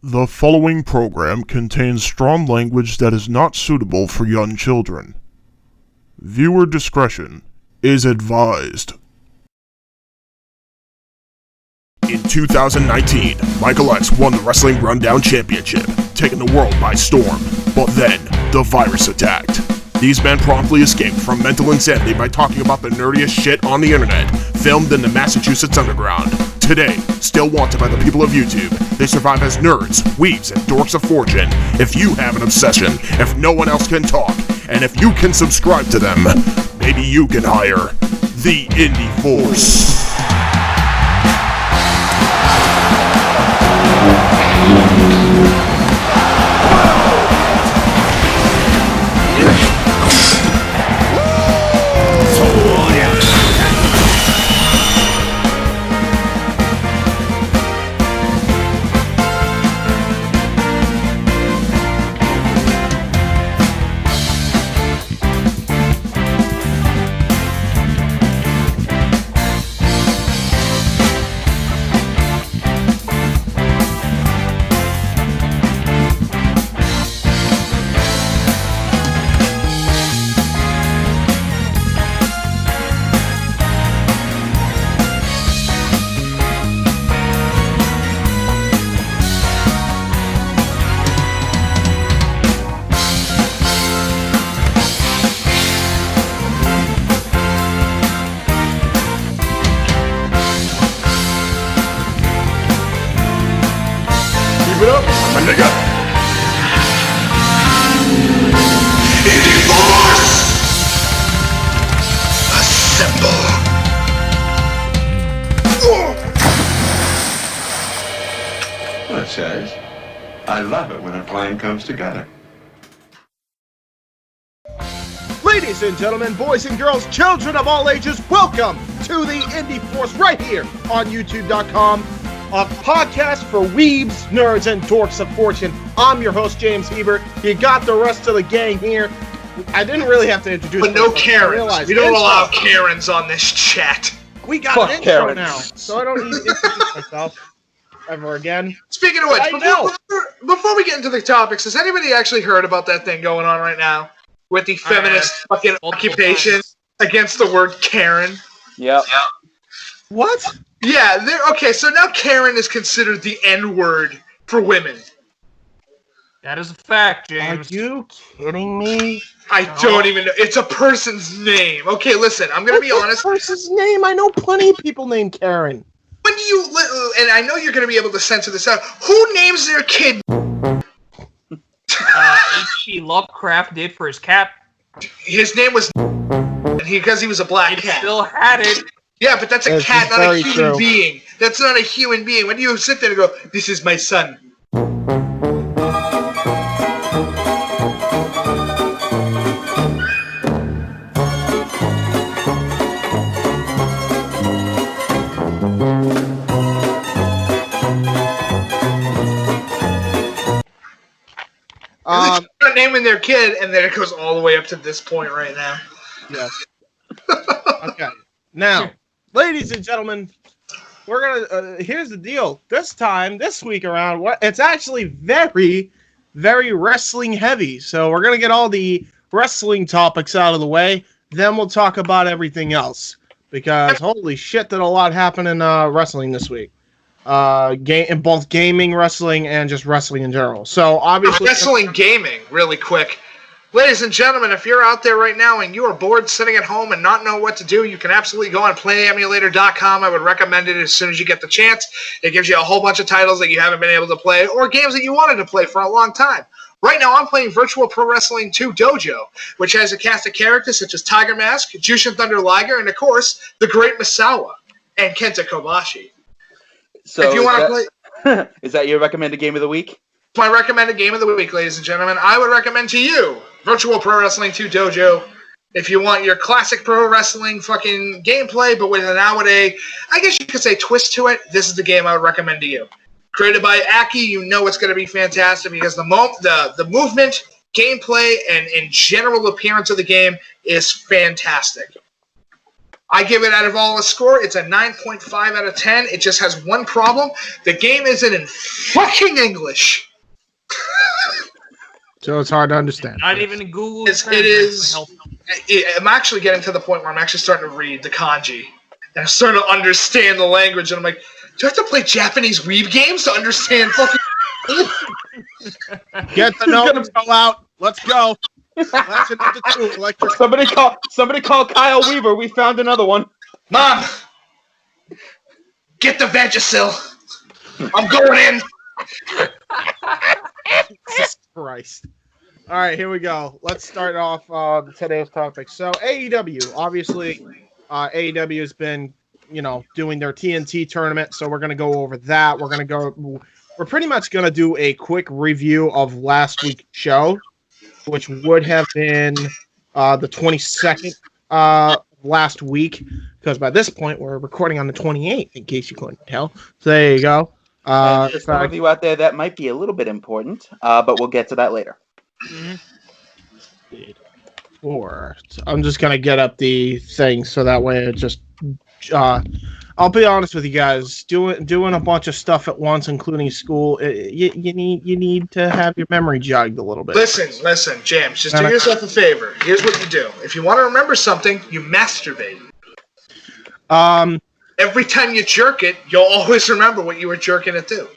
The following program contains strong language that is not suitable for young children. Viewer discretion is advised. In 2019, Michael X won the Wrestling Rundown Championship, taking the world by storm. But then, the virus attacked. These men promptly escaped from mental insanity by talking about the nerdiest shit on the internet, filmed in the Massachusetts Underground. Today, still wanted by the people of YouTube, they survive as nerds, weebs, and dorks of fortune. If you have an obsession, if no one else can talk, and if you can subscribe to them, maybe you can hire the Indy Force. I love it when a plan comes together. Ladies and gentlemen, boys and girls, children of all ages, welcome to the Indy Force right here on YouTube.com, a podcast for weebs, nerds, and dorks of fortune. I'm your host, J-Hebert. You got the rest of the gang here. I didn't really have to introduce But no Karens. We don't allow Karens on this chat. We got an intro now, so I don't need to introduce myself ever again. Speaking of which, before we get into the topics, has anybody actually heard about that thing going on right now with the feminist fucking occupation against the word Karen? Yep. What? Yeah, okay, so now Karen is considered the N-word for women. That is a fact, James. Are you kidding me? I don't even know. It's a person's name. Okay, listen, I'm going to be honest. What's the person's name? I know plenty of people named Karen. When do you, and I know you're going to be able to censor this out, who names their kid? H.P. Lovecraft did for his cat. His name was because he was a black cat. Still had it. Yeah, but that's a cat, not a human true. being. That's not a human being. When do you sit there and go, this is my son? They're naming their kid, and then it goes all the way up to this point right now. Yes. Okay. Now, ladies and gentlemen, we're gonna. Here's the deal. This week around, it's actually very, very wrestling heavy. So we're gonna get all the wrestling topics out of the way. Then we'll talk about everything else because holy shit, did a lot happen in wrestling this week. In both gaming, wrestling, and just wrestling in general. So obviously, wrestling gaming, really quick. Ladies and gentlemen, if you're out there right now and you are bored sitting at home and not know what to do, you can absolutely go on PlayEmulator.com. I would recommend it as soon as you get the chance. It gives you a whole bunch of titles that you haven't been able to play or games that you wanted to play for a long time. Right now, I'm playing Virtual Pro Wrestling 2 Dojo, which has a cast of characters such as Tiger Mask, Jushin Thunder Liger, and of course, the Great Misawa and Kenta Kobashi. So if you want to play, is that your recommended game of the week? My recommended game of the week, ladies and gentlemen. I would recommend to you Virtual Pro Wrestling 2 Dojo. If you want your classic pro wrestling fucking gameplay, but with nowadays, I guess you could say twist to it, this is the game I would recommend to you. Created by Aki, you know it's going to be fantastic because the movement, gameplay, and general appearance of the game is fantastic. I give it out of all a score. It's a 9.5 out of 10. It just has one problem. The game isn't in fucking English. So it's hard to understand. Not even in Google. It is. I'm actually getting to the point where I'm actually starting to read the kanji. And I'm starting to understand the language. And I'm like, do I have to play Japanese weeb games to understand fucking... Get the note out. Let's go. Somebody call Kyle Weaver. We found another one. Mom! Get the Vagisil. I'm going in. Jesus Christ. All right, here we go. Let's start off today's topic. So AEW, obviously, AEW has been, doing their TNT tournament. So we're going to go over that. We're pretty much going to do a quick review of last week's show, which would have been the 22nd last week, because by this point we're recording on the 28th, in case you couldn't tell. So there you go. For some of you out there, that might be a little bit important, but we'll get to that later. Or I'm just gonna get up the thing so that way it just. I'll be honest with you guys. Doing a bunch of stuff at once, including school, you need to have your memory jogged a little bit. Listen, James. Just do yourself a favor. Here's what you do. If you want to remember something, you masturbate. Every time you jerk it, you'll always remember what you were jerking it to.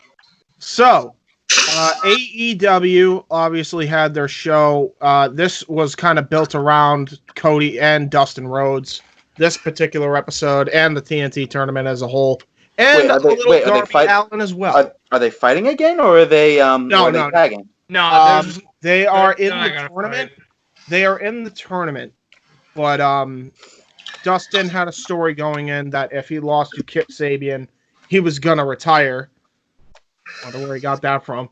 So, AEW obviously had their show. This was kind of built around Cody and Dustin Rhodes. This particular episode and the TNT tournament as a whole, and Darby Allin as well. Are they fighting again, or are they tagging? No, they are in the tournament. They are in the tournament, but Dustin had a story going in that if he lost to Kip Sabian, he was gonna retire. I wonder where he got that from.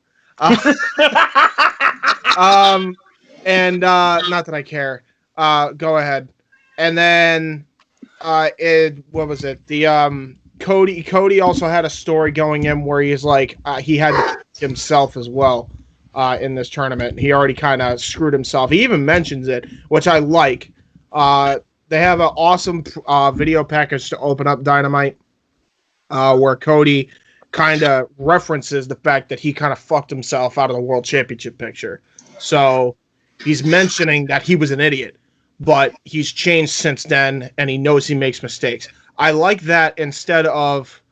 And not that I care. Go ahead. And then what was it? The Cody also had a story going in where he's like he had to kick himself as well in this tournament. He already kind of screwed himself. He even mentions it, which I like. They have an awesome video package to open up Dynamite where Cody kind of references the fact that he kind of fucked himself out of the World Championship picture. So he's mentioning that he was an idiot, but he's changed since then, and he knows he makes mistakes. I like that instead of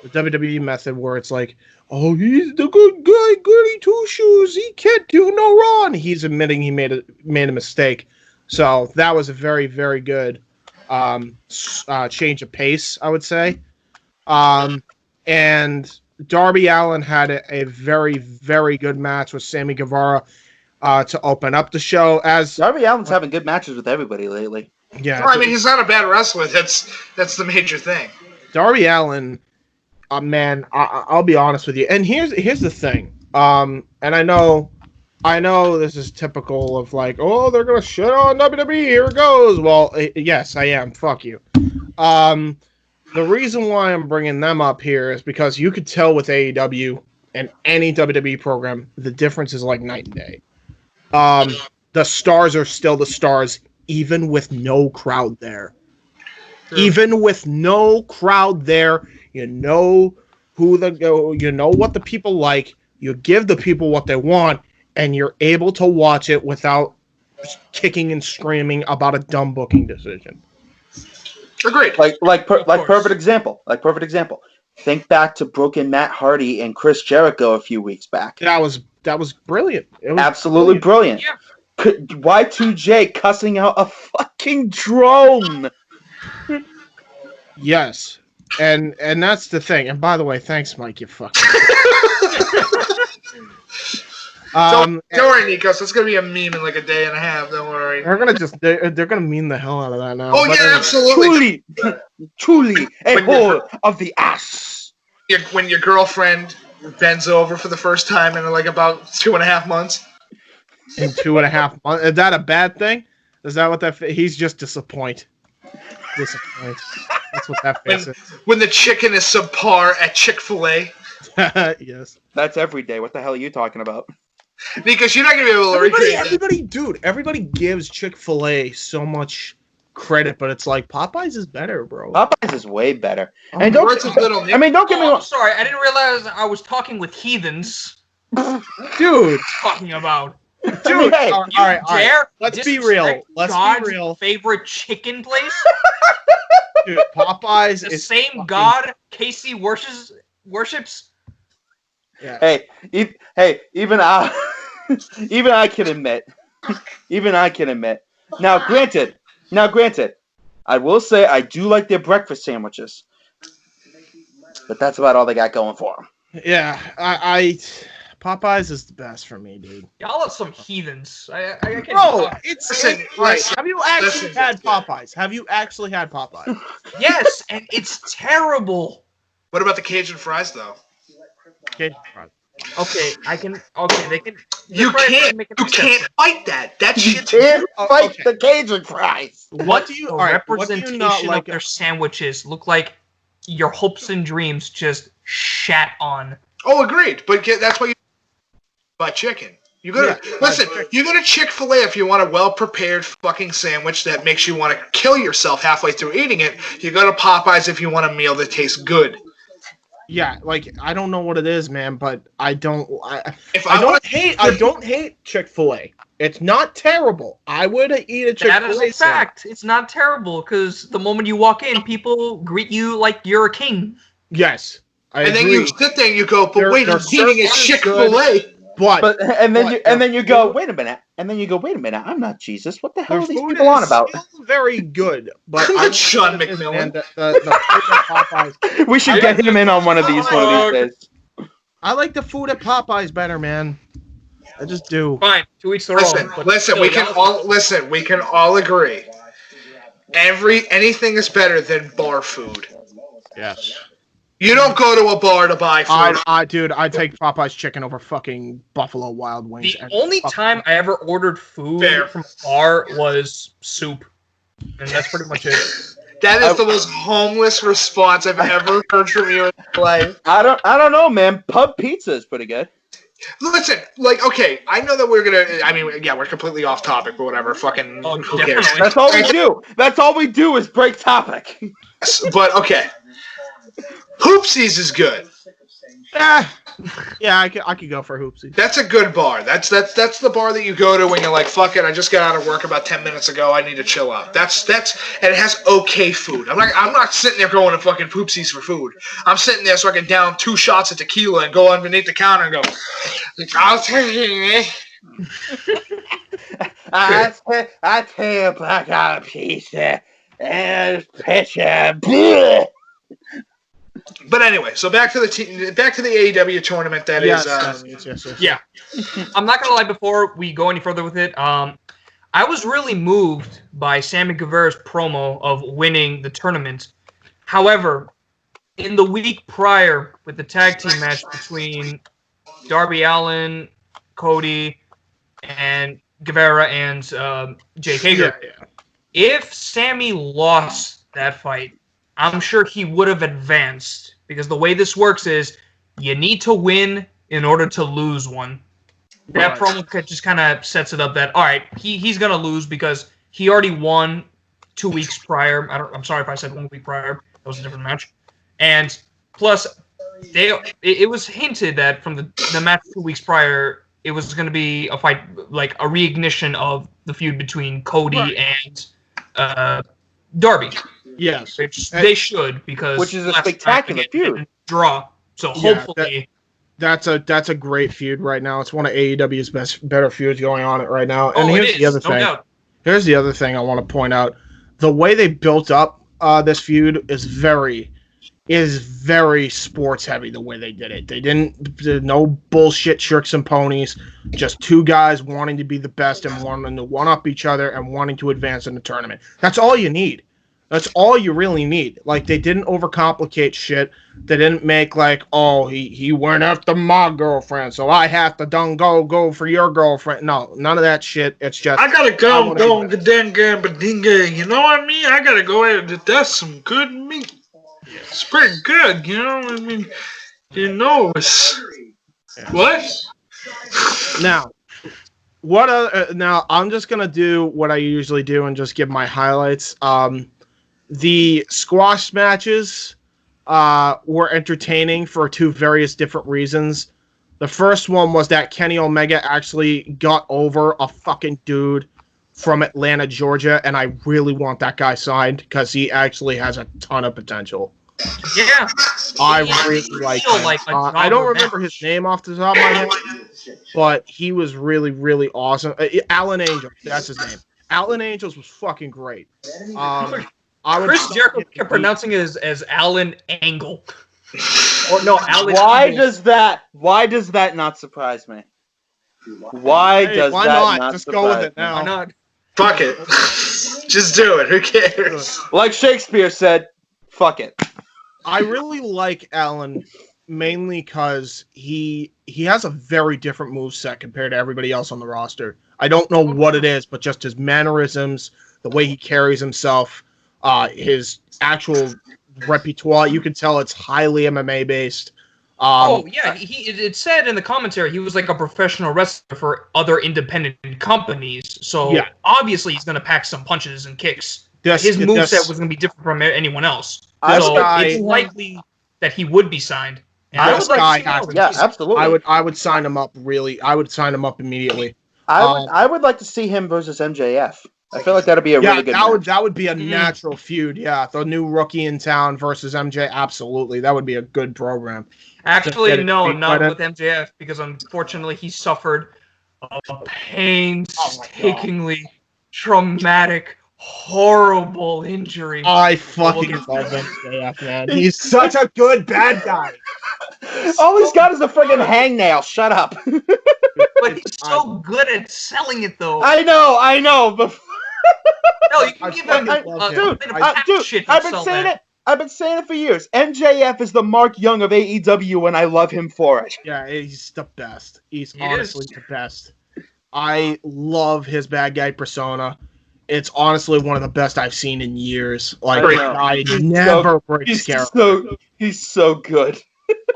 the WWE method where it's like, oh, he's the good guy, goody two-shoes, he can't do no wrong. He's admitting he made a mistake. So that was a very, very good change of pace, I would say. And Darby Allin had a very, very good match with Sammy Guevara to open up the show. As Darby Allin's having good matches with everybody lately. Yeah, well, I mean, he's not a bad wrestler. That's the major thing. Darby Allin, man, I'll be honest with you. And here's the thing. And I know this is typical of like, oh, they're gonna shit on WWE. Here it goes. Well, yes, I am. Fuck you. The reason why I'm bringing them up here is because you could tell with AEW and any WWE program, the difference is like night and day. The stars are still the stars, even with no crowd there. True. Even with no crowd there, you know what the people like. You give the people what they want, and you're able to watch it without kicking and screaming about a dumb booking decision. Agreed. Perfect example. Think back to Broken Matt Hardy and Chris Jericho a few weeks back. That was brilliant. It was absolutely brilliant. Yeah. Y2J cussing out a fucking drone. Yes, and that's the thing. And by the way, thanks, Mike. You fucking. Don't worry, Nikos. It's gonna be a meme in like a day and a half. Don't worry. They're gonna meme the hell out of that now. Oh yeah, absolutely. Truly, a hole of the ass. When your girlfriend bends over for the first time in like about 2.5 months. In 2.5 months, is that a bad thing? Is that what that? He's just disappointed. That's what that face is. When the chicken is subpar at Chick-fil-A. Yes. That's every day. What the hell are you talking about? Because you're not gonna be able to recreate everybody gives Chick-fil-A so much credit, but it's like Popeyes is better, bro. Popeyes is way better. Oh, And Words of little I mean, don't get me I'm wrong. sorry, I didn't realize I was talking with heathens. Dude, Talking about. dude. Hey, all You right. dare Let's be real. disrespect Let's God's be real. favorite chicken place? Dude, Popeyes The is same fucking- God Casey worships? Yeah. Hey, even I, even I can admit. Now, granted, I will say I do like their breakfast sandwiches, but that's about all they got going for them. Yeah, I Popeyes is the best for me, dude. Y'all are some heathens. I can't Bro, talk. listen. Listen, All right, listen, have you actually listen, had listen. Popeyes? Have you actually had Popeyes? Yes, and it's terrible. What about the Cajun fries, though? Okay. Okay, they can. You they're can't. make an You exception. can't fight that. That You shit. can't Oh, fight okay. the Cajun fries. What do you? The All right. What do you representation not like? of their sandwiches look like your hopes and dreams just shat on. Oh, agreed. But that's why you buy chicken. You go to listen. You go to Chick-fil-A if you want a well-prepared fucking sandwich that makes you want to kill yourself halfway through eating it. You go to Popeyes if you want a meal that tastes good. Yeah, like I don't know what it is, man, but I don't. If I wanna- don't hate Chick-fil-A. It's not terrible. I would eat a Chick-fil-A. That is a fact. It's not terrible because the moment you walk in, people greet you like you're a king. Yes, I and agree. then you sit there and you go, but Their- wait, their I'm eating at service is Chick-fil-A. but And then you go, food- wait a minute. And then you go, wait a minute. I'm not Jesus. What the hell their are these food people on is about? still very good, but Come I on, don't Sean know what it is, McMillan. man. The food at Popeyes. We should get him in on one of these days. I like the food at Popeyes better, man. I just do. Fine, 2 weeks their Listen, own. But listen. still, We can all agree. Anything is better than bar food. Yes. You don't go to a bar to buy food. Dude, I take Popeye's chicken over fucking Buffalo Wild Wings. The only time I ever ordered food Fair. from a bar was soup, and that's pretty much it. That is the most homeless response I've ever heard from you in my life. I don't know, man. Pub pizza is pretty good. Listen, like, okay, I know that we're gonna. I mean, yeah, we're completely off topic, but whatever. Fucking, Oh, who cares? definitely. That's all we do. That's all we do is break topic. But okay, Hoopsies is good. Yeah, I could go for Hoopsie. That's a good bar. That's the bar that you go to when you're like, fuck it, I just got out of work about 10 minutes ago. I need to chill out. That's and it has okay food. I'm not sitting there going to fucking Poopsies for food. I'm sitting there so I can down 2 shots of tequila and go underneath the counter and go, I'll take it. I take a black eyed pizza and picture. Bleh. But anyway, so back to the AEW tournament. That is. Yes. Yeah. I'm not gonna lie. Before we go any further with it, I was really moved by Sammy Guevara's promo of winning the tournament. However, in the week prior with the tag team match between Darby Allin, Cody, and Guevara and J-Hebert, if Sammy lost that fight, I'm sure he would have advanced, because the way this works is you need to win in order to lose one. That promo just kind of sets it up that, all right, he's going to lose because he already won 2 weeks prior. I'm sorry if I said 1 week prior. That was a different match. And plus, it was hinted that from the match 2 weeks prior, it was going to be a fight, like a reignition of the feud between Cody and Darby. Yes. Which they should, because Which is a last spectacular time it didn't feud. Draw. So hopefully That's a great feud right now. It's one of AEW's better feuds going on right now. And it here's is, the other no thing. doubt. Here's the other thing I want to point out. The way they built up this feud is very sports heavy. The way they did it, they did no bullshit shirks and ponies. Just 2 guys wanting to be the best and wanting to one up each other and wanting to advance in the tournament. That's all you need. That's all you really need. Like, they didn't overcomplicate shit. They didn't make like, oh, he went after my girlfriend, so I have to go for your girlfriend. No, none of that shit. It's just I gotta go wanna be badinga. You know what I mean? I gotta go ahead. That's some good meat. It's pretty good, you know. I mean, you know, it's what? Now, Now I'm just gonna do what I usually do and just give my highlights. The squash matches were entertaining for two various different reasons. The first one was that Kenny Omega actually got over a fucking dude from Atlanta, Georgia, and I really want that guy signed because he actually has a ton of potential. Yeah, I really like him. I don't remember his name off the top of my head, but he was really, really awesome. Alan Angels, that's his name. Alan Angels was fucking great. Chris Jericho kept pronouncing it as Alan Angle. Or no, Alan. Why does that not surprise me? Why not? Just go with it now. Why not? Fuck it. Just do it. Who cares? Like Shakespeare said, fuck it. I really like Alan mainly because he has a very different moveset compared to everybody else on the roster. I don't know what it is, but just his mannerisms, the way he carries himself, his actual repertoire, you can tell it's highly MMA based. It said in the commentary he was like a professional wrestler for other independent companies. So obviously he's going to pack some punches and kicks. His moveset was going to be different from anyone else. It's likely that he would be signed. And absolutely. I would sign him up. I would sign him up immediately. I would like to see him versus MJF. I feel like that'd be a really good match. That would be a natural feud. Yeah, the new rookie in town versus MJ. Absolutely, that would be a good program. Actually, no, not with MJF because unfortunately he suffered a painstakingly traumatic, horrible injury. I fucking love MJF, man. He's such a good bad guy. All he's got is a friggin' hangnail. Shut up. But he's so good at selling it, though. I know, but no, you can give him dude, I've been saying it for years. MJF is the Mark Young of AEW, and I love him for it. Yeah, he's the best. He's honestly the best. I love his bad guy persona. It's honestly one of the best I've seen in years. Like, I never breaks character. He's so good.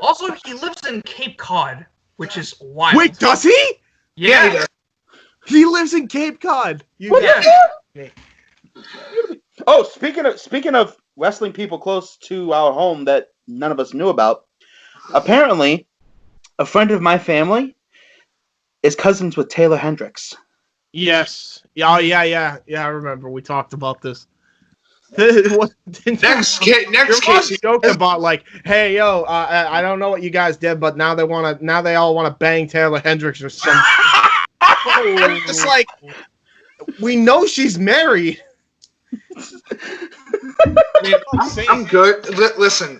Also, he lives in Cape Cod, which is wild. Wait, does he? Yeah. He lives in Cape Cod. Oh, speaking of wrestling people close to our home that none of us knew about, apparently, a friend of my family is cousins with Taylor Hendricks. Yes. Yeah. I remember we talked about this. Next case, joke about like, hey, yo, I don't know what you guys did, but now they all want to bang Taylor Hendricks or something. It's like, we know she's married. I'm good. Listen.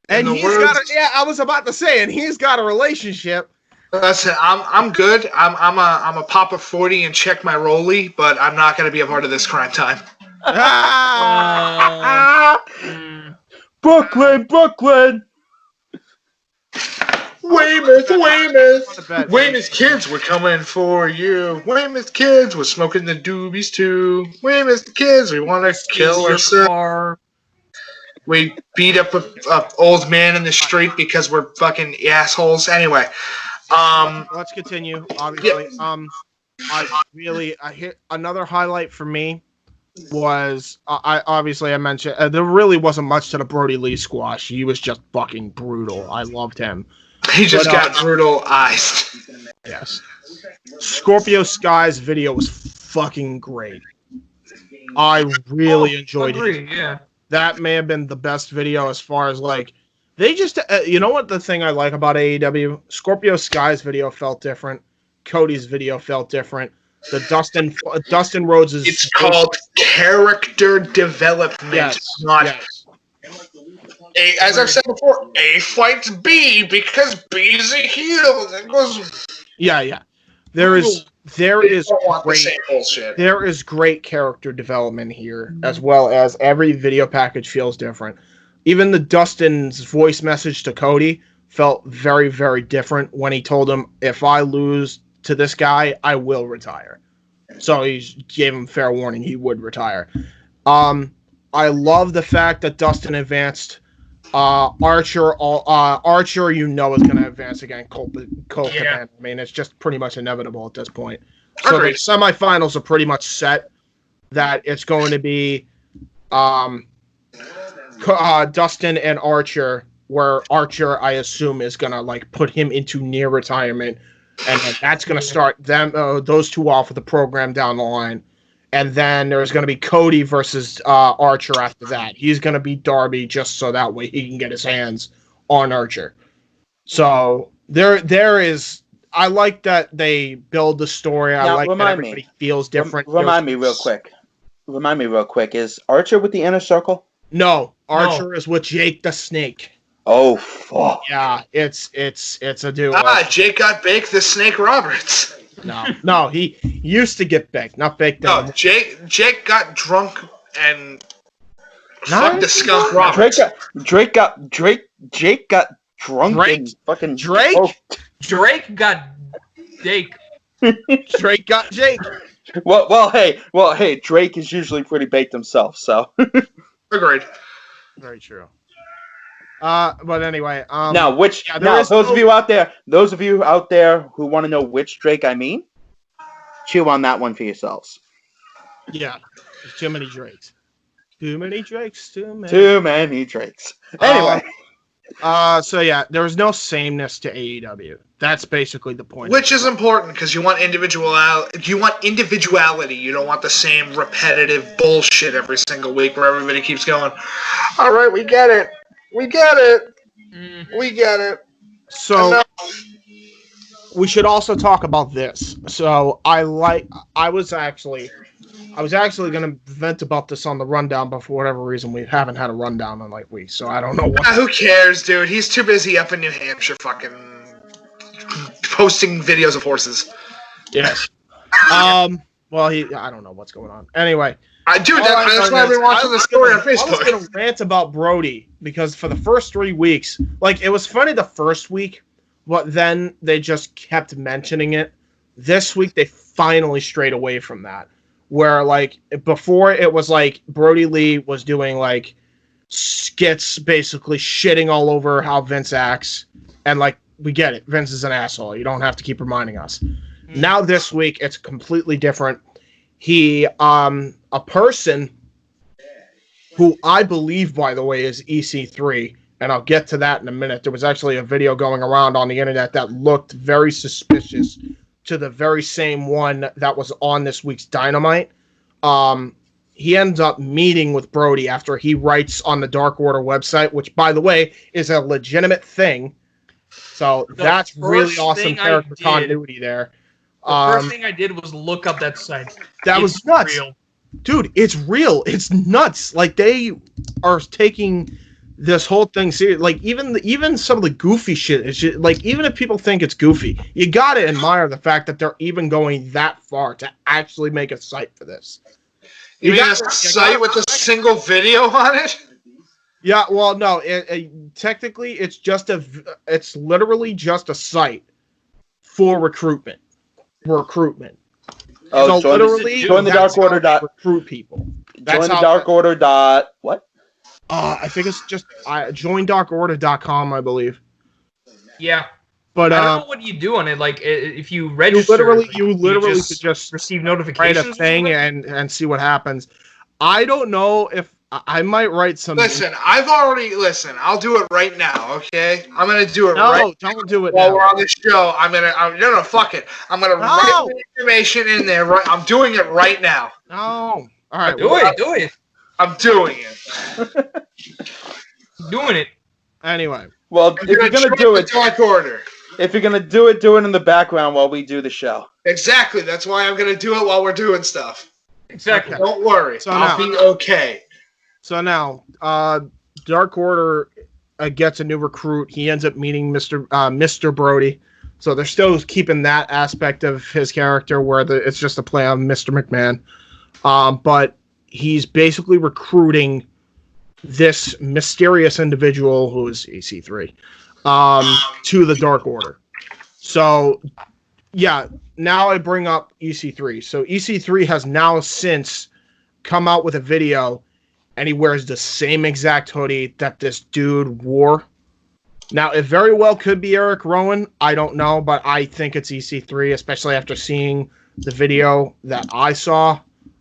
And he's got I was about to say, and he's got a relationship. Listen, I'm good. I'm a Papa 40 and check my rollie, but I'm not going to be a part of this crime time. Brooklyn. Weymouth kids, we're coming for you. Weymouth kids, we're smoking the doobies too. Weymouth kids, we want to kill ourselves. We beat up a old man in the street because we're fucking assholes. Anyway, let's continue. Obviously, I hit another highlight for me was I mentioned there really wasn't much to the Brody Lee squash. He was just fucking brutal. I loved him. He just got brutalized. Yes. Scorpio Sky's video was fucking great. I really enjoyed it. Yeah. That may have been the best video as far as like they just you know what the thing I like about AEW? Scorpio Sky's video felt different. Cody's video felt different. The Dustin Rhodes is. It's called character development. Yes. As I've said before, A fights B because B's a heel. It goes. Yeah. There is great character development here, as well as every video package feels different. Even the Dustin's voice message to Cody felt very, very different when he told him, if I lose to this guy, I will retire. So he gave him fair warning he would retire. I love the fact that Dustin advanced. Archer, you know, is going to advance again. Colt Cabana. I mean, it's just pretty much inevitable at this point. So the Agreed. semifinals are pretty much set. That it's going to be Dustin and Archer, where Archer, I assume, is going to like put him into near retirement. And then that's going to start them those two off with the program down the line. And then there's going to be Cody versus Archer after that. He's going to beat Darby just so that way he can get his hands on Archer. So there is. I like that they build the story. I like that everybody feels different. Remind me real quick. Is Archer with the Inner Circle? No, Archer is with Jake the Snake. Oh fuck! Yeah, it's a duo. Jake got baked. The Snake Roberts. No, he used to get baked, not baked. No, Jake got drunk and fucked the skunk Roberts. Jake got drunk and fucking Drake. Drake got Jake. Drake got Jake. Well, hey, Drake is usually pretty baked himself, so. Agreed. Very true. But anyway, those of you out there who want to know which Drake I mean, chew on that one for yourselves. Yeah, there's too many Drakes. Too many Drakes. Too many Drakes. Anyway. So yeah, there was no sameness to AEW. That's basically the point. Which is important because you want individuality. You want individuality. You don't want the same repetitive bullshit every single week where everybody keeps going, all right, we get it. We get it. We get it. So we should also talk about this. So I was actually going to vent about this on the rundown, but for whatever reason, we haven't had a rundown in like weeks, so I don't know what. Who cares, dude? He's too busy up in New Hampshire fucking posting videos of horses. Yes. I don't know what's going on. Anyway. That's why I've been watching the story on Facebook. I was going to rant about Brody, because for the first 3 weeks, like, it was funny the first week, but then they just kept mentioning it. This week, they finally strayed away from that. Where, like, before it was like Brody Lee was doing, like, skits basically shitting all over how Vince acts. And, like, we get it. Vince is an asshole. You don't have to keep reminding us. Now this week, it's completely different. He, a person who I believe, by the way, is EC3, and I'll get to that in a minute. There was actually a video going around on the internet that looked very suspicious to the very same one that was on this week's Dynamite. He ends up meeting with Brody after he writes on the Dark Order website, which, by the way, is a legitimate thing. So that's really awesome character continuity there. The first thing I did was look up that site. That was nuts. Real. Dude, it's real. It's nuts. Like, they are taking this whole thing serious. Like, even some of the goofy shit is just, like, even if people think it's goofy, you gotta admire the fact that they're even going that far to actually make a site for this. You mean a site with a single video on it? Yeah, well, no. Technically, it's literally just a site for recruitment. Oh, so literally, join the Dark Order. Recruit people. Join the Dark Order. What? I think it's just joindarkorder.com, I believe. Yeah, but I don't know what you do on it. Like, if you register, you literally could just receive notifications, write a thing and see what happens. I don't know if I might write some. I'll do it right now. Okay, I'm gonna do it. No, don't do it while now. we're on the show. No, fuck it. I'm gonna write the information in there. Right, I'm doing it right now. No, all right, do it. I'm doing it. Doing it. Anyway. Well, if you're gonna do it, Dark Order. If you're gonna do it in the background while we do the show. Exactly. That's why I'm gonna do it while we're doing stuff. Exactly. Okay. Don't worry. So I'll be okay. So now, Dark Order gets a new recruit. He ends up meeting Mr. Brody. So they're still keeping that aspect of his character where it's just a play on Mr. McMahon. But he's basically recruiting this mysterious individual who is EC3 to the Dark Order. So, yeah, now I bring up EC3. So EC3 has now since come out with a video, and he wears the same exact hoodie that this dude wore. Now, it very well could be Eric Rowan. I don't know, but I think it's EC3, especially after seeing the video that I saw.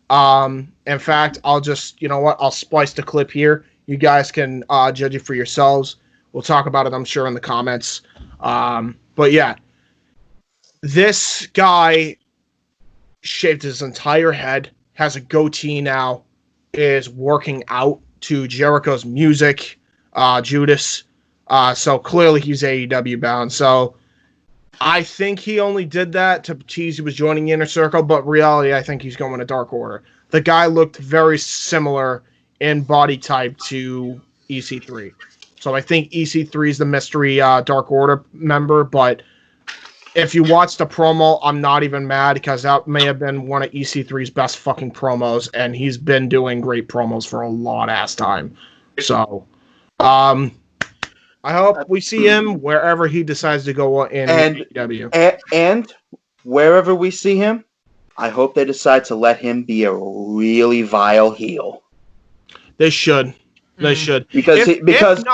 In fact, I'll just, you know what? I'll splice the clip here. You guys can judge it for yourselves. We'll talk about it, I'm sure, in the comments. But yeah, this guy shaved his entire head, has a goatee now, is working out to Jericho's music, Judas. So clearly he's AEW bound. So I think he only did that to tease he was joining the Inner Circle, but reality, I think he's going to Dark Order. The guy looked very similar in body type to EC3. So I think EC3 is the mystery Dark Order member, but if you watch the promo, I'm not even mad because that may have been one of EC3's best fucking promos, and he's been doing great promos for a long ass time. So, I hope we see him wherever he decides to go in AEW. And wherever we see him, I hope they decide to let him be a really vile heel. They should. They should. Because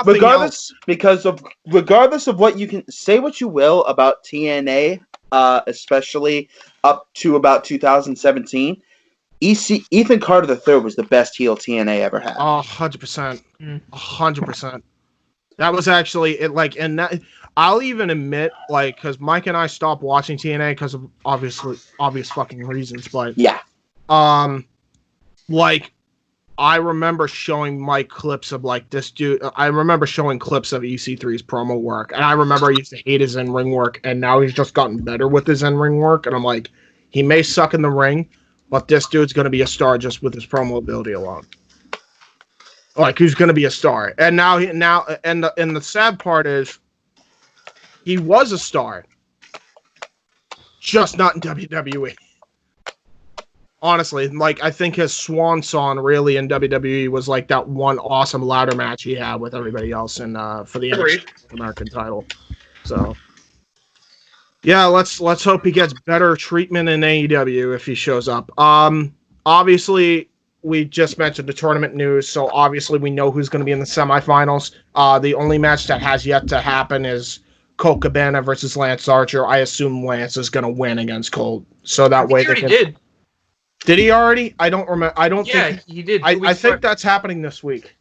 regardless of what you can say, what you will about TNA, especially up to about 2017, Ethan Carter III was the best heel TNA ever had. 100%. 100%. That was actually it. Like, and that I'll even admit, like, because Mike and I stopped watching TNA because of obvious fucking reasons. But yeah, like, I remember showing Mike clips of like this dude. I remember showing clips of EC3's promo work, and I remember I used to hate his in-ring work, and now he's just gotten better with his in-ring work. And I'm like, he may suck in the ring, but this dude's gonna be a star just with his promo ability alone. Like, who's going to be a star? And the sad part is, he was a star, just not in WWE. Honestly, like, I think his swan song really in WWE was like that one awesome ladder match he had with everybody else in for the American title. So, yeah, let's hope he gets better treatment in AEW if he shows up. Obviously, we just mentioned the tournament news, so obviously we know who's going to be in the semifinals. The only match that has yet to happen is Colt Cabana versus Lance Archer. I assume Lance is going to win against Colt, so that way he already did. Did he already? I don't remember. I don't think he did. I think that's happening this week.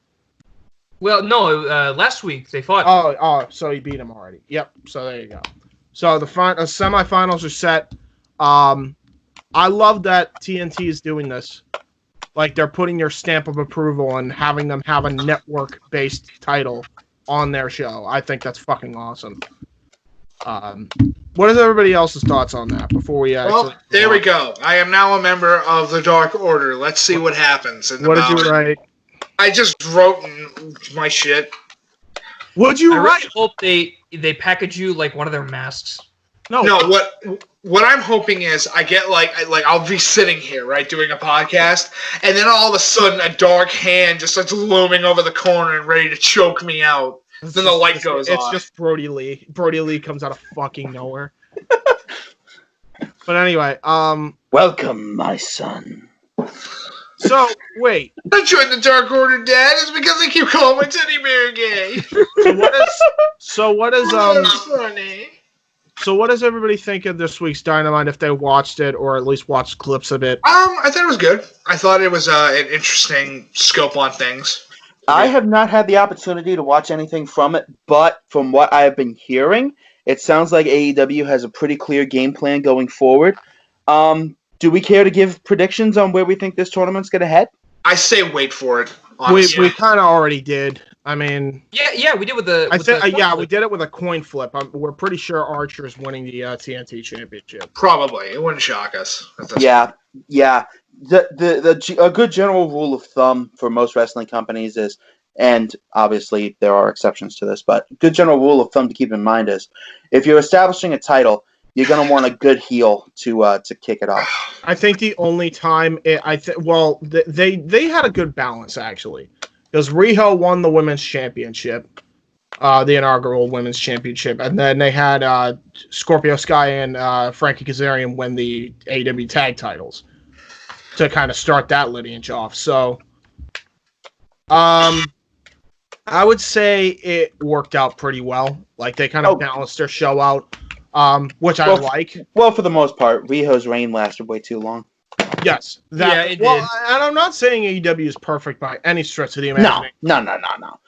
Well, no, last week they fought. Oh, so he beat him already. Yep. So there you go. So the semifinals are set. I love that TNT is doing this. Like, they're putting their stamp of approval and having them have a network-based title on their show. I think that's fucking awesome. What is everybody else's thoughts on that before we actually... Well, there we go. I am now a member of the Dark Order. Let's see what happens. What did you write? I just wrote my shit. What'd you write? I really hope they package you like one of their masks. No, what I'm hoping is I get like I'll be sitting here, right, doing a podcast, and then all of a sudden a dark hand just starts looming over the corner and ready to choke me out. Then the light goes off. It's just Brody Lee. Brody Lee comes out of fucking nowhere. But anyway, welcome, my son. So, wait. I joined the Dark Order, Dad. It's because they keep calling my teddy bear gay. Funny. So what does everybody think of this week's Dynamite if they watched it or at least watched clips of it? I thought it was good. I thought it was an interesting scope on things. I have not had the opportunity to watch anything from it, but from what I've been hearing, it sounds like AEW has a pretty clear game plan going forward. Do we care to give predictions on where we think this tournament's going to head? I say wait for it. We kind of already did. I mean, yeah, we did with the. We did it with a coin flip. We're pretty sure Archer's winning the TNT championship. Probably, it wouldn't shock us. Yeah. A good general rule of thumb for most wrestling companies is, and obviously there are exceptions to this, but good general rule of thumb to keep in mind is, if you're establishing a title, you're gonna want a good heel to kick it off. I think the only time they had a good balance actually. Because Riho won the women's championship, the inaugural women's championship, and then they had Scorpio Sky and Frankie Kazarian win the AEW tag titles to kind of start that lineage off. So, I would say it worked out pretty well. Like, they kind of balanced their show out. which I like. Well, for the most part, Riho's reign lasted way too long. Yes. It did. And I'm not saying AEW is perfect by any stretch of the imagination. No.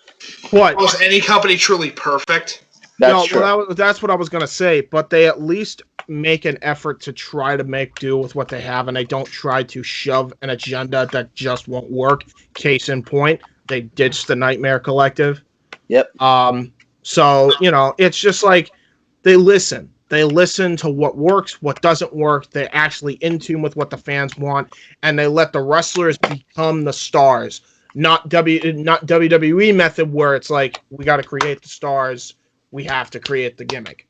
What? Was any company truly perfect? That's true. Well, that's what I was going to say, but they at least make an effort to try to make do with what they have, and they don't try to shove an agenda that just won't work. Case in point, they ditched the Nightmare Collective. Yep. So, it's just like they listen. They listen to what works, what doesn't work. They're actually in tune with what the fans want, and they let the wrestlers become the stars. Not WWE method where it's like, we got to create the stars. We have to create the gimmick.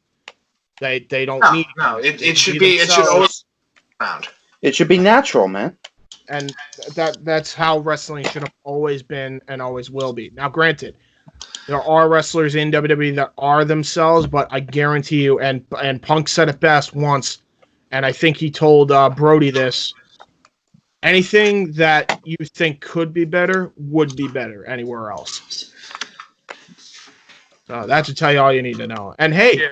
They don't need. No, it should be. It should always around. It should be natural, man. And that's how wrestling should have always been and always will be. Now, granted, there are wrestlers in WWE that are themselves, but I guarantee you, and Punk said it best once, and I think he told Brody this: anything that you think could be better would be better anywhere else. So that should tell you all you need to know. And hey,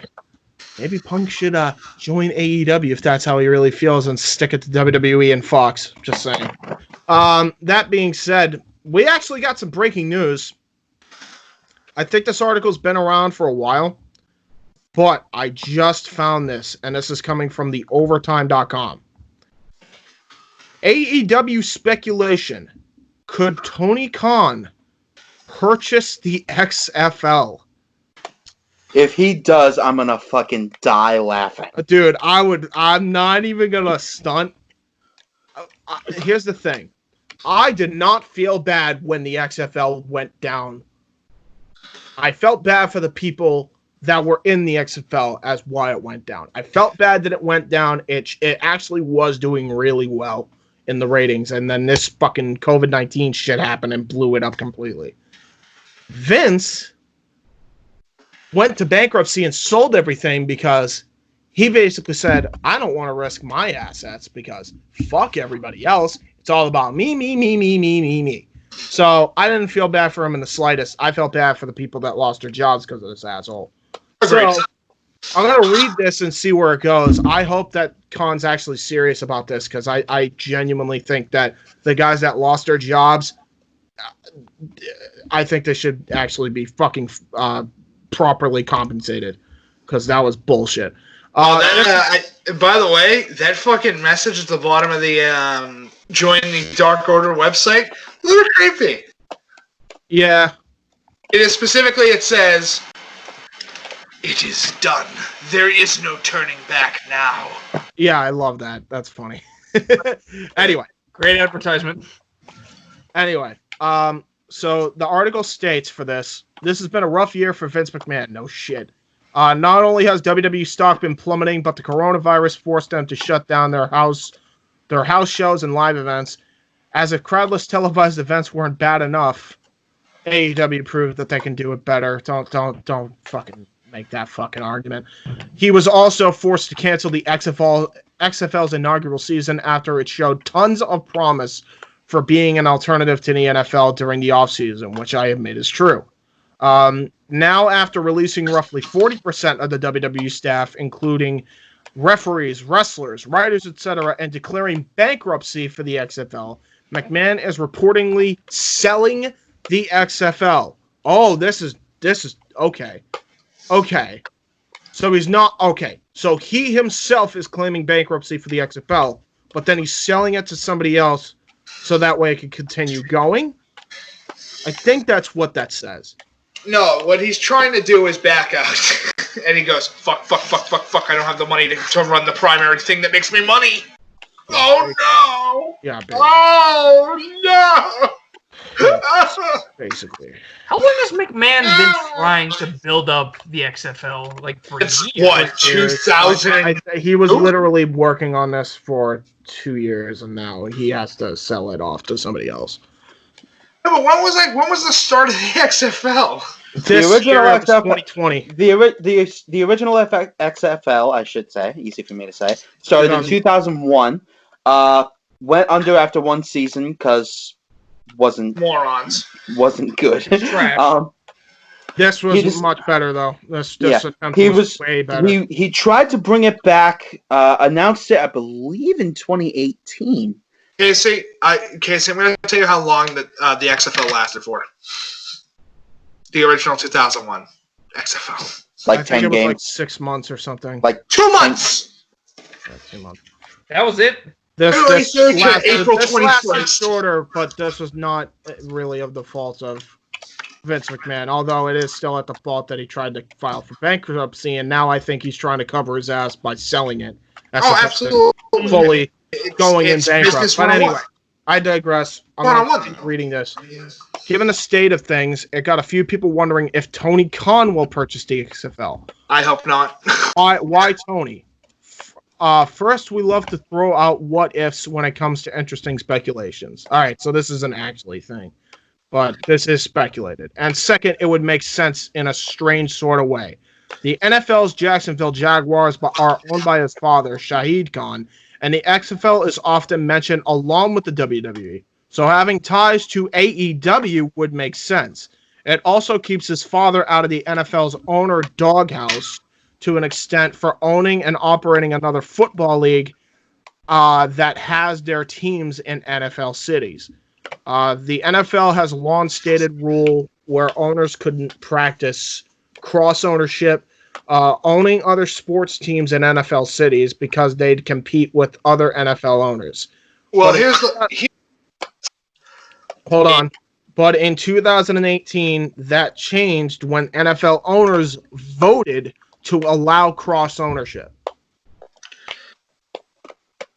maybe Punk should join AEW if that's how he really feels and stick it to WWE and Fox. Just saying. That being said, we actually got some breaking news. I think this article's been around for a while, but I just found this, and this is coming from the Overtime.com. AEW speculation. Could Tony Khan purchase the XFL? If he does, I'm gonna fucking die laughing. Dude, I'm not even gonna stunt. Here's the thing. I did not feel bad when the XFL went down. I felt bad for the people that were in the XFL as why it went down. I felt bad that it went down. It actually was doing really well in the ratings, and then this fucking COVID-19 shit happened and blew it up completely. Vince went to bankruptcy and sold everything because he basically said, I don't want to risk my assets because fuck everybody else. It's all about me. So I didn't feel bad for him in the slightest. I felt bad for the people that lost their jobs because of this asshole. So I'm going to read this and see where it goes. I hope that Khan's actually serious about this because I genuinely think that the guys that lost their jobs, I think they should actually be fucking properly compensated because that was bullshit. By the way, that fucking message at the bottom of the join the Dark Order website, a little creepy. Yeah. It is specifically, it says, "It is done. There is no turning back now." Yeah, I love that. That's funny. Anyway. Great advertisement. Anyway, so the article states for this has been a rough year for Vince McMahon. No shit. Not only has WWE stock been plummeting, but the coronavirus forced them to shut down their house shows and live events. As if crowdless televised events weren't bad enough, AEW proved that they can do it better. Don't fucking make that fucking argument. He was also forced to cancel the XFL's inaugural season after it showed tons of promise for being an alternative to the NFL during the offseason, which I admit is true. Now, after releasing roughly 40% of the WWE staff, including referees, wrestlers, writers, etc., and declaring bankruptcy for the XFL, McMahon is reportedly selling the XFL. Oh, this is okay. Okay. So he's not okay. So he himself is claiming bankruptcy for the XFL, but then he's selling it to somebody else so that way it can continue going. I think that's what that says. No, what he's trying to do is back out. And he goes, fuck, I don't have the money to run the primary thing that makes me money. Oh, no. Yeah, basically. Oh, no. Basically. How long has McMahon been trying to build up the XFL? Like for It's years? what, 2000? He was literally working on this for 2 years, and now he has to sell it off to somebody else. Yeah, but when was the start of the XFL? This original year, it was XFL 2020. The original XFL, I should say, easy for me to say, started in 2001. Went under after one season because wasn't Morons. good. Trash. This was much better though. This attempt was way better. He tried to bring it back. Announced it, I believe, in 2018. Casey, I'm going to tell you how long the XFL lasted for. The original 2001 XFL. Like I 10 think it was games. like 6 months or something. Like 2 months. 2 months. That was it. This lasted April this 21st. lasted shorter, but this was not really of the fault of Vince McMahon. Although it is still at the fault that he tried to file for bankruptcy, and now I think he's trying to cover his ass by selling it. Absolutely. Fully going in bankrupt. But anyway, 101. I digress. I'm not reading this. Given the state of things, it got a few people wondering if Tony Khan will purchase the XFL. I hope not. Why Tony? First, we love to throw out what ifs when it comes to interesting speculations. All right, so this isn't actually a thing, but this is speculated. And second, it would make sense in a strange sort of way. The NFL's Jacksonville Jaguars are owned by his father, Shahid Khan, and the XFL is often mentioned along with the WWE. So having ties to AEW would make sense. It also keeps his father out of the NFL's owner doghouse to an extent for owning and operating another football league that has their teams in NFL cities. The NFL has a long-stated rule where owners couldn't practice cross-ownership, owning other sports teams in NFL cities because they'd compete with other NFL owners. Well, Hold on. But in 2018, that changed when NFL owners voted to allow cross-ownership.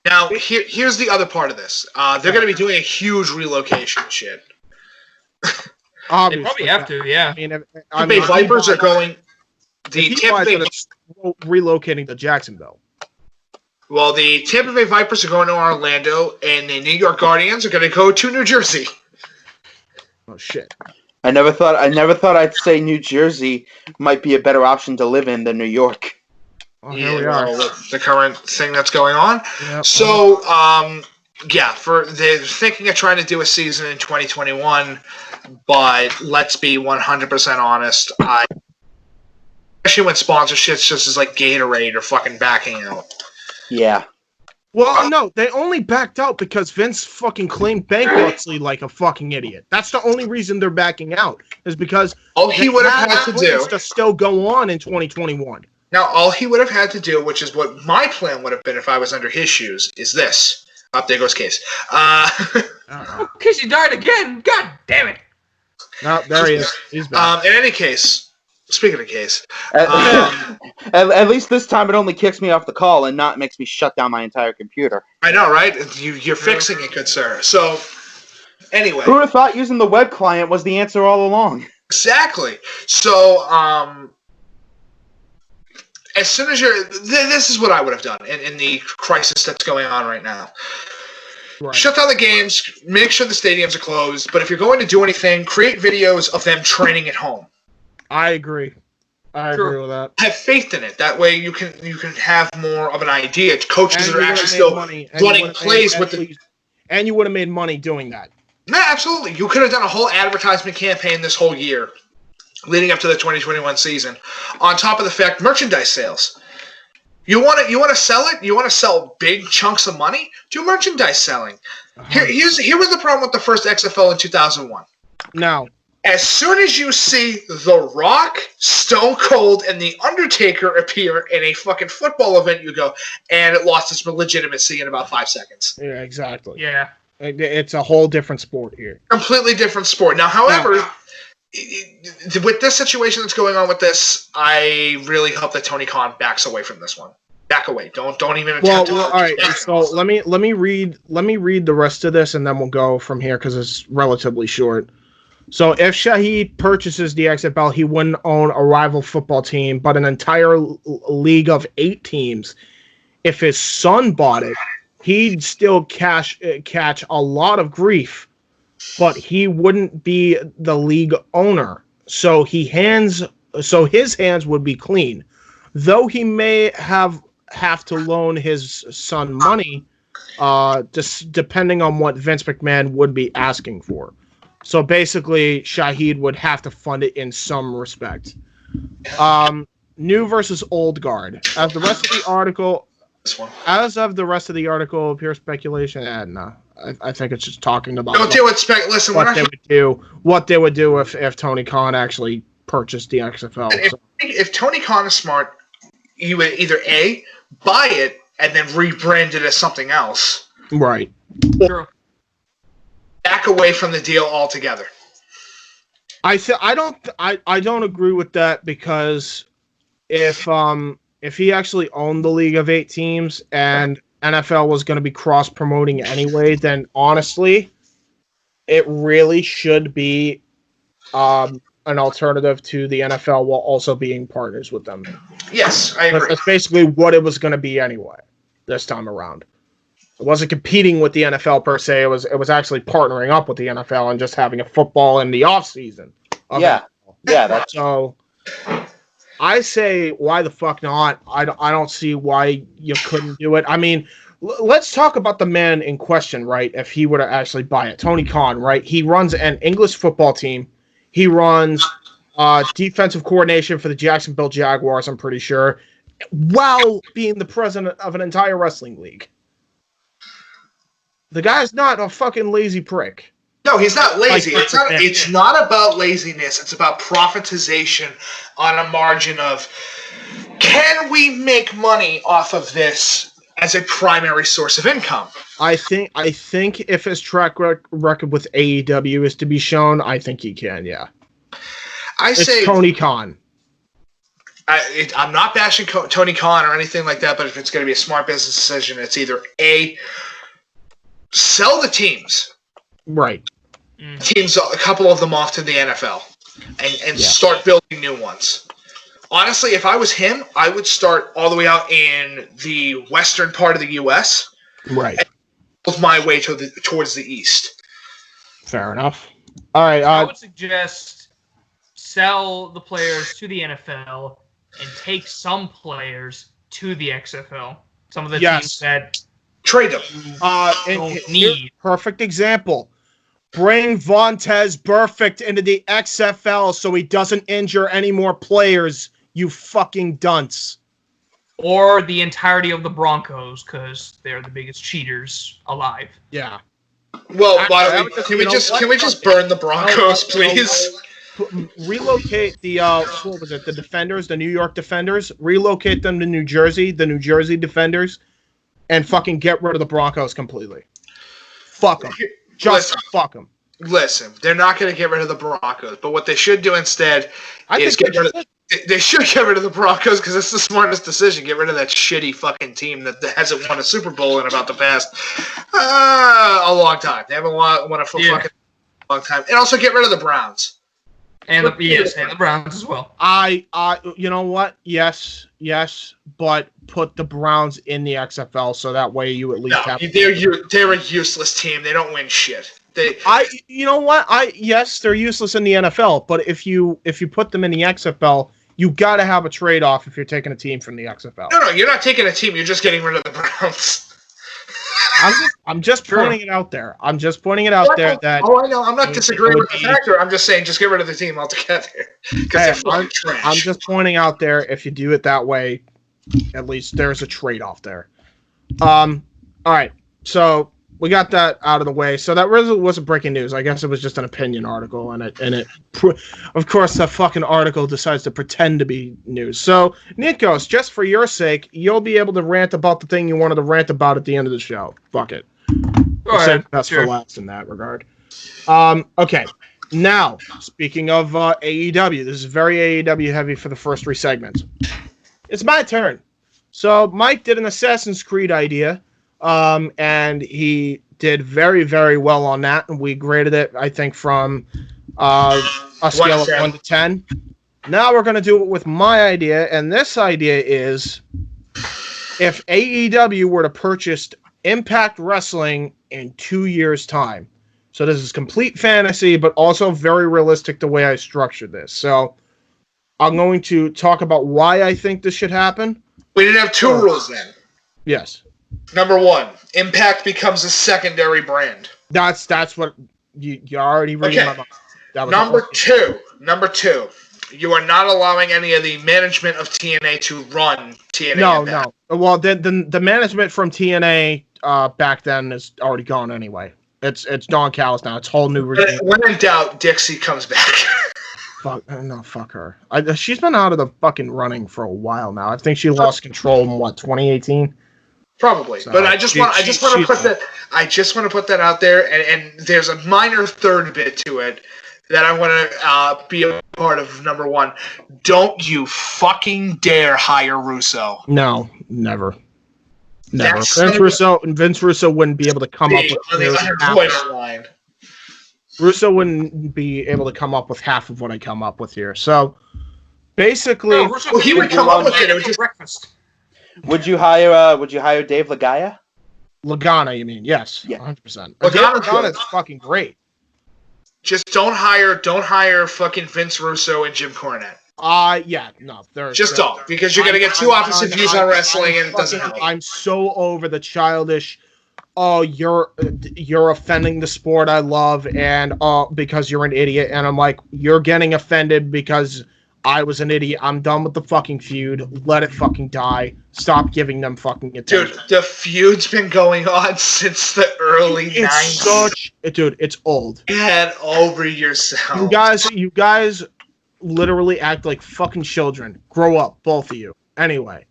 Now, here's the other part of this. They're going to be doing a huge relocation shit. Obviously, they probably have to, yeah. I mean, Vipers are going... The Tampa Bay relocating to Jacksonville. Well, the Tampa Bay Vipers are going to Orlando, and the New York Guardians are going to go to New Jersey. Oh shit! I never thought I'd say New Jersey might be a better option to live in than New York. Well, here we are. With the current thing that's going on. Yep. So, they're thinking of trying to do a season in 2021, but let's be 100% honest. Especially when sponsorships just is like Gatorade or fucking backing out. Yeah. Well, no, they only backed out because Vince fucking claimed bankruptcy like a fucking idiot. That's the only reason they're backing out, is because all he would have had to do to still go on in 2021. Now, all he would have had to do, which is what my plan would have been if I was under his shoes, is this. Oh, there goes Case. Casey died again. God damn it. No, there he is. He's back. In any case, speaking of Case, at least this time it only kicks me off the call and not makes me shut down my entire computer. I know, right? You're fixing it, good sir. So, anyway. Who would have thought using the web client was the answer all along? Exactly. So, as soon as this is what I would have done in the crisis that's going on right now. Right. Shut down the games, make sure the stadiums are closed, but if you're going to do anything, create videos of them training at home. I agree. I agree with that. Have faith in it. That way you can have more of an idea. Coaches that are actually still running plays with the... And you would have made money doing that. Yeah, absolutely. You could have done a whole advertisement campaign this whole year leading up to the 2021 season. On top of the fact, merchandise sales. You want to sell it? You want to sell big chunks of money? Do merchandise selling. Here was the problem with the first XFL in 2001. No. As soon as you see The Rock, Stone Cold, and The Undertaker appear in a fucking football event, you go, and it lost its legitimacy in about 5 seconds. Yeah, exactly. Yeah. It's a whole different sport here. Completely different sport. Now, however, with this situation that's going on with this, I really hope that Tony Khan backs away from this one. Back away. Don't even attempt to. Well, all right. So let me read the rest of this, and then we'll go from here because it's relatively short. So if Shahid purchases the XFL, he wouldn't own a rival football team, but an entire league of 8 teams. If his son bought it, he'd still catch a lot of grief, but he wouldn't be the league owner. So his hands would be clean, though he may have to loan his son money, just depending on what Vince McMahon would be asking for. So basically, Shahid would have to fund it in some respect. New versus old guard. As the rest of the article, appears speculation. No, I think it's just talking about. Don't do it. Listen, what they would do if Tony Khan actually purchased the XFL. If Tony Khan is smart, he would either A, buy it and then rebrand it as something else. Right. True. Back away from the deal altogether. I don't agree with that, because if he actually owned the League of 8 teams and NFL was going to be cross promoting anyway, then honestly, it really should be an alternative to the NFL while also being partners with them. Yes, I agree. That's basically what it was going to be anyway this time around. It wasn't competing with the NFL per se. It was actually partnering up with the NFL and just having a football in the off season. Yeah, that's so. I say, why the fuck not? I don't see why you couldn't do it. I mean, let's talk about the man in question, right? If he were to actually buy it, Tony Khan, right? He runs an English football team. He runs defensive coordination for the Jacksonville Jaguars, I'm pretty sure, while being the president of an entire wrestling league. The guy's not a fucking lazy prick. No, he's not lazy. It's not about laziness. It's about profitization on a margin of, can we make money off of this as a primary source of income? I think if his track record with AEW is to be shown, I think he can, yeah. It's Tony Khan. I'm not bashing Tony Khan or anything like that, but if it's going to be a smart business decision, it's either A, sell the teams. Right. Teams, a couple of them off to the NFL and start building new ones. Honestly, if I was him, I would start all the way out in the western part of the U.S. Right. And move my way towards the east. Fair enough. All right. I would suggest sell the players to the NFL and take some players to the XFL. Some of the teams that trade them. Don't need. Perfect example. Bring Vontaze Burfict into the XFL so he doesn't injure any more players, you fucking dunce. Or the entirety of the Broncos, because they're the biggest cheaters alive. Yeah. Well, can we just burn the Broncos, please? Relocate the what was it? The Defenders, the New York Defenders. Relocate them to New Jersey, the New Jersey Defenders, and fucking get rid of the Broncos completely. Fuck them. Fuck them. Listen, they're not going to get rid of the Broncos, but what they should do instead is they should get rid of the Broncos, because it's the smartest decision. Get rid of that shitty fucking team that hasn't won a Super Bowl in about the past a long time. They haven't won a fucking long time. And also get rid of the Browns. And the Browns as well. You know what? Yes, but put the Browns in the XFL so that way you at least have. They're a useless team. They don't win shit. You know what? Yes, they're useless in the NFL, but if you put them in the XFL, you got to have a trade off if you're taking a team from the XFL. No, you're not taking a team. You're just getting rid of the Browns. I'm just pointing it out there. I'm just pointing it out there that. Oh, I know. I'm not disagreeing with the factor. I'm just saying, just get rid of the team altogether. I'm just pointing out there. If you do it that way, at least there's a trade-off there. All right. So we got that out of the way. So that really wasn't breaking news. I guess it was just an opinion article, and of course, the fucking article decides to pretend to be news. So, Nikos, just for your sake, you'll be able to rant about the thing you wanted to rant about at the end of the show. Fuck it. That's for last in that regard. Okay. Now, speaking of AEW, this is very AEW heavy for the first 3 segments. It's my turn. So, Mike did an Assassin's Creed idea. And he did very, very well on that, and we graded it, I think, from a scale of 1 to 10. Now we're going to do it with my idea, and this idea is if AEW were to purchase Impact Wrestling in 2 years' time. So this is complete fantasy, but also very realistic the way I structured this. So I'm going to talk about why I think this should happen. We didn't have 2 rules then. Yes. Number 1, Impact becomes a secondary brand. That's what you're already reading my mind. That was Number two. You are not allowing any of the management of TNA to run TNA. No. Well, the management from TNA back then is already gone anyway. It's Don Callis now. It's whole new regime. When in doubt, Dixie comes back. Fuck her. She's been out of the fucking running for a while now. I think she lost control in 2018. Probably, so, but I just want to put that out there, and there's a minor third bit to it that I want to be a part of. Number one, don't you fucking dare hire Russo. No, never. Vince Russo wouldn't be able to come up with Russo wouldn't be able to come up with half of what I come up with here. So basically, he would come up with it. It was just breakfast. Would you hire Dave Lagana? Lagana, you mean? Yes, yeah, 100%. Lagana is fucking great. Just don't hire fucking Vince Russo and Jim Cornette. Don't, because you're gonna get two opposite views on wrestling, and it doesn't help. I'm so over the childish. Oh, you're offending the sport I love, and because you're an idiot, and I'm like, you're getting offended because I was an idiot. I'm done with the fucking feud. Let it fucking die. Stop giving them fucking attention. Dude, the feud's been going on since the early 90s. It's old. Get over yourself. You guys literally act like fucking children. Grow up, both of you. Anyway.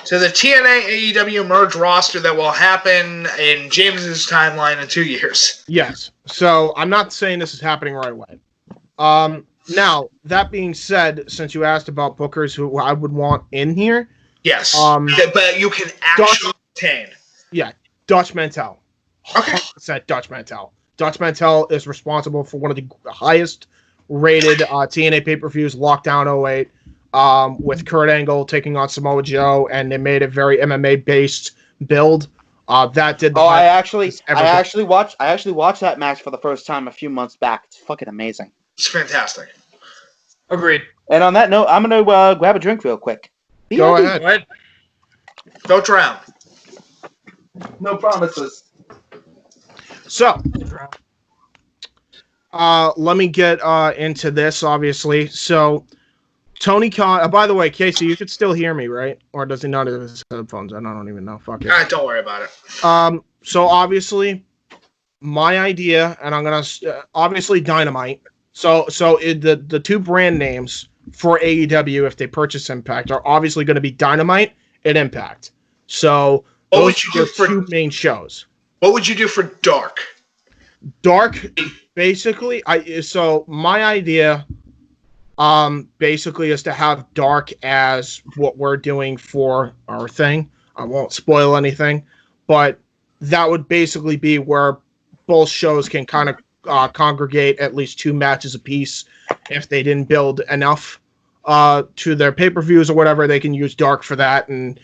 So the TNA AEW merge roster that will happen in James's timeline in 2 years. Yes. So I'm not saying this is happening right away. Now, that being said, since you asked about bookers who I would want in here. Yes. But you can actually retain. Yeah. Dutch Mantel. Okay. 100% Dutch Mantel. Dutch Mantel is responsible for one of the highest rated TNA pay-per-views, Lockdown 08. With Kurt Angle taking on Samoa Joe, and they made a very MMA-based build. That did. I actually watched that match for the first time a few months back. It's fucking amazing. It's fantastic. Agreed. And on that note, I'm gonna grab a drink real quick. Go ahead. Don't drown. No promises. So, let me get into this. Obviously, so. Tony Khan. By the way, Casey, you should still hear me, right? Or does he not have his headphones? I don't even know. Fuck it. Don't worry about it. So obviously, my idea, and I'm gonna obviously Dynamite. So the two brand names for AEW, if they purchase Impact, are obviously going to be Dynamite and Impact. So those are two main shows. What would you do for Dark? Dark, basically, my idea. Basically is to have Dark as what we're doing for our thing. I won't spoil anything, but that would basically be where both shows can kind of congregate at least 2 matches apiece. If they didn't build enough to their pay-per-views or whatever, they can use Dark for that and,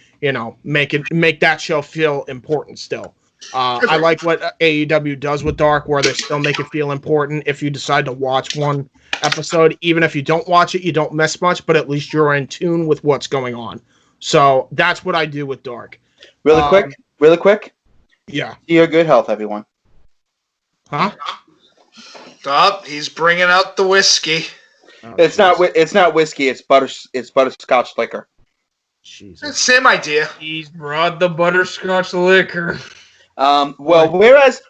make that show feel important still. I like what AEW does with Dark, where they still make it feel important if you decide to watch one episode. Even if you don't watch it, you don't miss much, but at least you're in tune with what's going on. So that's what I do with Dark. Really quick. Yeah. To your good health, everyone. Huh? Stop! He's bringing out the whiskey. Oh, it's not whiskey. It's butterscotch liquor. Jesus. Same idea. He's brought the butterscotch liquor. Well, whereas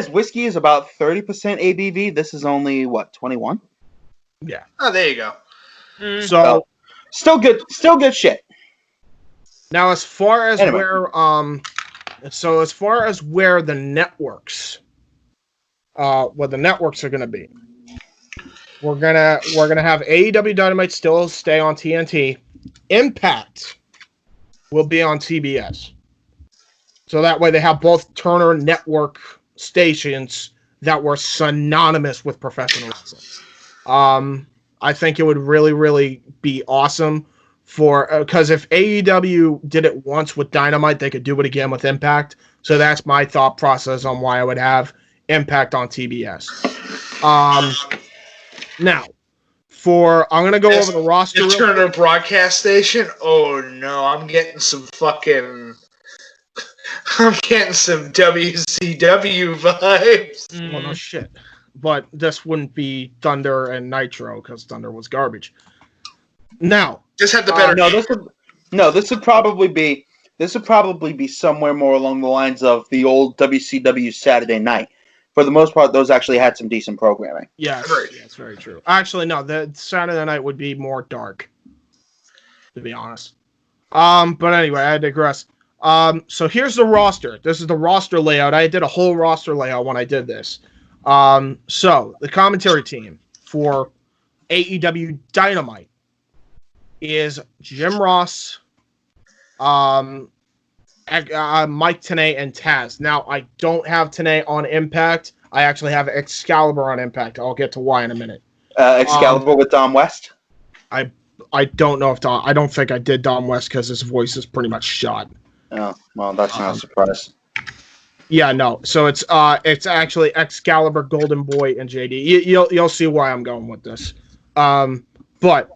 whiskey is about 30% ABV, this is only 21. Yeah. Oh, there you go. So, still good shit. Now, as far as where the networks, what the networks are going to be, we're gonna have AEW Dynamite still stay on TNT. Impact will be on TBS. So that way they have both Turner Network stations that were synonymous with professional wrestling. I think it would really, really be awesome because if AEW did it once with Dynamite, they could do it again with Impact. So that's my thought process on why I would have Impact on TBS. Now, I'm going to go over the roster. The Turner broadcast station? Oh, no. I'm getting some fucking... I'm getting some WCW vibes. Well, no shit. But this wouldn't be Thunder and Nitro because Thunder was garbage. Now, Just had the better. This would probably be somewhere more along the lines of the old WCW Saturday Night. For the most part, those actually had some decent programming. Yes, Agreed. that's very true. Actually, no, the Saturday Night would be more dark, to be honest. But anyway, I digress. So here's the roster. This is the roster layout. I did a whole roster layout when I did this. So the commentary team for AEW Dynamite is Jim Ross, Mike Tenay, and Taz. Now, I don't have Tenay on Impact. I actually have Excalibur on Impact. I'll get to why in a minute. Excalibur with Dom West? I don't know if Dom... I don't think I did Dom West because his voice is pretty much shot. Oh, well, that's not a surprise. Yeah, no. So it's actually Excalibur, Golden Boy, and JD. You'll see why I'm going with this. But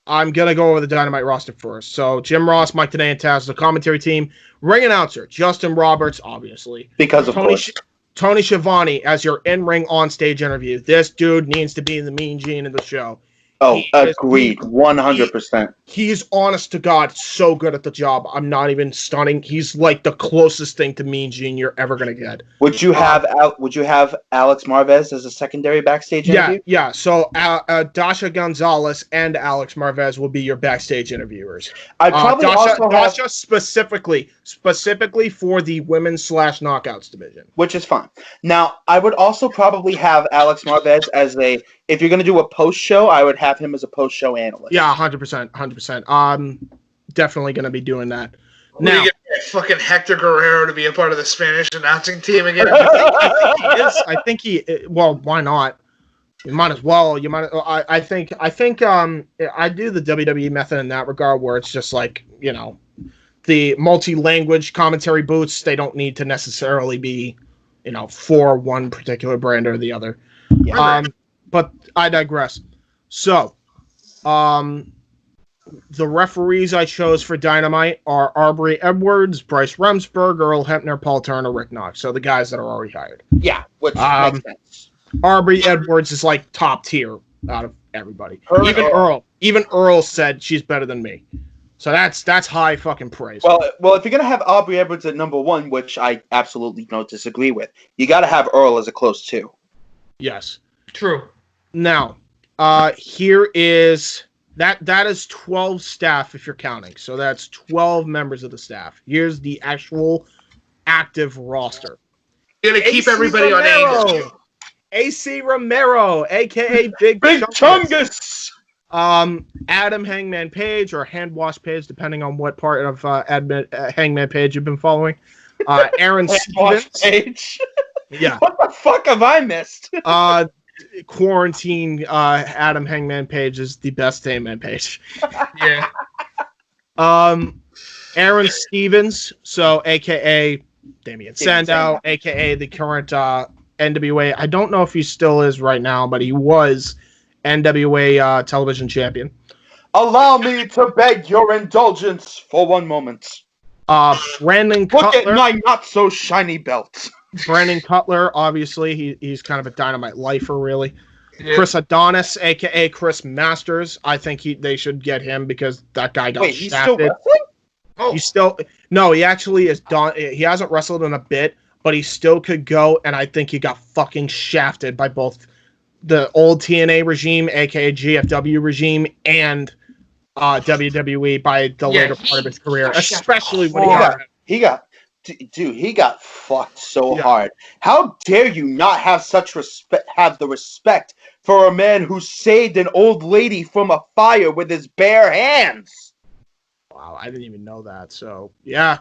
I'm going to go over the Dynamite roster first. So Jim Ross, Mike Tenay, and Taz, the commentary team. Ring announcer, Justin Roberts, obviously. Because of course. Tony Schiavone as your in-ring on-stage interview. This dude needs to be the mean gene of the show. Oh, agreed. 100%. He's honest to God so good at the job. I'm not even stunning. He's like the closest thing to Mean Gene you're ever gonna get. Would you have Alex Marvez as a secondary backstage interview? Yeah. So Dasha Gonzalez and Alex Marvez will be your backstage interviewers. I'd probably Dasha specifically for the women's /knockouts division, which is fine. Now, I would also probably have Alex Marvez as if you're going to do a post show, I would have him as a post show analyst. Yeah, 100%. I'm definitely going to be doing that. Now, you get fucking Hector Guerrero to be a part of the Spanish announcing team again. I think he. Well, why not? You might as well. I think. I do the WWE method in that regard, where it's just like, the multi-language commentary booths. They don't need to necessarily be, for one particular brand or the other. Yeah. But I digress. So, the referees I chose for Dynamite are Aubrey Edwards, Bryce Remsburg, Earl Hebner, Paul Turner, Rick Knox. So the guys that are already hired. Yeah, which makes sense. Aubrey Edwards is like top tier out of everybody. Even Earl said she's better than me. So that's high fucking praise. Well, if you're gonna have Aubrey Edwards at number one, which I absolutely don't disagree with, you got to have Earl as a close two. Yes, true. Now, here is that is 12 staff if you're counting. So that's 12 members of the staff. Here's the actual active roster. You're gonna keep everybody on AEW. AC Romero, aka Big Chungus. Adam Hangman Page or Handwash Page, depending on what part of Hangman Page you've been following. Aaron Stevens. Page. Yeah. What the fuck have I missed? Quarantine Adam Hangman Page is the best Hangman Page. Yeah. Aaron Stevens, so aka Damian Sandow, aka the current NWA. I don't know if he still is right now, but he was NWA television champion. Allow me to beg your indulgence for one moment. Brandon Look Cutler. at my not so shiny belt. Brandon Cutler, obviously, he's kind of a Dynamite lifer, really. Yeah. Chris Adonis, aka Chris Masters. I think they should get him because that guy got shafted. He's still wrestling? Oh. He's still he actually is done. He hasn't wrestled in a bit, but he still could go. And I think he got fucking shafted by both the old TNA regime, aka GFW regime, and WWE by the later part of his career, especially when he got fucked so hard. How dare you not have such respect? Have the respect for a man who saved an old lady from a fire with his bare hands. Wow, I didn't even know that. So yeah,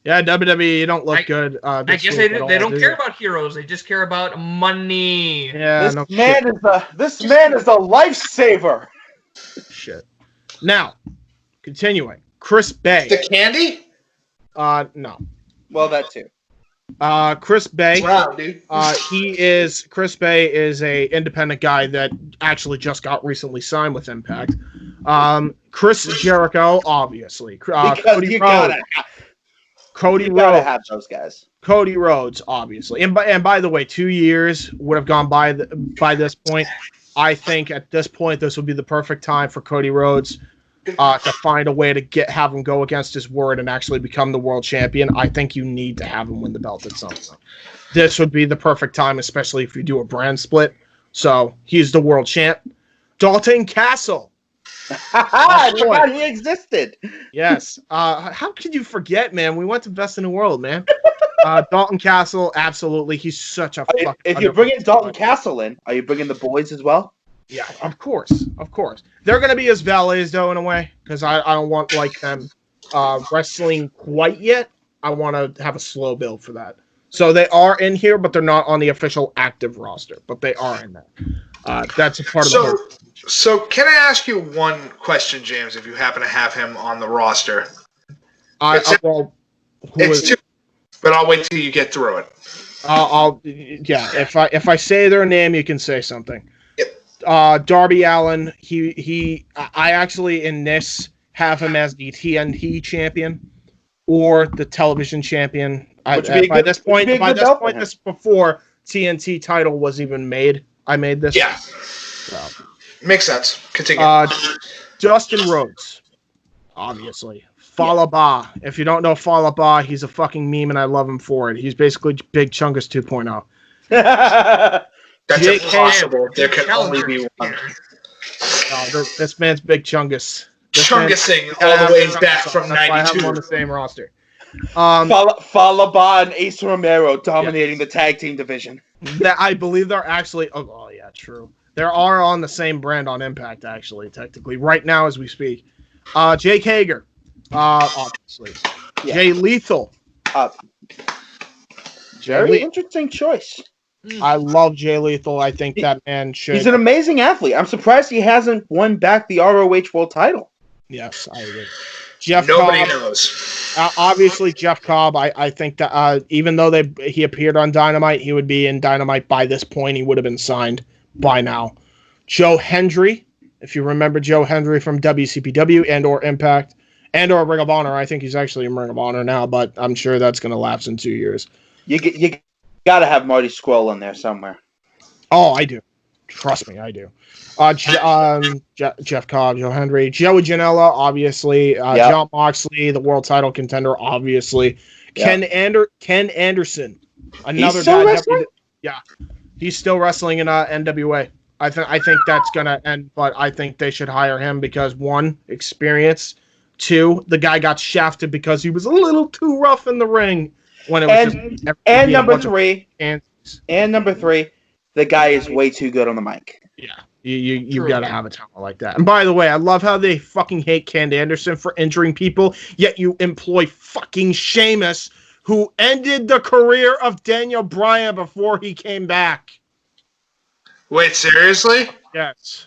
WWE, you don't look good. I guess they don't care about heroes. They just care about money. Yeah, this man is a lifesaver. Shit. Now, continuing, Chris Bay. The candy? No. Well, that too. Chris Bay. Wow, dude. Chris Bay is a independent guy that actually just got recently signed with Impact. Cody You gotta Rhodes. have those guys. Cody Rhodes, obviously. And by the way, 2 years would have gone by this point. I think at this point, this would be the perfect time for Cody Rhodes to find a way to have him go against his word and actually become the world champion. I think you need to have him win the belt at some point. This would be the perfect time, especially if you do a brand split. So he's the world champ. Dalton Castle. I forgot he existed. Yes. How could you forget, man? We went to Best in the World, man. Dalton Castle, absolutely. He's such a fucking... If you're bringing Dalton Castle in, are you bringing the Boyz as well? Yeah, of course. They're going to be his valets, though, in a way, because I don't want them wrestling quite yet. I want to have a slow build for that. So they are in here, but they're not on the official active roster, but they are in there. That's a part of the... So can I ask you one question, James, if you happen to have him on the roster? It's two, but I'll wait till you get through it. If I say their name, you can say something. Yep. Darby Allin, I actually in this have him as the TNT champion or the television champion. By this point, this before TNT title was even made. I made this. Yeah. So. Makes sense. Continue. Dustin Rhodes, obviously. Falaba. If you don't know Falaba, he's a fucking meme, and I love him for it. He's basically Big Chungus 2.0. That's impossible. There can only be one. This man's Big Chungus. Chungusing all the way back from 92. I have him on the same roster. Falaba and Ace Romero dominating the tag team division. I believe they're actually... Oh, yeah, true. They are on the same brand on Impact, actually, technically, right now as we speak. J-Hebert, obviously. Yeah. Jay Lethal. Very interesting choice. I love Jay Lethal. I think that man should... He's an amazing athlete. I'm surprised he hasn't won back the ROH World title. Yes, I agree. Nobody knows. Obviously, Jeff Cobb, I think that even though he appeared on Dynamite, he would be in Dynamite by this point. He would have been signed by now. Joe Hendry, if you remember Joe Hendry from WCPW and or Impact and or Ring of Honor. I think he's actually in Ring of Honor now, but I'm sure that's going to lapse in 2 years. You got to have Marty Scurll in there somewhere. Oh, I do. Trust me, I do. Jeff Cobb, Joe Hendry, Joey Janela, obviously. Jon Moxley, the world title contender, obviously. Yep. Ken Anderson, another guy. Wrestling? Yeah, he's still wrestling in NWA. I think that's gonna end, but I think they should hire him because 1, experience. 2, the guy got shafted because he was a little too rough in the ring when it was and number 3, the guy is way too good on the mic. Yeah, you got to have a talent like that. And by the way, I love how they fucking hate Ken Anderson for injuring people, yet you employ fucking Sheamus, who ended the career of Daniel Bryan before he came back. Wait, seriously? Yes.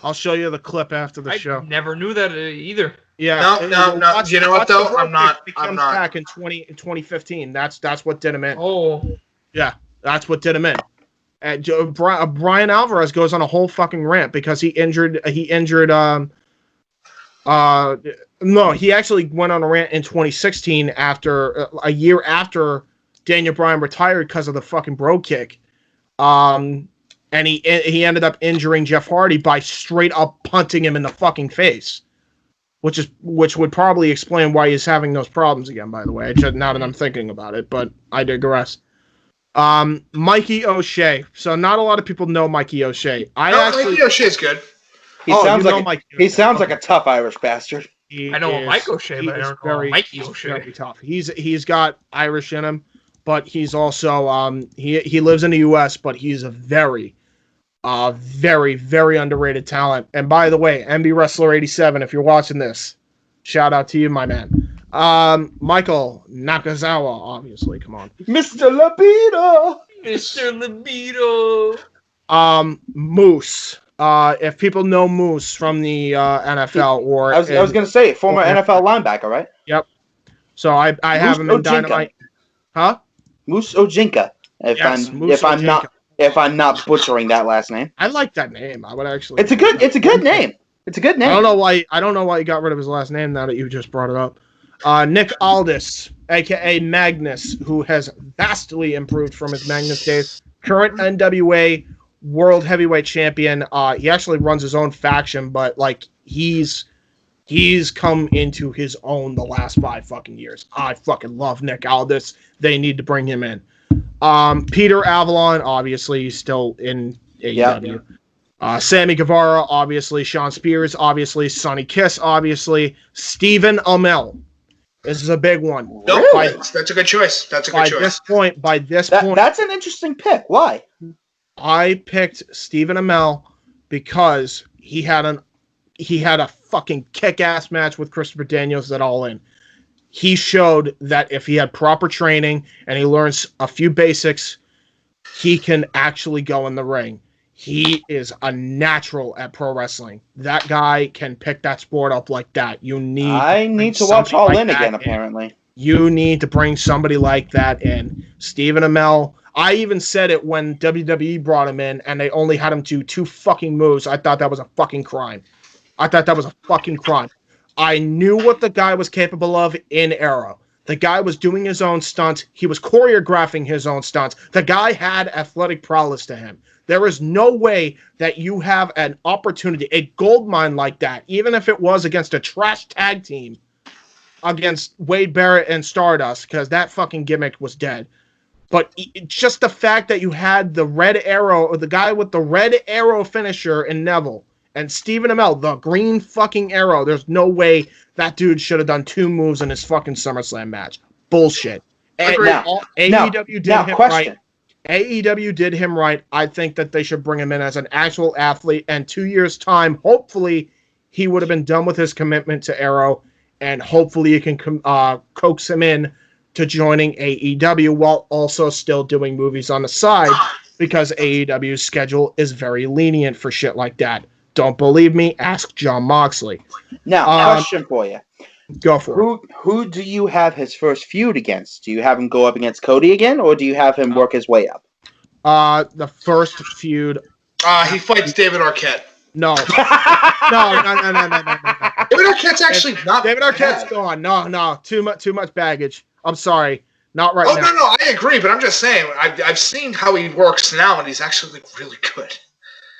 I'll show you the clip after the show. I never knew that either. Yeah. No. You know what, though? I'm not. He comes back in 2015. That's what did him in. Oh. Yeah, that's what did him in. Brian Alvarez goes on a whole fucking rant because he actually went on a rant in 2016 after a year after Daniel Bryan retired because of the fucking bro kick. And he ended up injuring Jeff Hardy by straight up punting him in the fucking face, which would probably explain why he's having those problems again, by the way, now that I'm thinking about it, but I digress. Mikey O'Shea. So not a lot of people know Mikey O'Shea. Mikey O'Shea's good. He sounds like a tough Irish bastard. I know Mike O'Shea, but I don't know Mikey O'Shea. Very tough. He's got Irish in him, but he's also he lives in the U.S., but he's a very, very, very underrated talent. And by the way, MB Wrestler 87, if you're watching this, shout out to you, my man. Michael Nakazawa, obviously. Come on, Mr. Libido. Moose. If people know Moose from the NFL, or I was gonna say former NFL linebacker, right? Yep. So I have him in Dynamite. Huh? Moose Ojinka. If I'm not butchering that last name. I like that name. I would actually. It's a good name. It's a good name. I don't know why you got rid of his last name now that you just brought it up. Nick Aldis. aka Magnus, who has vastly improved from his Magnus days. Current NWA World Heavyweight Champion. He actually runs his own faction, but like he's come into his own the last 5 fucking years. I fucking love Nick Aldis. They need to bring him in. Peter Avalon, obviously, he's still in AEW. Sammy Guevara, obviously. Sean Spears, obviously. Sonny Kiss, obviously. Stephen Amell. This is a big one. No, that's a good choice. That's a good choice. By this point, that's an interesting pick. Why? I picked Stephen Amell because he had a fucking kick-ass match with Christopher Daniels at All In. He showed that if he had proper training and he learns a few basics, he can actually go in the ring. He is a natural at pro wrestling. That guy can pick that sport up like that. I need to watch All In again, apparently. You need to bring somebody like that in. Stephen Amell. I even said it when WWE brought him in and they only had him do 2 fucking moves. I thought that was a fucking crime. I knew what the guy was capable of in Arrow. The guy was doing his own stunts. He was choreographing his own stunts. The guy had athletic prowess to him. There is no way that you have an opportunity, a gold mine like that, even if it was against a trash tag team against Wade Barrett and Stardust, because that fucking gimmick was dead. But just the fact that you had the red arrow, or the guy with the red arrow finisher in Neville, and Stephen Amell, the green fucking arrow, there's no way that dude should have done 2 moves in his fucking SummerSlam match. Bullshit. AEW did him right. AEW did him right. I think that they should bring him in as an actual athlete, and 2 years' time, hopefully, he would have been done with his commitment to Arrow, and hopefully you can coax him in to joining AEW while also still doing movies on the side, because AEW's schedule is very lenient for shit like that. Don't believe me? Ask Jon Moxley. Now, question for you. Go for it. Who do you have his first feud against? Do you have him go up against Cody again, or do you have him work his way up? The first feud. He fights David Arquette. No. No. David Arquette's actually not David Arquette's gone. No. Too much baggage. I'm sorry. Not right now. No, I agree, but I'm just saying, I've seen how he works now, and he's actually like, really good.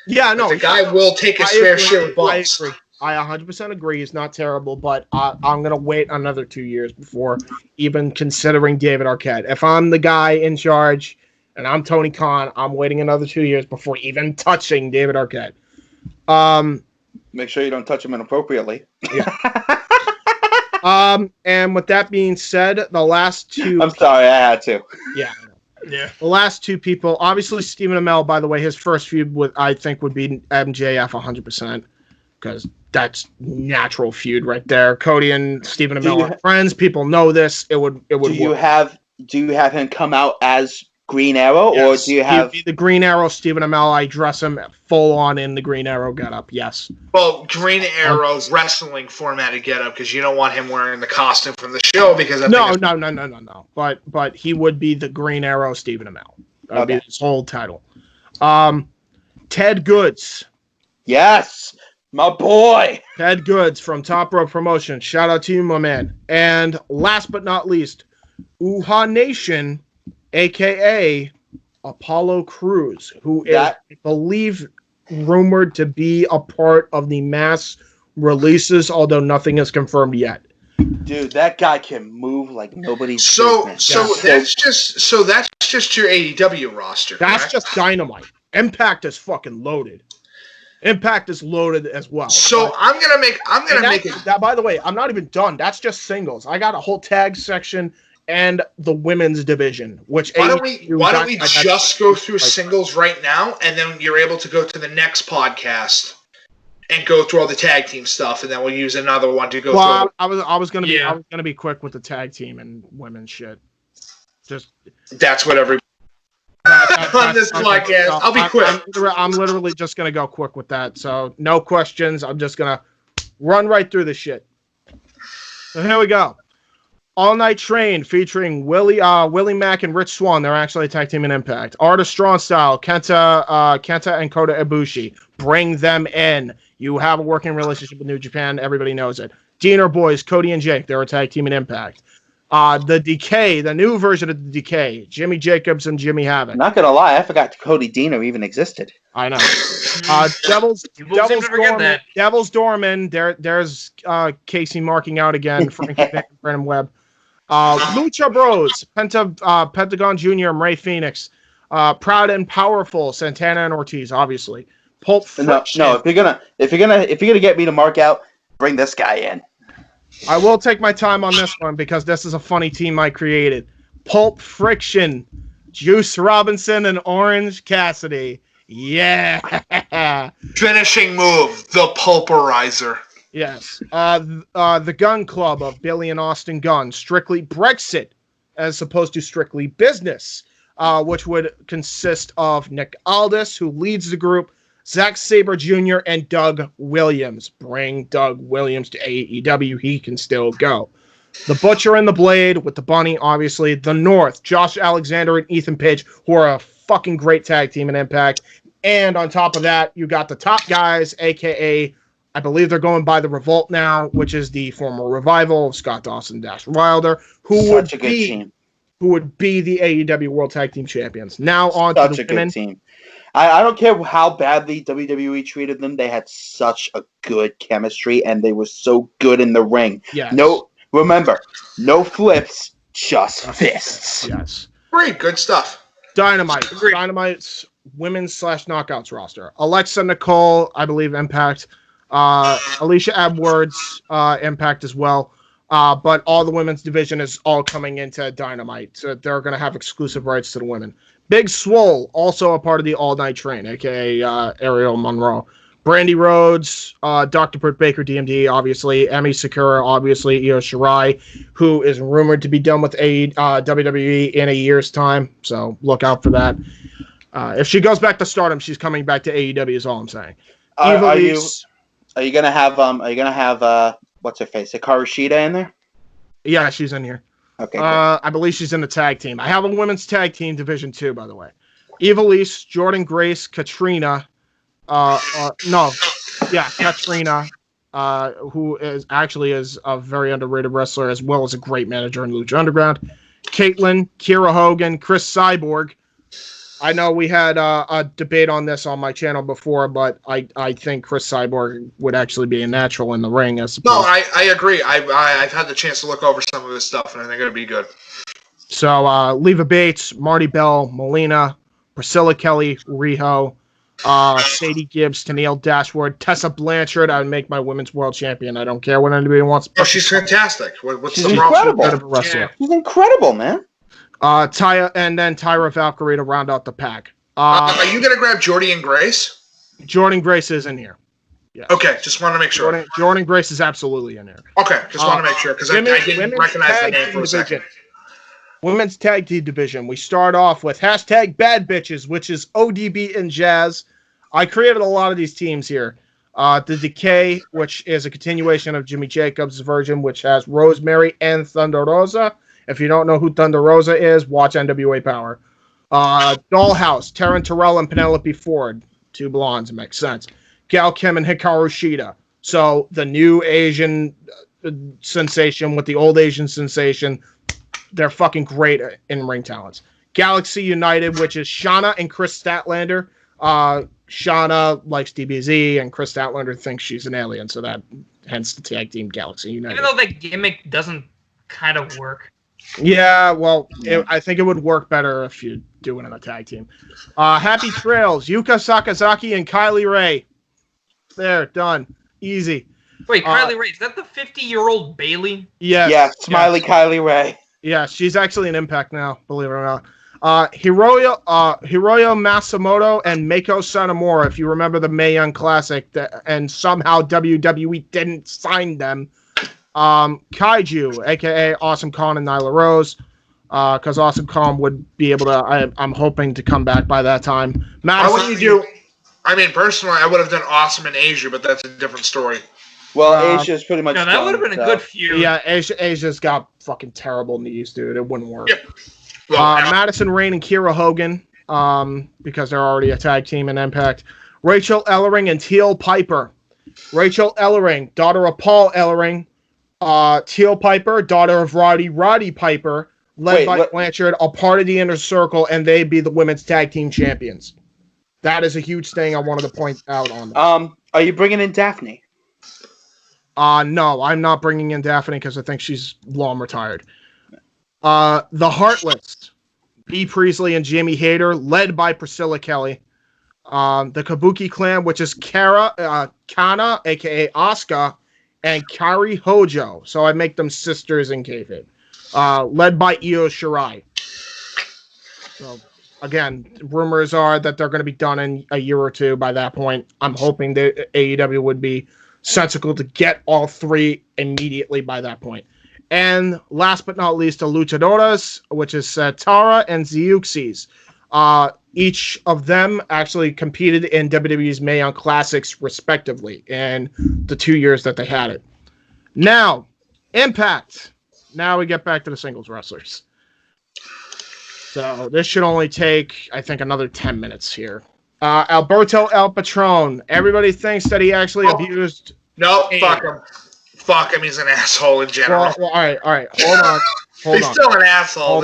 Yeah, no. The guy will take his fair share of bumps. I agree. I 100% agree. He's not terrible, but I'm going to wait another 2 years before even considering David Arquette. If I'm the guy in charge and I'm Tony Khan, I'm waiting another 2 years before even touching David Arquette. Make sure you don't touch him inappropriately. Yeah. And with that being said, the last 2... I'm sorry, I had to. Yeah. Yeah. The last 2 people, obviously Stephen Amell, by the way, his first feud I think would be MJF 100%, because that's natural feud right there. Cody and Stephen Amell are friends. People know this. It would Do you have him come out as Green Arrow, yes, or do you have the Green Arrow Stephen Amell? I dress him full on in the Green Arrow getup. Yes. Well, Green Arrow wrestling formatted getup, because you don't want him wearing the costume from the show, because no. But he would be the Green Arrow Stephen Amell. That would be his whole title. Ted Goods. Yes, my boy. Ted Goods from Top Rope Promotion. Shout out to you, my man. And last but not least, Uhaa Nation, a.k.a. Apollo Crews, who is, I believe, rumored to be a part of the mass releases, although nothing is confirmed yet. Dude, that guy can move like nobody's business. That's just your AEW roster. That's correct? Just Dynamite. Impact is fucking loaded. Impact is loaded as well. So I'm gonna make it. By the way, I'm not even done. That's just singles. I got a whole tag section and the women's division. Which why don't we just go through singles right now, and then you're able to go to the next podcast and go through all the tag team stuff, and then we'll use another one to go through. I was gonna be quick with the tag team and women's shit. That's what every. On this podcast, I'll be quick. I'm literally just gonna go quick with that. So no questions. I'm just gonna run right through the shit. So here we go. All Night Train featuring Willie Mack and Rich Swann. They're actually a tag team in Impact. Art of Strong Style, Kenta and Kota Ibushi. Bring them in. You have a working relationship with New Japan. Everybody knows it. Diener Boys, Cody and Jake. They're a tag team in Impact. The Decay, the new version of the Decay, Jimmy Jacobs and Jimmy Havoc. Not gonna lie, I forgot Cody Dino even existed. I know. Devil's Dorman. There's Casey marking out again. Frankie Van, Brandon Webb. Lucha Bros, Pentagon Jr. and Ray Phoenix. Proud and Powerful, Santana and Ortiz, obviously. Pulp Friction. No, if you're gonna get me to mark out, bring this guy in. I will take my time on this one because this is a funny team I created. Pulp Friction, Juice Robinson and Orange Cassidy. Yeah. Finishing move, the Pulperizer. Yes. The Gun Club of Billy and Austin Gunn, Strictly Brexit as opposed to Strictly Business, which would consist of Nick Aldis, who leads the group, Zack Sabre Jr. and Doug Williams. Bring Doug Williams to AEW. He can still go. The Butcher and the Blade with the Bunny, obviously. The North, Josh Alexander and Ethan Page, who are a fucking great tag team in Impact. And on top of that, you got the top guys, a.k.a. I believe they're going by the Revolt now, which is the former Revival of Scott Dawson, Dash Wilder, who would be the AEW World Tag Team Champions. Now on to the women. Good team. I don't care how badly WWE treated them. They had such a good chemistry, and they were so good in the ring. Yes. Remember, no flips, just fists. Yes. Great, good stuff. Dynamite. Dynamite's women's /knockouts roster. Alexa Nicole, I believe Impact. Alicia Edwards, Impact as well. But all the women's division is all coming into Dynamite. So they're going to have exclusive rights to the women. Big Swole, also a part of the All Night Train, a.k.a. Ariel Monroe. Brandy Rhodes, Dr. Britt Baker, DMD, obviously. Emi Sakura, obviously. Io Shirai, who is rumored to be done with WWE in a year's time. So look out for that. If she goes back to Stardom, she's coming back to AEW is all I'm saying. Are you gonna have what's her face? Hikaru Shida in there? Yeah, she's in here. Okay. I believe she's in the tag team. I have a women's tag team division too, by the way. Evilise, Jordan Grace, Katrina. Katrina, who is a very underrated wrestler as well as a great manager in Lucha Underground. Caitlyn, Kiera Hogan, Chris Cyborg. I know we had a debate on this on my channel before, but I think Chris Cyborg would actually be a natural in the ring. I agree. I've had the chance to look over some of his stuff, and I think it'd be good. So, Leva Bates, Marty Bell, Melina, Priscilla Kelly, Riho, Sadie Gibbs, Tennille Dashwood, Tessa Blanchard. I would make my women's world champion. I don't care what anybody wants. Oh, she's fantastic. What's the incredible. Yeah. She's incredible, man. Tyra, and then Tyra Valkyrie to round out the pack. Are you going to grab Jordan Grace? Jordan Grace is in here. Yes. Okay, just want to make sure. Jordan Grace is absolutely in here. Okay, just want to make sure because I didn't recognize the name for a second. Women's Tag Team Division. We start off with #Bad Bitches, which is ODB and Jazz. I created a lot of these teams here. The Decay, which is a continuation of Jimmy Jacobs' version, which has Rosemary and Thunder Rosa. If you don't know who Thunder Rosa is, watch NWA Power. Dollhouse, Taryn Terrell and Penelope Ford. Two blondes, makes sense. Gal Kim and Hikaru Shida. So the new Asian sensation with the old Asian sensation, they're fucking great in-ring talents. Galaxy United, which is Shauna and Chris Statlander. Shauna likes DBZ, and Chris Statlander thinks she's an alien, so that hence the tag team Galaxy United. Even though that gimmick doesn't kind of work. Yeah, well, I think it would work better if you do it in a tag team. Happy Trails, Yuka Sakazaki and Kylie Ray. There, done. Easy. Wait, Kylie Ray, is that the 50-year-old Bailey? Yes. Yeah, Smiley Kylie Ray. Yeah, she's actually an Impact now, believe it or not. Hiroyo Matsumoto and Meiko Satomura, if you remember the Mae Young Classic, and somehow WWE didn't sign them. Kaiju, a.k.a. Awesome Khan and Nyla Rose, because Awesome Khan would be able to, I'm hoping to come back by that time. Why wouldn't you do, I mean, personally, I would have done Awesome in Asia, but that's a different story. Well, Asia's pretty much that would have been a good feud. Yeah, Asia's got fucking terrible knees, dude. It wouldn't work. Yep. Well, Madison Rayne and Kiera Hogan, because they're already a tag team in Impact. Rachel Ellering and Teal Piper. Rachel Ellering, daughter of Paul Ellering, Teal Piper, daughter of Roddy Piper, led by Blanchard, a part of the Inner Circle, and they'd be the women's tag team champions. That is a huge thing I wanted to point out on this. Are you bringing in Daphne? No, I'm not bringing in Daphne because I think she's long retired. The Heartless, B. Priestley and Jamie Hayter, led by Priscilla Kelly. The Kabuki Clan, which is Kana, aka Asuka, and Kari Hojo. So I make them sisters in kayfabe. Led by Io Shirai. So again, rumors are that they're going to be done in a year or two by that point. I'm hoping that AEW would be sensible to get all three immediately by that point. And last but not least, the Luchadoras, which is Tara and Zeuxis. Each of them actually competed in WWE's Mae Young Classics, respectively, in the 2 years that they had it. Now, Impact. Now we get back to the singles wrestlers. So this should only take, I think, another 10 minutes here. Alberto El Patron. Everybody thinks that he actually abused. No, fuck him. Fuck him. He's an asshole in general. Well, all right. Hold on. He's still an asshole.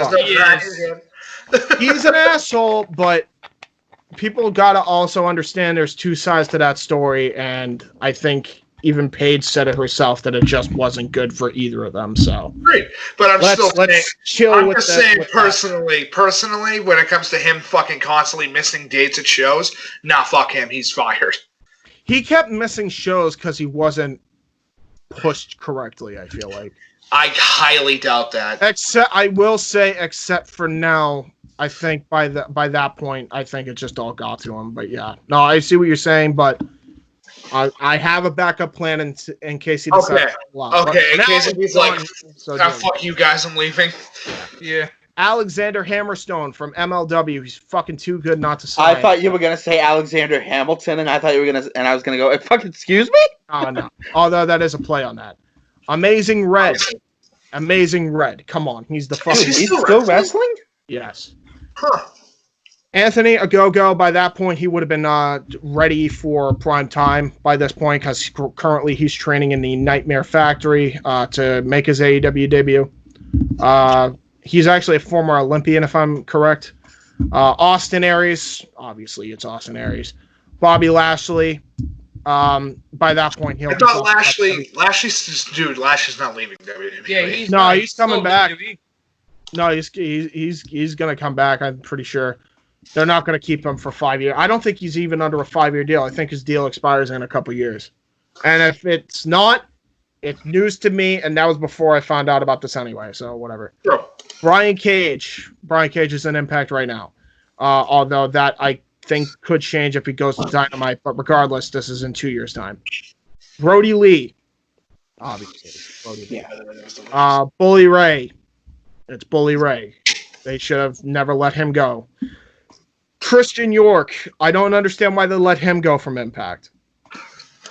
He's an asshole, but people got to also understand there's two sides to that story, and I think even Paige said it herself that it just wasn't good for either of them. So great, but let's chill I'm with just saying personally, when it comes to him fucking constantly missing dates at shows, nah, fuck him. He's fired. He kept missing shows because he wasn't pushed correctly, I feel like. I highly doubt that. Except for now, I think by that point, I think it just all got to him. But yeah, no, I see what you're saying, but I have a backup plan in case he decides to block. Okay, in case he's like, fuck you guys, I'm leaving. Yeah. Alexander Hammerstone from MLW. He's fucking too good not to sign. I thought you were gonna say Alexander Hamilton, and I was gonna go. Fucking excuse me. Oh no. Although that is a play on that. Amazing Red. Come on, he's the fucking. He's still wrestling? Yes. Huh. Anthony Ogogo, by that point, he would have been ready for prime time by this point because currently he's training in the Nightmare Factory to make his AEW debut. He's actually a former Olympian, if I'm correct. Austin Aries, obviously it's Austin Aries. Bobby Lashley. By that point, he'll. I thought Lashley's not leaving WWE. Yeah, he's coming back. No, he's gonna come back. I'm pretty sure. They're not gonna keep him for 5 years. I don't think he's even under a 5-year deal. I think his deal expires in a couple years. And if it's not, it's news to me. And that was before I found out about this anyway. So whatever. Sure. Brian Cage is in Impact right now. Although that I think could change if he goes to Dynamite. But regardless, this is in 2 years' time. Brody Lee. Obviously. Yeah. Bully Ray. It's Bully Ray. They should have never let him go. Christian York. I don't understand why they let him go from Impact.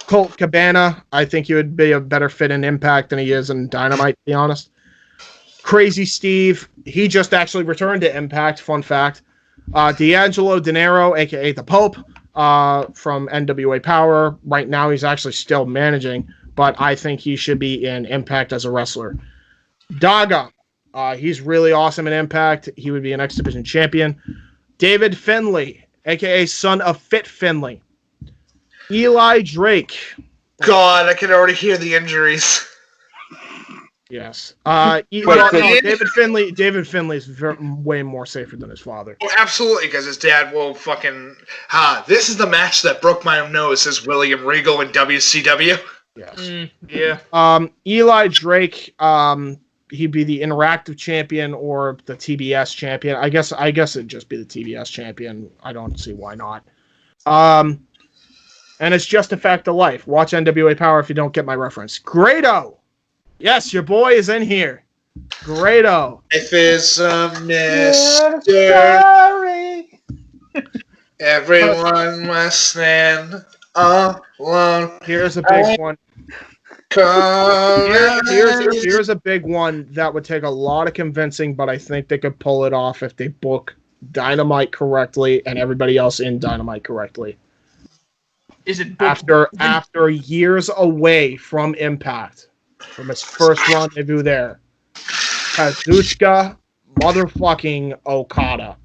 Colt Cabana. I think he would be a better fit in Impact than he is in Dynamite, to be honest. Crazy Steve. He just actually returned to Impact. Fun fact. D'Angelo Dinero, a.k.a. the Pope, from NWA Power. Right now, he's actually still managing, but I think he should be in Impact as a wrestler. Daga. He's really awesome in Impact. He would be an X Division champion. David Finlay, a.k.a. son of Fit Finlay. Eli Drake. God, I can already hear the injuries. Yes. David Finlay is way more safer than his father. Oh, absolutely, because his dad will fucking... this is the match that broke my nose, says William Regal in WCW. Yes. Yeah. Eli Drake, he'd be the interactive champion or the TBS champion. I guess it'd just be the TBS champion. I don't see why not. And it's just a fact of life. Watch NWA Power if you don't get my reference. Grado! Yes, your boy is in here. Grado. Life is a mystery. Everyone must stand alone. Here's a big one. Here's a big one that would take a lot of convincing, but I think they could pull it off if they book Dynamite correctly and everybody else in Dynamite correctly. Is it after years away from Impact? from his first rendezvous there. Kazuchika motherfucking Okada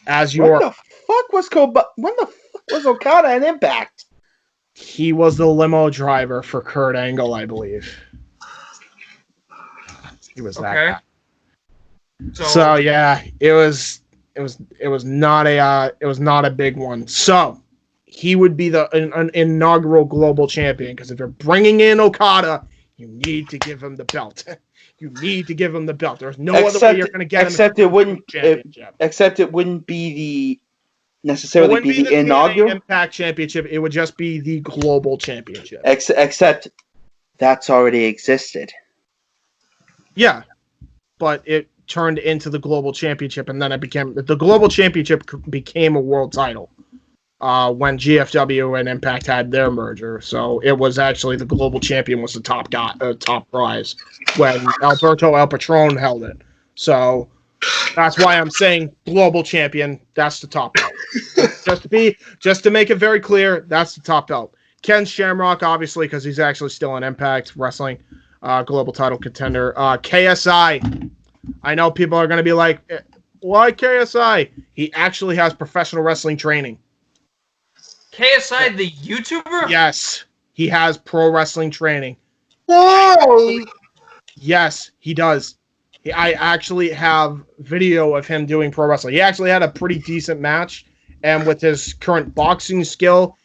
as When your. the fuck was Okada in Impact? He was the limo driver for Kurt Angle, I believe. He was that Okay. guy. So yeah, it was not a big one. So he would be an inaugural global champion, because if you're bringing in Okada, you need to give him the belt. You need to give him the belt. There's no other way you're going to get him. Except it wouldn't necessarily be the inaugural Impact Championship. It would just be the global championship. Except that's already existed. Yeah, but it turned into the global championship, and then the global championship became a world title when GFW and Impact had their merger. So it was actually the global champion was the top prize when Alberto El Patron held it. So that's why I'm saying global champion. That's the top belt. just to make it very clear, that's the top belt. Ken Shamrock, obviously, because he's actually still in Impact Wrestling, global title contender. KSI. I know people are going to be like, why KSI? He actually has professional wrestling training. KSI, the YouTuber? Yes, he has pro wrestling training. Whoa! Yes, he does. I actually have video of him doing pro wrestling. He actually had a pretty decent match, and with his current boxing skill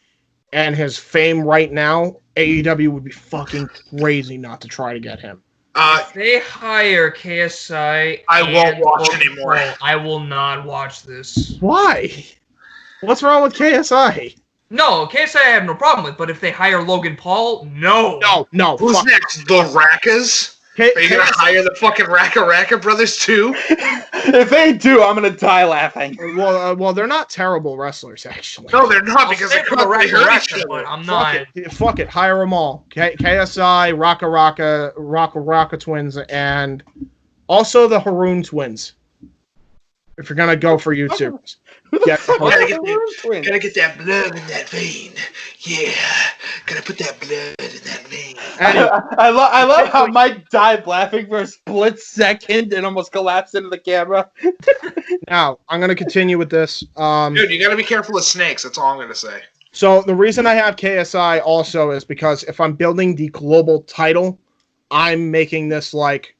and his fame right now, AEW would be fucking crazy not to try to get him. If they hire KSI, I won't watch anymore. I will not watch this. Why? What's wrong with KSI? No, KSI I have no problem with, but if they hire Logan Paul, no. No. Who's next? The Rakas? Are you going to hire the fucking Raka brothers too? If they do, I'm going to die laughing. Well, they're not terrible wrestlers, actually. No, they're not, I'll because stay they for the constantly hurt Raka, each other. but I'm not. Fuck it. Hire them all. KSI, Raka twins, and also the Haroon twins. If you're gonna go for YouTubers, Gotta get that blood in that vein. Yeah, gotta put that blood in that vein. I love how Mike died laughing for a split second and almost collapsed into the camera. Now I'm gonna continue with this. Dude, you gotta be careful with snakes. That's all I'm gonna say. So the reason I have KSI also is because if I'm building the global title, I'm making this like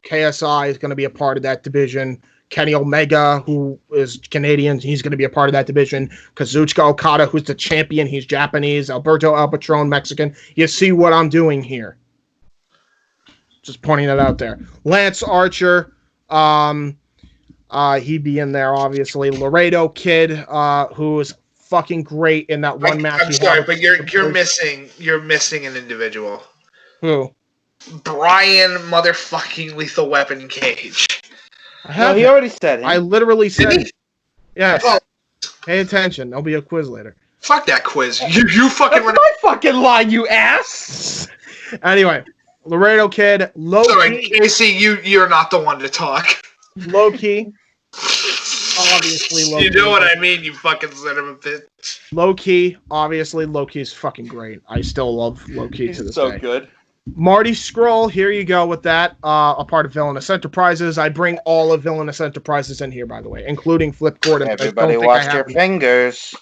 KSI is gonna be a part of that division. Kenny Omega, who is Canadian, he's going to be a part of that division. Kazuchika Okada, who's the champion, he's Japanese. Alberto El Patron, Mexican. You see what I'm doing here. Just pointing that out there. Lance Archer, he'd be in there, obviously. Laredo Kid, who is fucking great in that one match. I'm sorry, but you're missing an individual. Who? Brian motherfucking Lethal Weapon Cage. No, he already said it. I literally said Did he? it. Yes. Oh. Pay attention. There'll be a quiz later. Fuck that quiz. You fucking... That's my fucking line, you ass! Anyway, Laredo Kid, Sorry, Casey, you're not the one to talk. Low-key. Obviously, low-key. You know what I mean, you fucking son of a bitch. Low-key, obviously, Low-key's fucking great. I still love Low-key to this day. So good. Marty Scurll, here you go with that. A part of Villainous Enterprises. I bring all of Villainous Enterprises in here, by the way, including Flip Gordon. Everybody watch your fingers.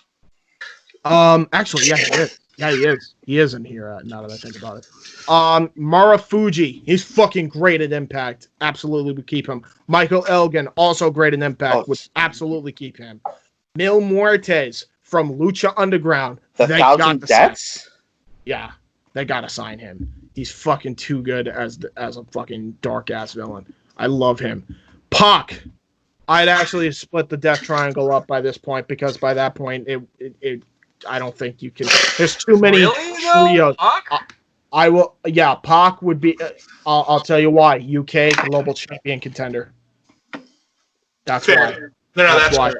Actually, yeah, he is. Yeah, he is. He is in here, now that I think about it. Marufuji, he's fucking great at Impact. Absolutely would keep him. Michael Elgin, also great at Impact. Would absolutely keep him. Mil Muertes from Lucha Underground. The Thousand Deaths? Yeah, they gotta sign him. He's fucking too good as a fucking dark ass villain. I love him. Pac. I'd actually split the Death Triangle up by this point, because by that point it I don't think you can. There's too many trios. I will. Yeah, Pac would be. I'll tell you why. UK global champion contender. That's fair. why. No, that's why.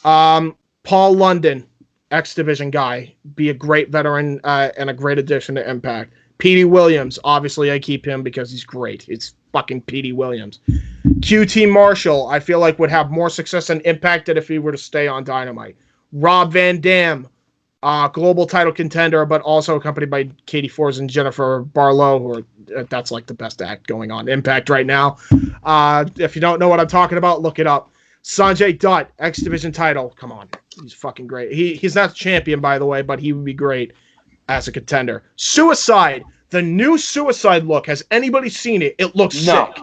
fair. Paul London, X Division guy, be a great veteran and a great addition to Impact. Petey Williams, obviously I keep him because he's great. It's fucking Petey Williams. QT Marshall, I feel like would have more success and impact than if he were to stay on Dynamite. Rob Van Dam, global title contender, but also accompanied by Katie Forbes and Jennifer Barlow, who are, that's like the best act going on Impact right now. If you don't know what I'm talking about, look it up. Sanjay Dutt, X Division title. Come on. He's fucking great. He's not champion, by the way, but he would be great as a contender. Suicide, the new Suicide look. Has anybody seen it? It looks sick.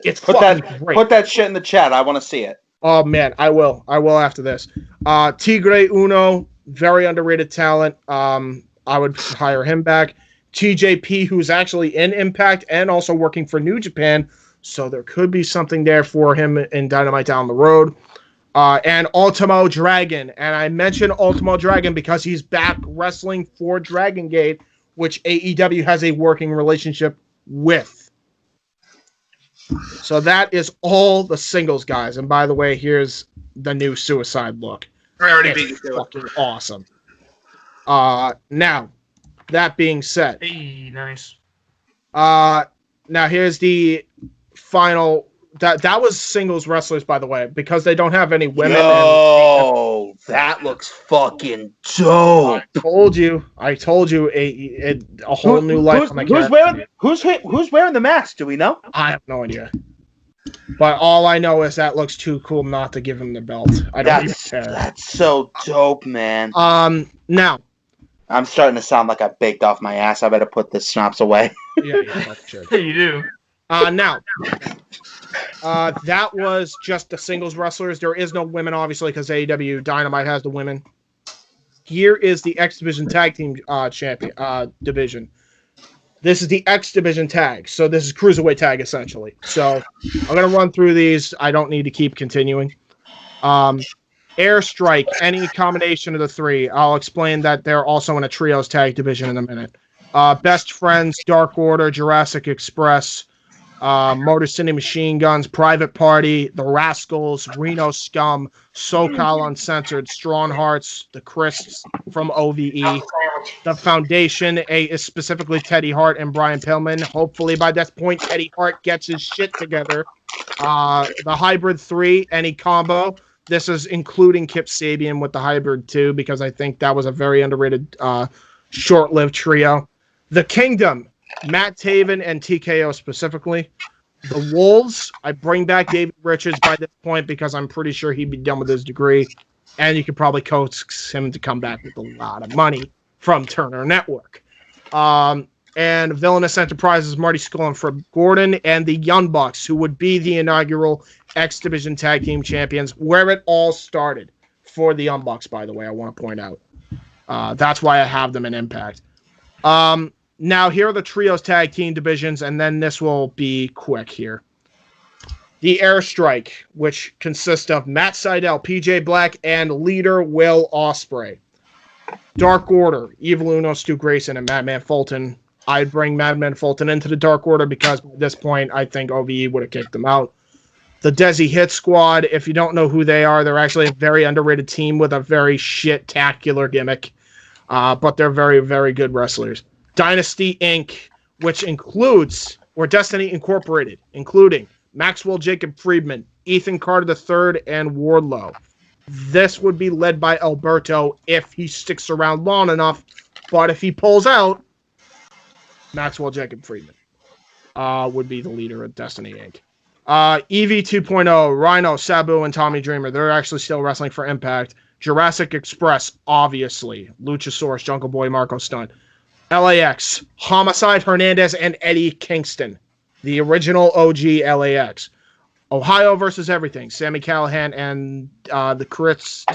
It's fucking great. Put that shit in the chat. I want to see it. Oh, man, I will. I will after this. Tigre Uno, very underrated talent. I would hire him back. TJP, who's actually in Impact and also working for New Japan, so there could be something there for him in Dynamite down the road. And Ultimo Dragon. And I mention Ultimo Dragon because he's back wrestling for Dragon Gate, which AEW has a working relationship with. So that is all the singles, guys. And by the way, here's the new Suicide look. I already beat you to it. Fucking awesome. Now, that being said. Hey, nice. Now here's the final. That was singles wrestlers, by the way, because they don't have any women. Yo, that looks fucking dope. I told you a whole new life. Who's wearing the mask? Do we know? I have no idea. But all I know is that looks too cool not to give him the belt. I don't even care. That's so dope, man. Now. I'm starting to sound like I baked off my ass. I better put this schnapps away. Yeah, sure. You do. Now, that was just the singles wrestlers. There is no women, obviously, because AEW Dynamite has the women. Here is the X Division Tag Team division. This is the X Division Tag. So this is Cruiserweight Tag, essentially. So I'm going to run through these. I don't need to keep continuing. Airstrike, any combination of the three. I'll explain that they're also in a trios tag division in a minute. Best Friends, Dark Order, Jurassic Express, Motor City Machine Guns, Private Party, The Rascals, Reno Scum, SoCal Uncensored, Strong Hearts, The Crisps from OVE, The Foundation, specifically Teddy Hart and Brian Pillman. Hopefully by this point, Teddy Hart gets his shit together. The Hybrid 3, any combo. This is including Kip Sabian with the Hybrid 2 because I think that was a very underrated, short-lived trio. The Kingdom, Matt Taven and TKO specifically. The Wolves, I bring back David Richards by this point because I'm pretty sure he'd be done with his degree. And you could probably coax him to come back with a lot of money from Turner Network. And Villainous Enterprises, Marty Scurll and Fred Gordon, and the Young Bucks, who would be the inaugural X Division Tag Team Champions, where it all started for the Young Bucks, by the way, I want to point out. That's why I have them in Impact. Now, here are the Trios Tag Team divisions, and then this will be quick here. The Airstrike, which consists of Matt Sydal, PJ Black, and leader Will Ospreay. Dark Order, Evil Uno, Stu Grayson, and Madman Fulton. I'd bring Madman Fulton into the Dark Order because at this point, I think OVE would have kicked them out. The Desi Hit Squad, if you don't know who they are, they're actually a very underrated team with a very shit-tacular gimmick. But they're very, very good wrestlers. Dynasty Inc., which includes, or Destiny Incorporated, including Maxwell Jacob Friedman, Ethan Carter III, and Wardlow. This would be led by Alberto if he sticks around long enough, but if he pulls out, Maxwell Jacob Friedman would be the leader of Destiny Inc. EV 2.0, Rhino, Sabu, and Tommy Dreamer. They're actually still wrestling for Impact. Jurassic Express, obviously. Luchasaurus, Jungle Boy, Marco Stunt. LAX, Homicide, Hernandez, and Eddie Kingston. The original OG LAX. Ohio versus Everything. Sami Callihan and the Crypt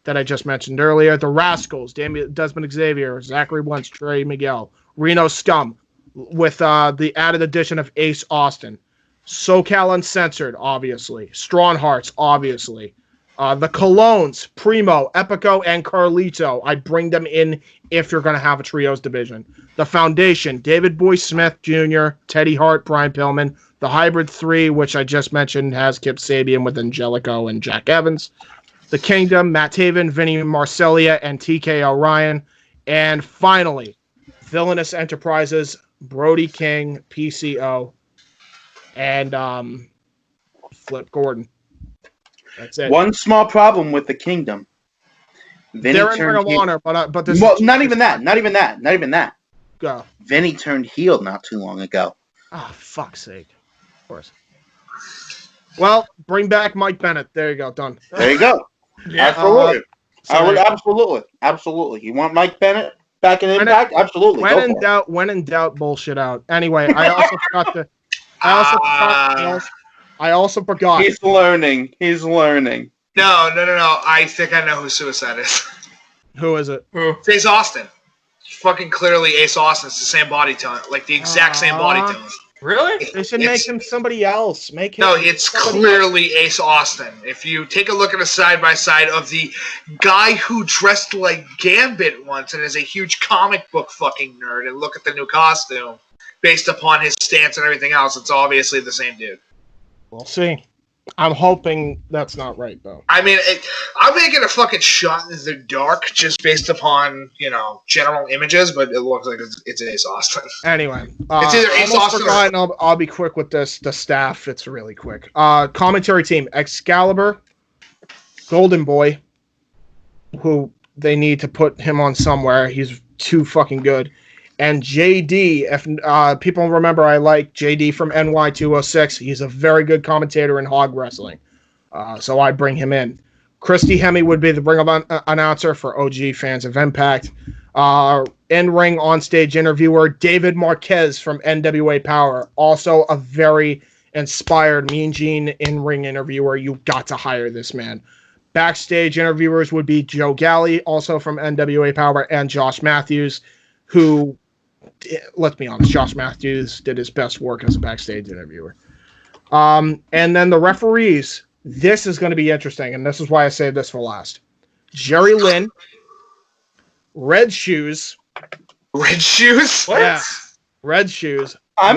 that I just mentioned earlier. The Rascals, Desmond Xavier, Zachary Wentz, Trey Miguel. Reno Scum with the added addition of Ace Austin. SoCal Uncensored, obviously. Strong Hearts, obviously. The Colognes, Primo, Epico, and Carlito. I bring them in if you're going to have a trios division. The Foundation, David Boy Smith Jr., Teddy Hart, Brian Pillman. The Hybrid 3, which I just mentioned, has Kip Sabian with Angelico and Jack Evans. The Kingdom, Matt Taven, Vinny Marcellia, and TK O'Ryan. And finally, Villainous Enterprises, Brody King, PCO, and Flip Gordon. That's it. One small problem with the Kingdom. Vinny They're in Ring turned of heel. Honor, but this Well, is not even that. go. Vinny turned heel not too long ago. Ah, fuck's sake. Of course. Well, bring back Mike Bennett. There you go. Done. There you go. Yeah. Absolutely. So I would there- absolutely. You want Mike Bennett back in Impact? Absolutely. when Go in for it. doubt, bullshit out. Anyway, I also forgot to. I also forgot. He's learning. No. I think I know who Suicide is. Who is it? It's Ace Austin. Fucking clearly Ace Austin's the same body tone. Like the exact same body tone. Really? They should make him somebody else. Make him. No, it's clearly Ace Austin. If you take a look at a side-by-side of the guy who dressed like Gambit once and is a huge comic book fucking nerd and look at the new costume based upon his stance and everything else, it's obviously the same dude. We'll see. I'm hoping that's not right, though. I mean, I'm making a fucking shot in the dark just based upon, general images, but it looks like it's Ace Austin. Anyway, It's either Ace Austin or... I'll be quick with this. The staff, it's really quick. Commentary team: Excalibur, Golden Boy, who they need to put him on somewhere. He's too fucking good. And JD, if people remember, I like JD from NY206. He's a very good commentator in hog wrestling. So I'd bring him in. Christy Hemme would be the ring announcer for OG fans of Impact. In-ring, on-stage interviewer, David Marquez from NWA Power. Also a very inspired Mean Gene in-ring interviewer. You got to hire this man. Backstage interviewers would be Joe Galley, also from NWA Power, and Josh Matthews, who... let's be honest, Josh Matthews did his best work as a backstage interviewer. And then the referees, this is going to be interesting, and this is why I saved this for last. Jerry Lynn, Red Shoes. Red Shoes? What? Yeah, Red Shoes. I'm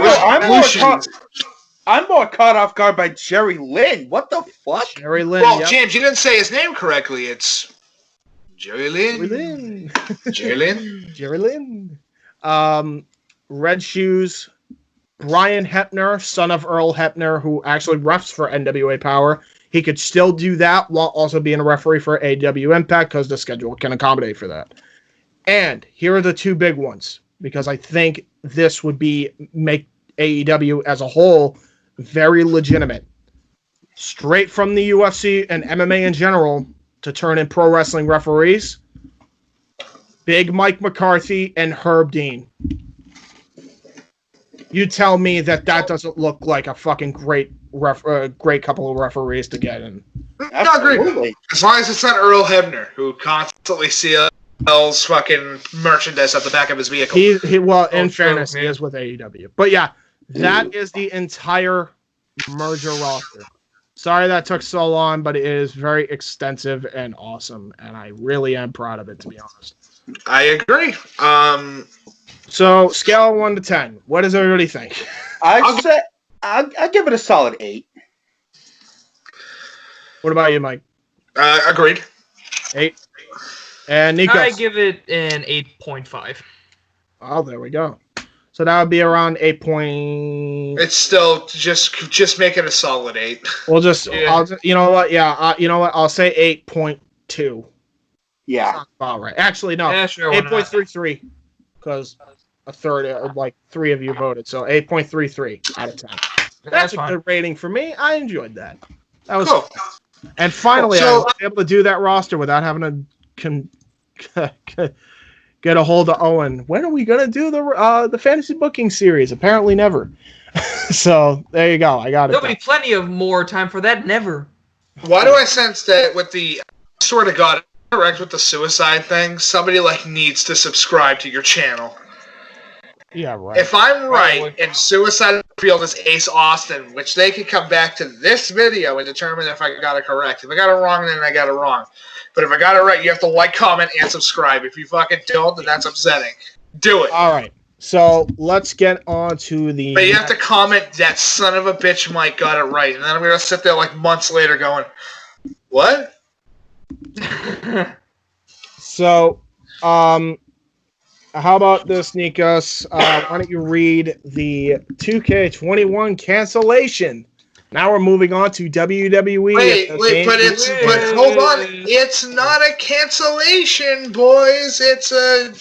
more caught off guard by Jerry Lynn. What the fuck? Jerry Lynn. Well, yep. James, you didn't say his name correctly. It's Jerry Lynn. Jerry Lynn. Jerry Lynn. Jerry Lynn. Red Shoes, Brian Hebner, son of Earl Hebner, who actually refs for NWA Power. He could still do that while also being a referee for AEW Impact because the schedule can accommodate for that. And here are the two big ones, because I think this would make AEW as a whole very legitimate. Straight from the UFC and MMA in general to turn in pro wrestling referees, Big Mike McCarthy and Herb Dean. You tell me that doesn't look like a fucking great couple of referees to get in. I agree. As long as it's not Earl Hebner, who constantly sells fucking merchandise at the back of his vehicle. In fairness, he is with AEW. But yeah, that is the entire merger roster. Sorry that took so long, but it is very extensive and awesome, and I really am proud of it, to be honest. I agree. So, scale of 1 to 10. What does everybody think? I'll give it a solid 8. What about you, Mike? Agreed. 8. And Nikos? I give it an 8.5. Oh, there we go. So that would be around 8. It's still just make it a solid 8. We'll just, Yeah. you know what? Yeah, you know what? I'll say 8.2. Yeah. That's about right. Actually, no. Yeah, sure, why not? 8.33. Because a third, like 3 of you voted. So 8.33 out of 10. That's a fine. good rating for me. I enjoyed that. That was Cool. fun. And finally, I was able to do that roster without having to get a hold of Owen. When are we gonna do the fantasy booking series? Apparently, never. So there you go. I got it. There'll be plenty of more time for that. Never. Why do I sense that with the sort of got correct with the suicide thing? Somebody needs to subscribe to your channel. Yeah, right. If I'm right and Suicide Field is Ace Austin, which they can come back to this video and determine if I got it correct. If I got it wrong, then I got it wrong. But if I got it right, you have to like, comment, and subscribe. If you fucking don't, then that's upsetting. Do it. All right. So let's get on to the. But you have to comment that son of a bitch Mike got it right. And then I'm going to sit there months later going, what? So, how about this, Nikos? Why don't you read the 2K21 cancellation Now we're moving on to WWE. Wait, but hold on. It's not a cancellation, boys. It's a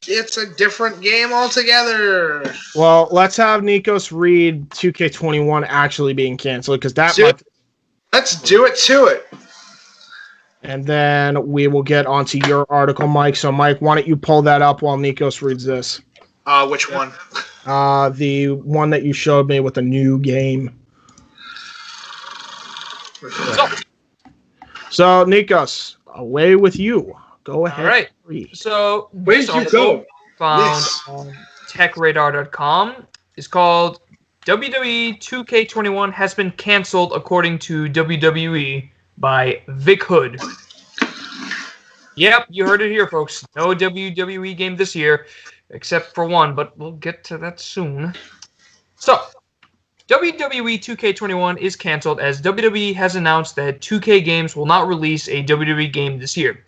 different game altogether. Well, let's have Nikos read 2K21 actually being canceled because that might. Let's do it to it. And then we will get onto your article, Mike. So, Mike, why don't you pull that up while Nikos reads this? Which one? The one that you showed me with the new game. So, Nikos, away with you. Go ahead. All right. Read. So, where did you go? Found on techradar.com. It's called WWE 2K21 has been canceled according to WWE by Vic Hood. Yep, you heard it here, folks. No WWE game this year, except for one, but we'll get to that soon. So, WWE 2K21 is canceled as WWE has announced that 2K Games will not release a WWE game this year.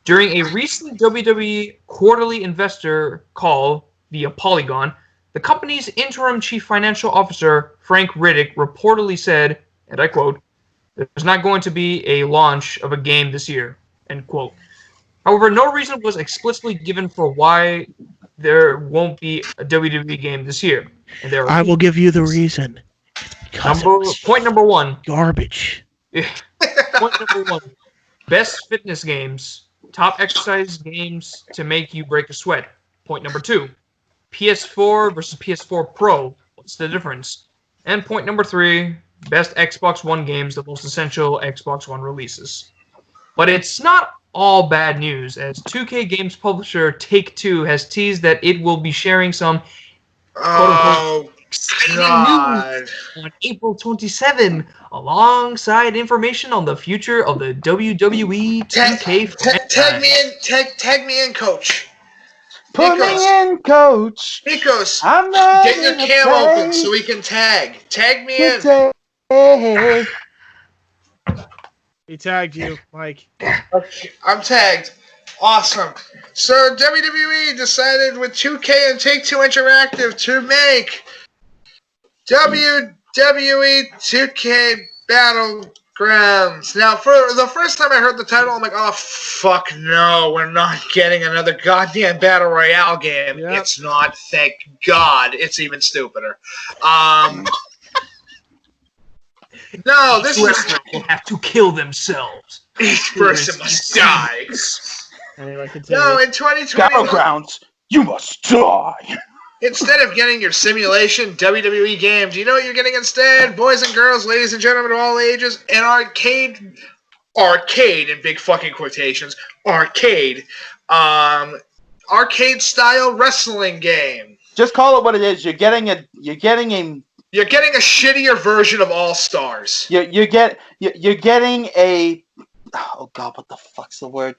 During a recent WWE quarterly investor call via Polygon, the company's interim chief financial officer, Frank Riddick, reportedly said, and I quote, "There's not going to be a launch of a game this year," end quote. However, no reason was explicitly given for why there won't be a WWE game this year. And there I will give you the reason. Point number one. Garbage. Point number one. Best fitness games. Top exercise games to make you break a sweat. Point number two. PS4 versus PS4 Pro. What's the difference? And point number three. Best Xbox One games. The most essential Xbox One releases. But it's not all bad news, as 2K Games publisher Take-Two has teased that it will be sharing some exciting news on April 27, alongside information on the future of the WWE 2K franchise. Tag me in, coach. Put me in, coach. Nikos, I'm not get your cam open so we can tag. Tag me in. He tagged you, Mike. Okay, I'm tagged. Awesome. So WWE decided with 2K and Take-Two Interactive to make WWE 2K Battlegrounds. Now, for the first time I heard the title, I'm like, oh, fuck no, we're not getting another goddamn Battle Royale game. Yep. It's not, thank God. It's even stupider. No, this wrestler will have to kill themselves. Each person must die. Anyway, continue. No, in 2020, Battlegrounds, you must die. Instead of getting your simulation WWE game, do you know what you're getting instead? Boys and girls, ladies and gentlemen of all ages, an arcade in big fucking quotations, arcade style wrestling game. Just call it what it is. You're getting a shittier version of All Stars. You're getting a, oh god, what the fuck's the word?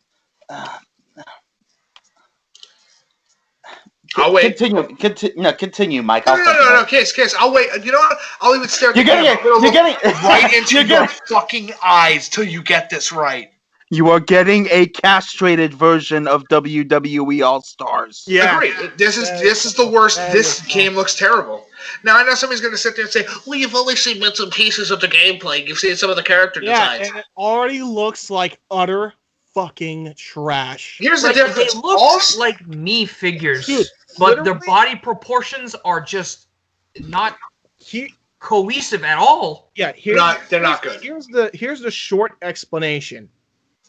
I'll wait. Continue, Mike. No. Case. I'll wait. You know what? I'll even stare at right into your fucking eyes till you get this right. You are getting a castrated version of WWE All Stars. Yeah, agree. This is the worst. This game looks terrible. Now I know somebody's going to sit there and say, "Well, you've only seen bits and pieces of the gameplay. You've seen some of the character designs." And it already looks like utter fucking trash. Here's the difference. They look like Mii figures, dude, but their body proportions are just not cohesive at all. Yeah, they're not good. Here's the short explanation.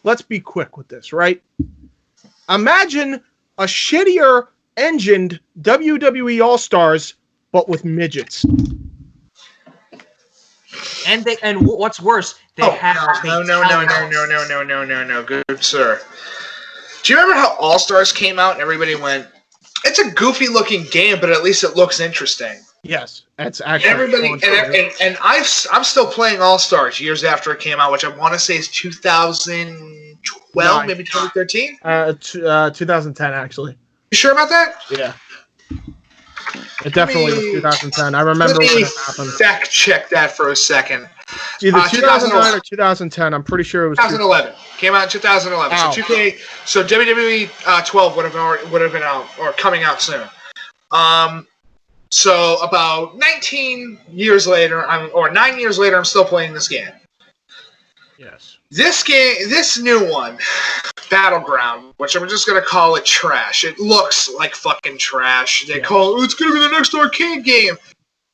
Let's be quick with this, right? Imagine a shittier engined WWE All Stars, but with midgets. And what's worse, they have no, good sir. Do you remember how All Stars came out and everybody went, "It's a goofy looking game, but at least it looks interesting." Yes, that's actually and I'm still playing All Stars years after it came out, which I want to say is 2012, maybe 2013. 2010 actually. You sure about that? Yeah. It definitely was 2010. I remember when it happened. Fact check that for a second. Either 2009 or 2010. I'm pretty sure it was 2011. Came out in 2011. Ow. So 2K. So WWE 12 would have been out or coming out soon. So about 19 years later, 9 years later, I'm still playing this game. Yes. This new one, Battleground, which I'm just gonna call it trash. It looks like fucking trash. They call it's gonna be the next arcade game.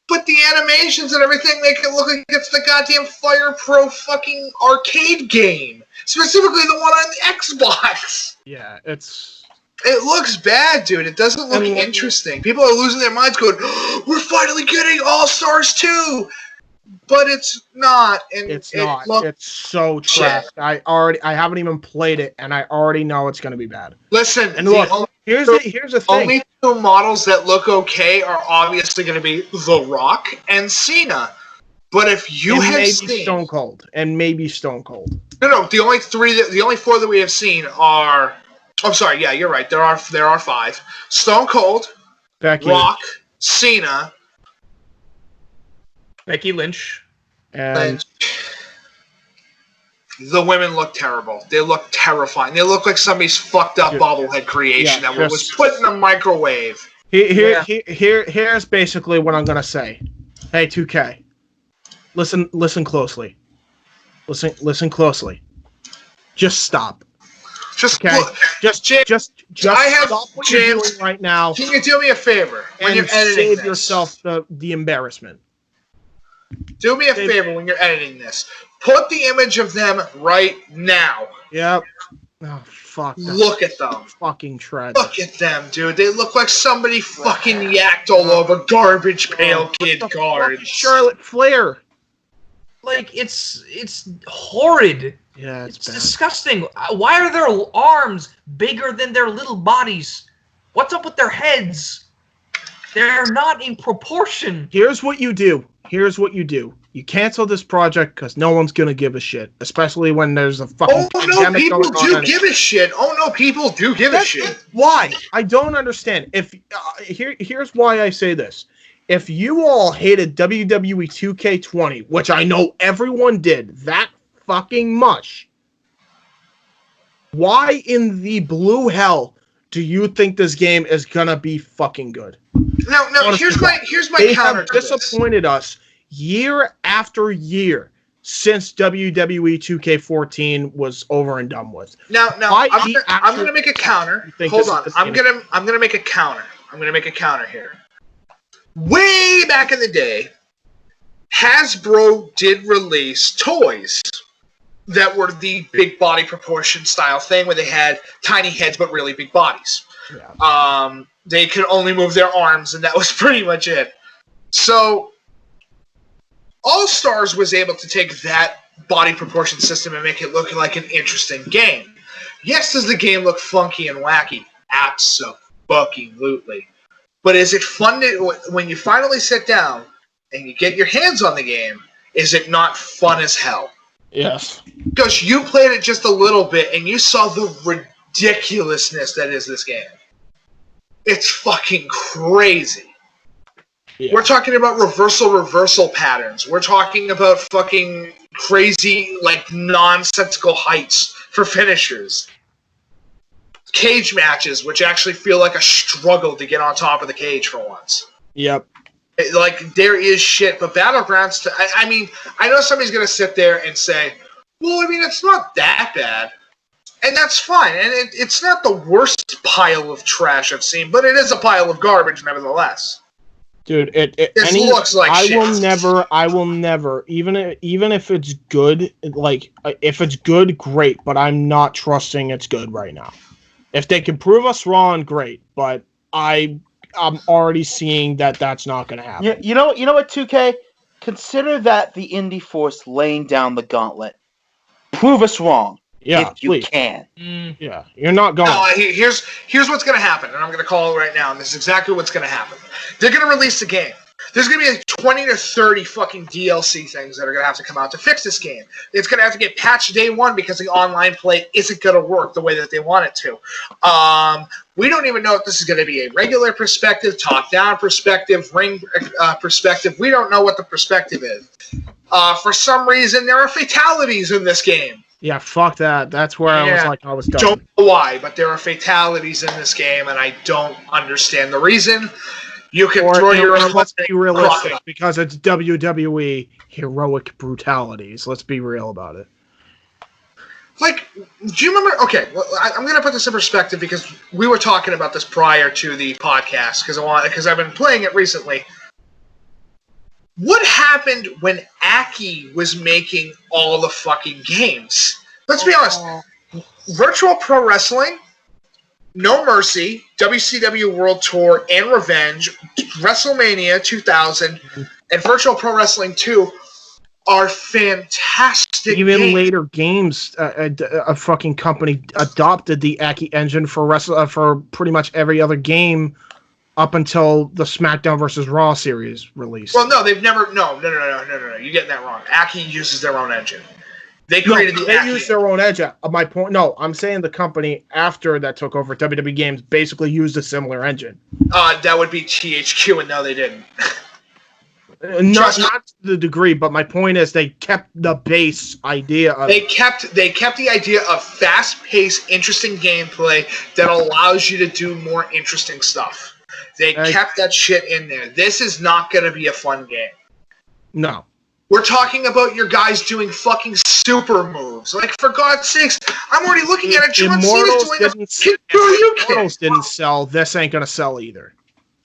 But the animations and everything make it look like it's the goddamn Fire Pro fucking arcade game. Specifically the one on the Xbox. Yeah, It looks bad, dude. It doesn't look interesting. People are losing their minds going, oh, we're finally getting All-Stars 2! But it's not. And it's not. It's so trash. I haven't even played it, and I already know it's going to be bad. Listen, and look, here's the thing. Only two models that look okay are obviously going to be The Rock and Cena. But if you have seen Stone Cold and maybe Stone Cold. No, the only four that we have seen are. I'm sorry. Yeah, you're right. There are 5. Stone Cold, Becky, Rock, Cena, Becky Lynch. And the women look terrible. They look terrifying. They look like somebody's fucked up bobblehead creation that was put in a microwave. Here's basically what I'm gonna say. Hey, 2K, listen closely. Listen closely. Just stop. Just okay. Look, just stop what you're doing right now. Can you do me a favor when you're editing save this? yourself the embarrassment? Do me a favor when you're editing this. Put the image of them right now. Yep. Oh fuck. Look at them. Fucking tragic. Look at them, dude. They look like somebody fucking yacked all over garbage pail kid cards. Charlotte Flair. Like it's horrid. Yeah, it's bad. Disgusting. Why are their arms bigger than their little bodies? What's up with their heads? They're not in proportion. Here's what you do. You cancel this project because no one's gonna give a shit, especially when there's a fucking pandemic going on. Oh no, people do give a shit. Oh no, people do give a shit. Why? I don't understand. If here's why I say this. If you all hated WWE 2K20, which I know everyone did, that fucking much, why in the blue hell do you think this game is gonna be fucking good? No. Honestly, here's my they counter. Have disappointed us year after year since WWE 2K14 was over and done with. Now I'm gonna make a counter. Hold on. I'm gonna make a counter. I'm gonna make a counter here. Way back in the day, Hasbro did release toys that were the big body proportion style thing where they had tiny heads but really big bodies. Yeah. They could only move their arms, and that was pretty much it. So, All-Stars was able to take that body proportion system and make it look like an interesting game. Yes, does the game look funky and wacky? Abso-fucking-lutely. But is it fun when you finally sit down and you get your hands on the game, is it not fun as hell? Yes. Because you played it just a little bit and you saw the ridiculousness that is this game. It's fucking crazy. Yeah. We're talking about reversal patterns. We're talking about fucking crazy, like, nonsensical heights for finishers. Cage matches, which actually feel like a struggle to get on top of the cage for once. Yep. Like, there is shit, but Battlegrounds, I mean, I know somebody's going to sit there and say, well, I mean, it's not that bad. And that's fine. And it's not the worst pile of trash I've seen, but it is a pile of garbage nevertheless. Dude, it looks like shit. I will never, even if it's good, like, if it's good, great, but I'm not trusting it's good right now. If they can prove us wrong, great, but I'm already seeing that that's not going to happen. You know what, 2K? Consider that the Indy Force laying down the gauntlet. Prove us wrong. Yeah, if you can. Yeah, you're not going. No, here's what's going to happen, and I'm going to call it right now, and this is exactly what's going to happen. They're going to release the game. There's going to be like 20 to 30 fucking DLC things that are going to have to come out to fix this game. It's going to have to get patched day one because the online play isn't going to work the way that they want it to. We don't even know if this is going to be a regular perspective, top-down perspective, ring perspective. We don't know what the perspective is. For some reason, there are fatalities in this game. Yeah, fuck that. That's where I was done. Don't know why, but there are fatalities in this game, and I don't understand the reason. You can throw your own. Let's be realistic, crossing. because it's WWE heroic brutalities. Let's be real about it. Like, do you remember? Okay, well, I'm going to put this in perspective because we were talking about this prior to the podcast because I've been playing it recently. What happened when Aki was making all the fucking games? Let's be honest. Virtual Pro Wrestling, No Mercy, WCW World Tour, and Revenge, WrestleMania 2000, and Virtual Pro Wrestling 2 are fantastic Even games. later games, a fucking company adopted the Aki engine for pretty much every other game up until the SmackDown vs. Raw series release. Well, no, they've never. No. You're getting that wrong. Aki uses their own engine. They created the they Aki. used their own engine. My point. No, I'm saying the company after that took over WWE Games basically used a similar engine. That would be THQ, and no, they didn't. Not to the degree, but my point is they kept the base idea of They kept the idea of fast-paced, interesting gameplay that allows you to do more interesting stuff. They kept that shit in there. This is not going to be a fun game. No. We're talking about your guys doing fucking super moves. Like, for God's sakes, I'm already looking at it. John Cena's doing Immortals didn't sell. This ain't going to sell either.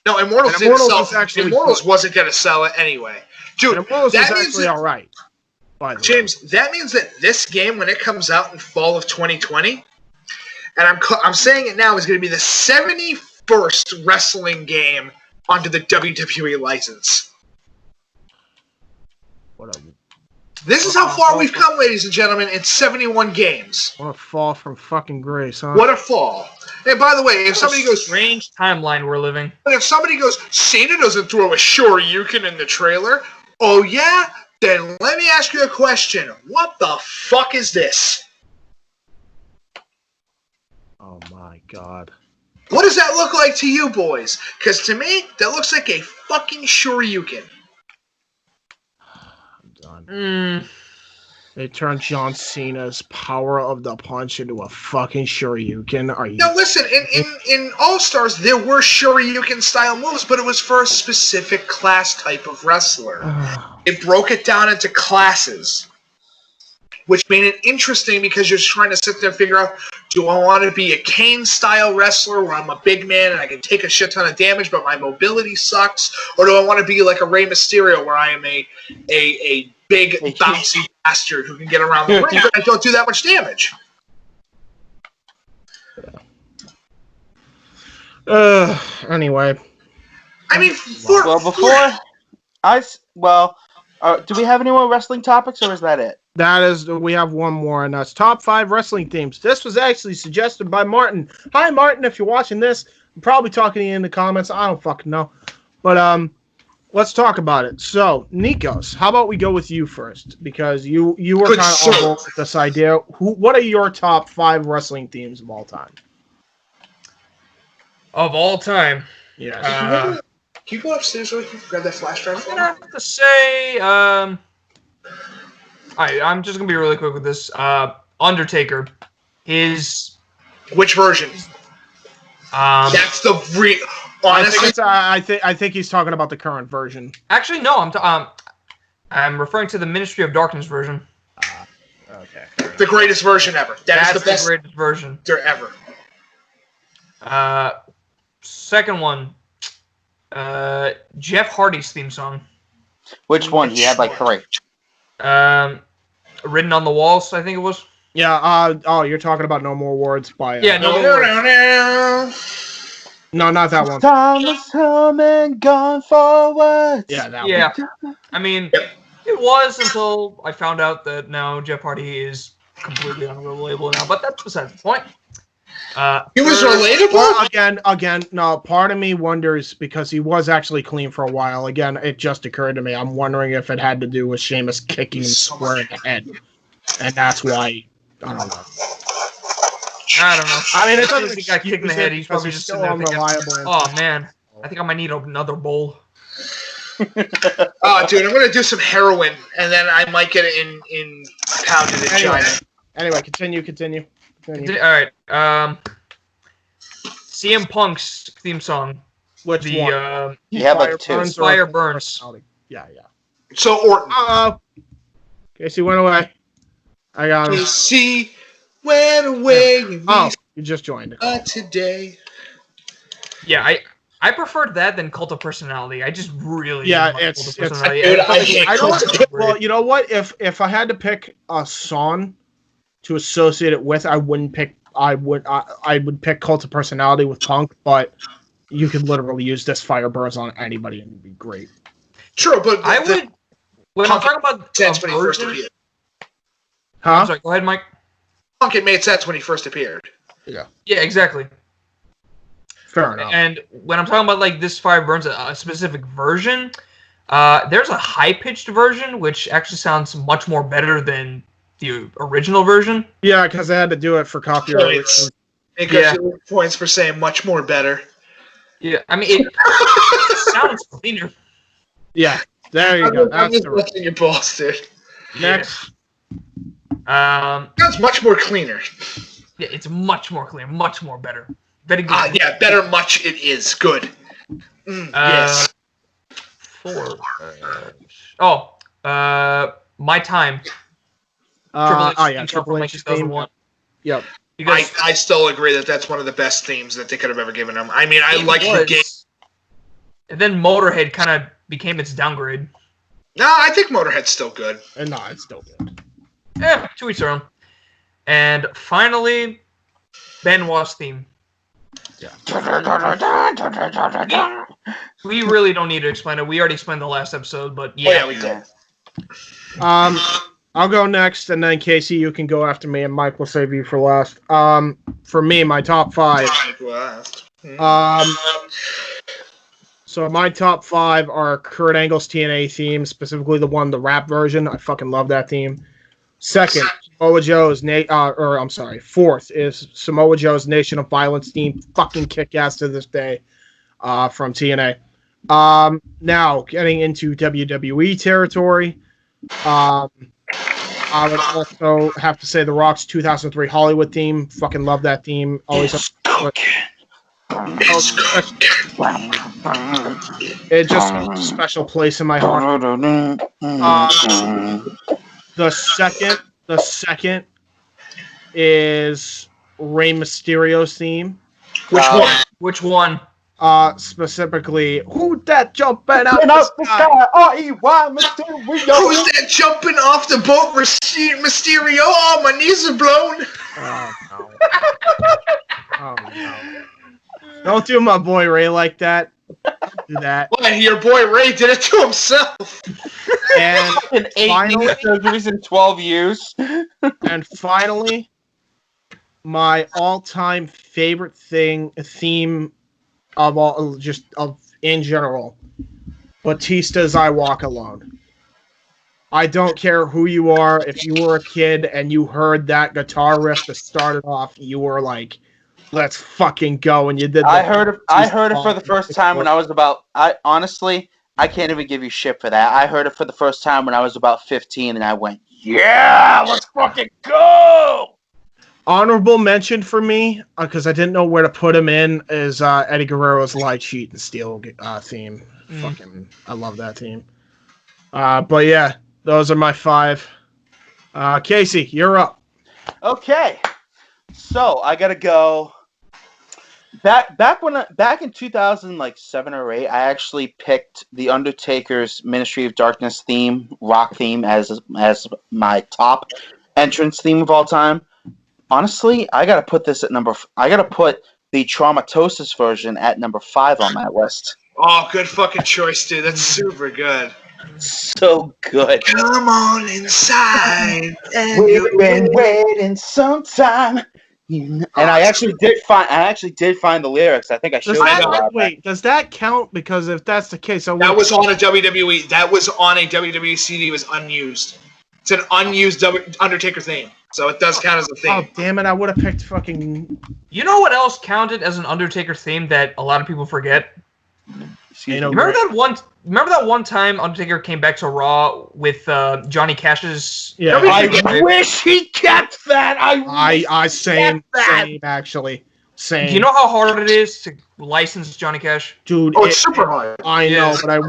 No, Immortals didn't sell. Immortals wasn't going to sell it anyway. Dude, Immortals that was means actually all right. James, that means that this game, when it comes out in fall of 2020, and I'm saying it now, is going to be the 71st wrestling game onto the WWE license. This is how far we've come, ladies and gentlemen. It's 71 games. What a fall from fucking grace, huh? What a fall. And by the way, if somebody goes... Strange timeline we're living. But if somebody goes, Cena doesn't throw a Shoryuken in the trailer, oh yeah? Then let me ask you a question. What the fuck is this? Oh my god. What does that look like to you boys? Because to me, that looks like a fucking Shoryuken. I'm done. They turned John Cena's power of the punch into a fucking Shoryuken. Are you? Now listen, in All-Stars, there were Shoryuken-style moves, but it was for a specific class type of wrestler. It broke it down into classes, which made it interesting because you're trying to sit there and figure out, do I want to be a Kane-style wrestler where I'm a big man and I can take a shit ton of damage, but my mobility sucks? Or do I want to be like a Rey Mysterio where I am a big, bouncy bastard who can get around the ring, but I don't do that much damage? Anyway. I mean, do we have any more wrestling topics, or is that it? We have one more, and that's top 5 wrestling themes. This was actually suggested by Martin. Hi, Martin, if you're watching this. I'm probably talking to you in the comments. I don't fucking know. But, let's talk about it. So, Nikos, how about we go with you first? Because you were kind of on board with this idea. What are your top 5 wrestling themes of all time? Of all time? Yes. Can you go upstairs so I can grab that flash drive? I'm gonna have to say, I'm just gonna be really quick with this. Undertaker, which version? That's the honestly. I think he's talking about the current version. Actually, no. I'm referring to the Ministry of Darkness version. Okay. The greatest version ever. That's the best greatest version there ever. Second one, Jeff Hardy's theme song. Which one? He had like 3. Written on the Walls, I think it was. Yeah. You're talking about No More Words by. No More Words. No, not that one. Time is coming, gone forward. Yeah, that one. I mean, it was until I found out that now Jeff Hardy is completely unrelatable now. But that's besides the point. He was relatable? Again, no, part of me wonders, because he was actually clean for a while. Again, it just occurred to me. I'm wondering if it had to do with Sheamus kicking him square in the head. And that's why, I don't know. I mean, it doesn't think I kicked in the head. He's probably just sitting there thinking, unreliable. oh, man, I think I might need another bowl. Dude, I'm going to do some heroin, and then I might get it in pounded in China. Anyway, continue. All right. CM Punk's theme song, Which The one? Yeah, but two. Burns or Fire Burns. personality? Yeah. So Orton. Uh-oh. Casey went away. I got him. Casey went away. And Oh, you just joined. today. Yeah, I preferred that than Cult of Personality. I just really Yeah, didn't like it's- Cult of it's- Personality. Dude, I I hate Cult of Well, you know what? If I had to pick a song to associate it with, I would pick Cult of Personality with Punk, but you could literally use this Fire Burns on anybody and it'd be great. True, but I would. When I'm talking about sense a when he first version, appeared. Huh? I'm sorry. Go ahead, Mike. Punk, it made sense when he first appeared. Yeah, exactly. Fair enough. And when I'm talking about like this Fire Burns, a specific version, there's a high-pitched version which actually sounds much more better than the original version. Yeah, because they had to do it for copyright reasons. It got you points for saying much more better. Yeah, I mean it sounds cleaner. Yeah, there you go. I'm That's just the right. busting your balls, dude. Next. Sounds much more cleaner. Yeah, it's much more clear, much more better. Very good. Yeah, better much it is. Good. Yes. 4. My Time. Triple H's theme. 2001. Yep. Because I still agree that that's one of the best themes that they could have ever given him. I mean, I it like the was. game. And then Motorhead kind of became its downgrade. No, I think Motorhead's still good. And no, it's still good. To each their own. And finally, Benoit's theme. Yeah. We really don't need to explain it. We already explained the last episode, but Yeah, we did. I'll go next, and then Casey, you can go after me, and Mike will save you for last. For me, my top 5. So my top 5 are Kurt Angle's TNA theme, specifically the rap version. I fucking love that theme. Second, Samoa Joe's fourth is Samoa Joe's Nation of Violence theme. Fucking kick ass to this day, from TNA. Now getting into WWE territory. I would also have to say The Rock's 2003 Hollywood theme. Fucking love that theme. Always. It just has a special place in my heart. The second is Rey Mysterio's theme. Which one? Specifically, who that jumping out the sky? R-E-Y Mysterio. Who's that jumping off the boat, Mysterio? Oh, my knees are blown. Oh no! Oh no! Don't do my boy Ray like that. Don't do that. Well, your boy Ray did it to himself. And In 8 knee surgeries in 12 years. And finally, my all-time favorite theme in general, Batista's "I Walk Alone." I don't care who you are. If you were a kid and you heard that guitar riff that started off, you were like, "Let's fucking go!" And you did. I heard it for the first time when I was about. I can't even give you shit for that. I heard it for the first time when I was about 15, and I went, "Yeah, let's fucking go!" Honorable mention for me, because I didn't know where to put him in, is Eddie Guerrero's Light, Cheat, and Steel theme. Fucking, I love that theme. But yeah, those are my 5. Casey, you're up. Okay, so I gotta go. Back in 2007 or 8, I actually picked the Undertaker's Ministry of Darkness theme, rock theme, as my top entrance theme of all time. Honestly, I gotta put this at I gotta put the Traumatosis version at number 5 on my list. Oh, good fucking choice, dude. That's super good. So good. Come on inside. We've been waiting some time. And I actually did find the lyrics. I think I showed you. Wait, does that count? Because if that's the case, that was on a WWE. That was on a WWE CD. It was unused. It's an unused Undertaker theme, so it does count as a theme. Oh damn it! I would have picked fucking. You know what else counted as an Undertaker theme that a lot of people forget? Remember that one time Undertaker came back to Raw with Johnny Cash's? Yeah, I wish he kept that. Same actually. Same. Do you know how hard it is to license Johnny Cash? Dude, Oh, it's super hard. I know, Yeah. but I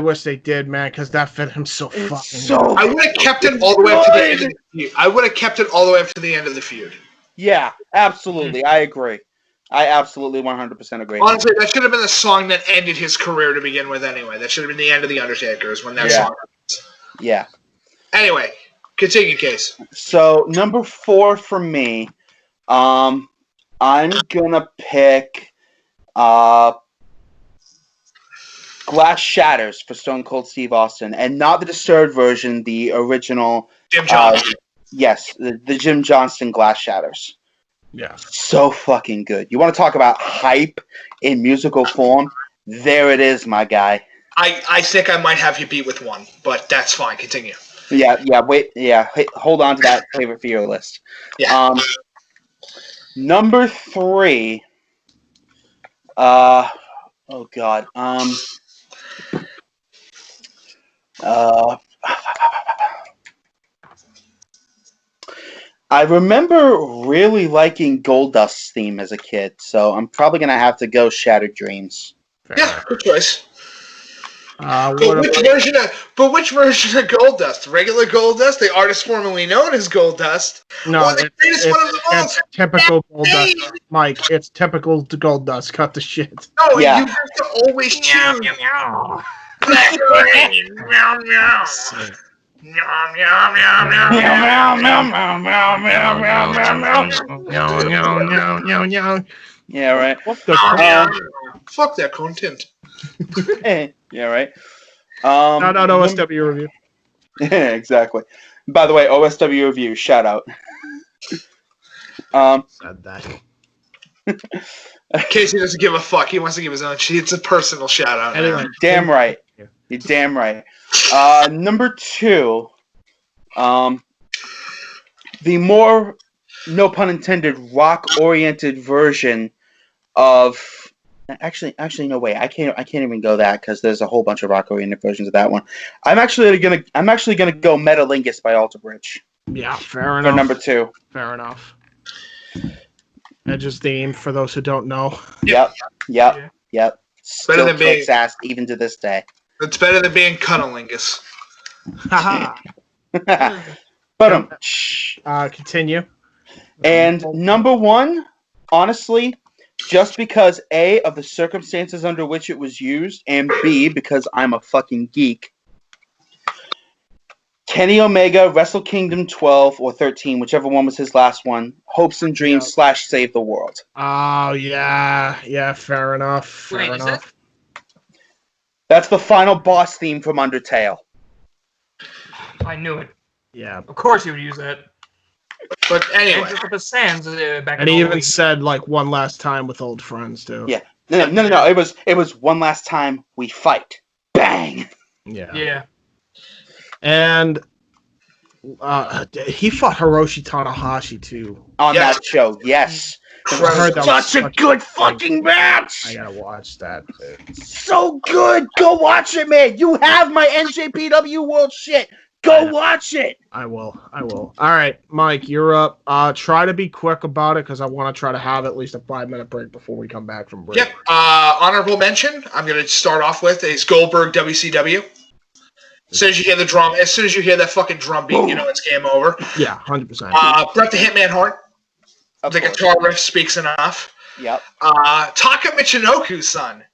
wish they did, man, because that fit him so fucking well. I would have kept it all the way up to the end of the feud. I would have kept it all the way up to the end of the feud. Yeah, absolutely. I agree. I absolutely 100% agree. Honestly, that should have been the song that ended his career to begin with anyway. That should have been the end of The Undertaker's when that song ends. Yeah. Anyway, continue, Case. So, number 4 for me, I'm gonna pick Glass Shatters for Stone Cold Steve Austin, and not the disturbed version, the original. Jim Johnston. Yes, the Jim Johnston Glass Shatters. Yeah. So fucking good. You want to talk about hype in musical form? There it is, my guy. I think I might have you beat with one, but that's fine. Continue. Hold on to that favorite for your list. Yeah. Number 3. Oh God. I remember really liking Goldust's theme as a kid, so I'm probably gonna have to go Shattered Dreams. Yeah, good choice. What But which version of Goldust? Regular Goldust, the artist formerly known as Goldust, No, or the greatest one of them all? it's typical Goldust, Mike. It's typical Goldust. Cut the shit. No, Yeah. you have to always choose. Black rain, meow meow. Meow meow meow meow meow. Yeah, right. What the Fuck that content. Yeah, right. Not OSW review. Yeah, exactly. By the way, OSW review, shout out. Said that. Casey doesn't give a fuck. He wants to give his own. It's a personal shout out. Anyway, Damn right. You're damn right. Number 2, the more, no pun intended, rock-oriented version of. Actually, no way. I can't even go that because there's a whole bunch of rock-oriented versions of that one. I'm actually gonna go Metalingus by Alter Bridge. Yeah, fair For enough. number 2. Fair enough. Edge's theme, for those who don't know. Yep. Still Better than being- kicks ass even to this day. It's better than being Cunnilingus. Haha. But Continue. and number 1, honestly, just because A, of the circumstances under which it was used, and B, because I'm a fucking geek, Kenny Omega, Wrestle Kingdom 12 or 13, whichever one was his last one, Hopes and Dreams / Save the World. Oh, yeah. Yeah, fair enough. Fair Wait, is enough. That's the final boss theme from Undertale. I knew it. Yeah. Of course he would use that. But anyway, And just the sands back And in he the even week. said, like, one last time with old friends, too. Yeah. No. It was one last time we fight. Bang. Yeah. Yeah. And he fought Hiroshi Tanahashi, too. On Yes. that show, yes. I heard that was Such a good fucking match. I gotta watch that. So good. Go watch it, man. You have my NJPW World shit. Go watch it. I will. All right, Mike, you're up. Try to be quick about it because I want to try to have at least a 5-minute break before we come back from break. yep. Honorable mention. I'm going to start off with is Goldberg WCW. As soon as you hear the drum, as soon as you hear that fucking drum beat, you know it's game over. Yeah, 100%. Bret the Hitman Hart. The guitar riff speaks enough. Yep. Taka Michinoku's son.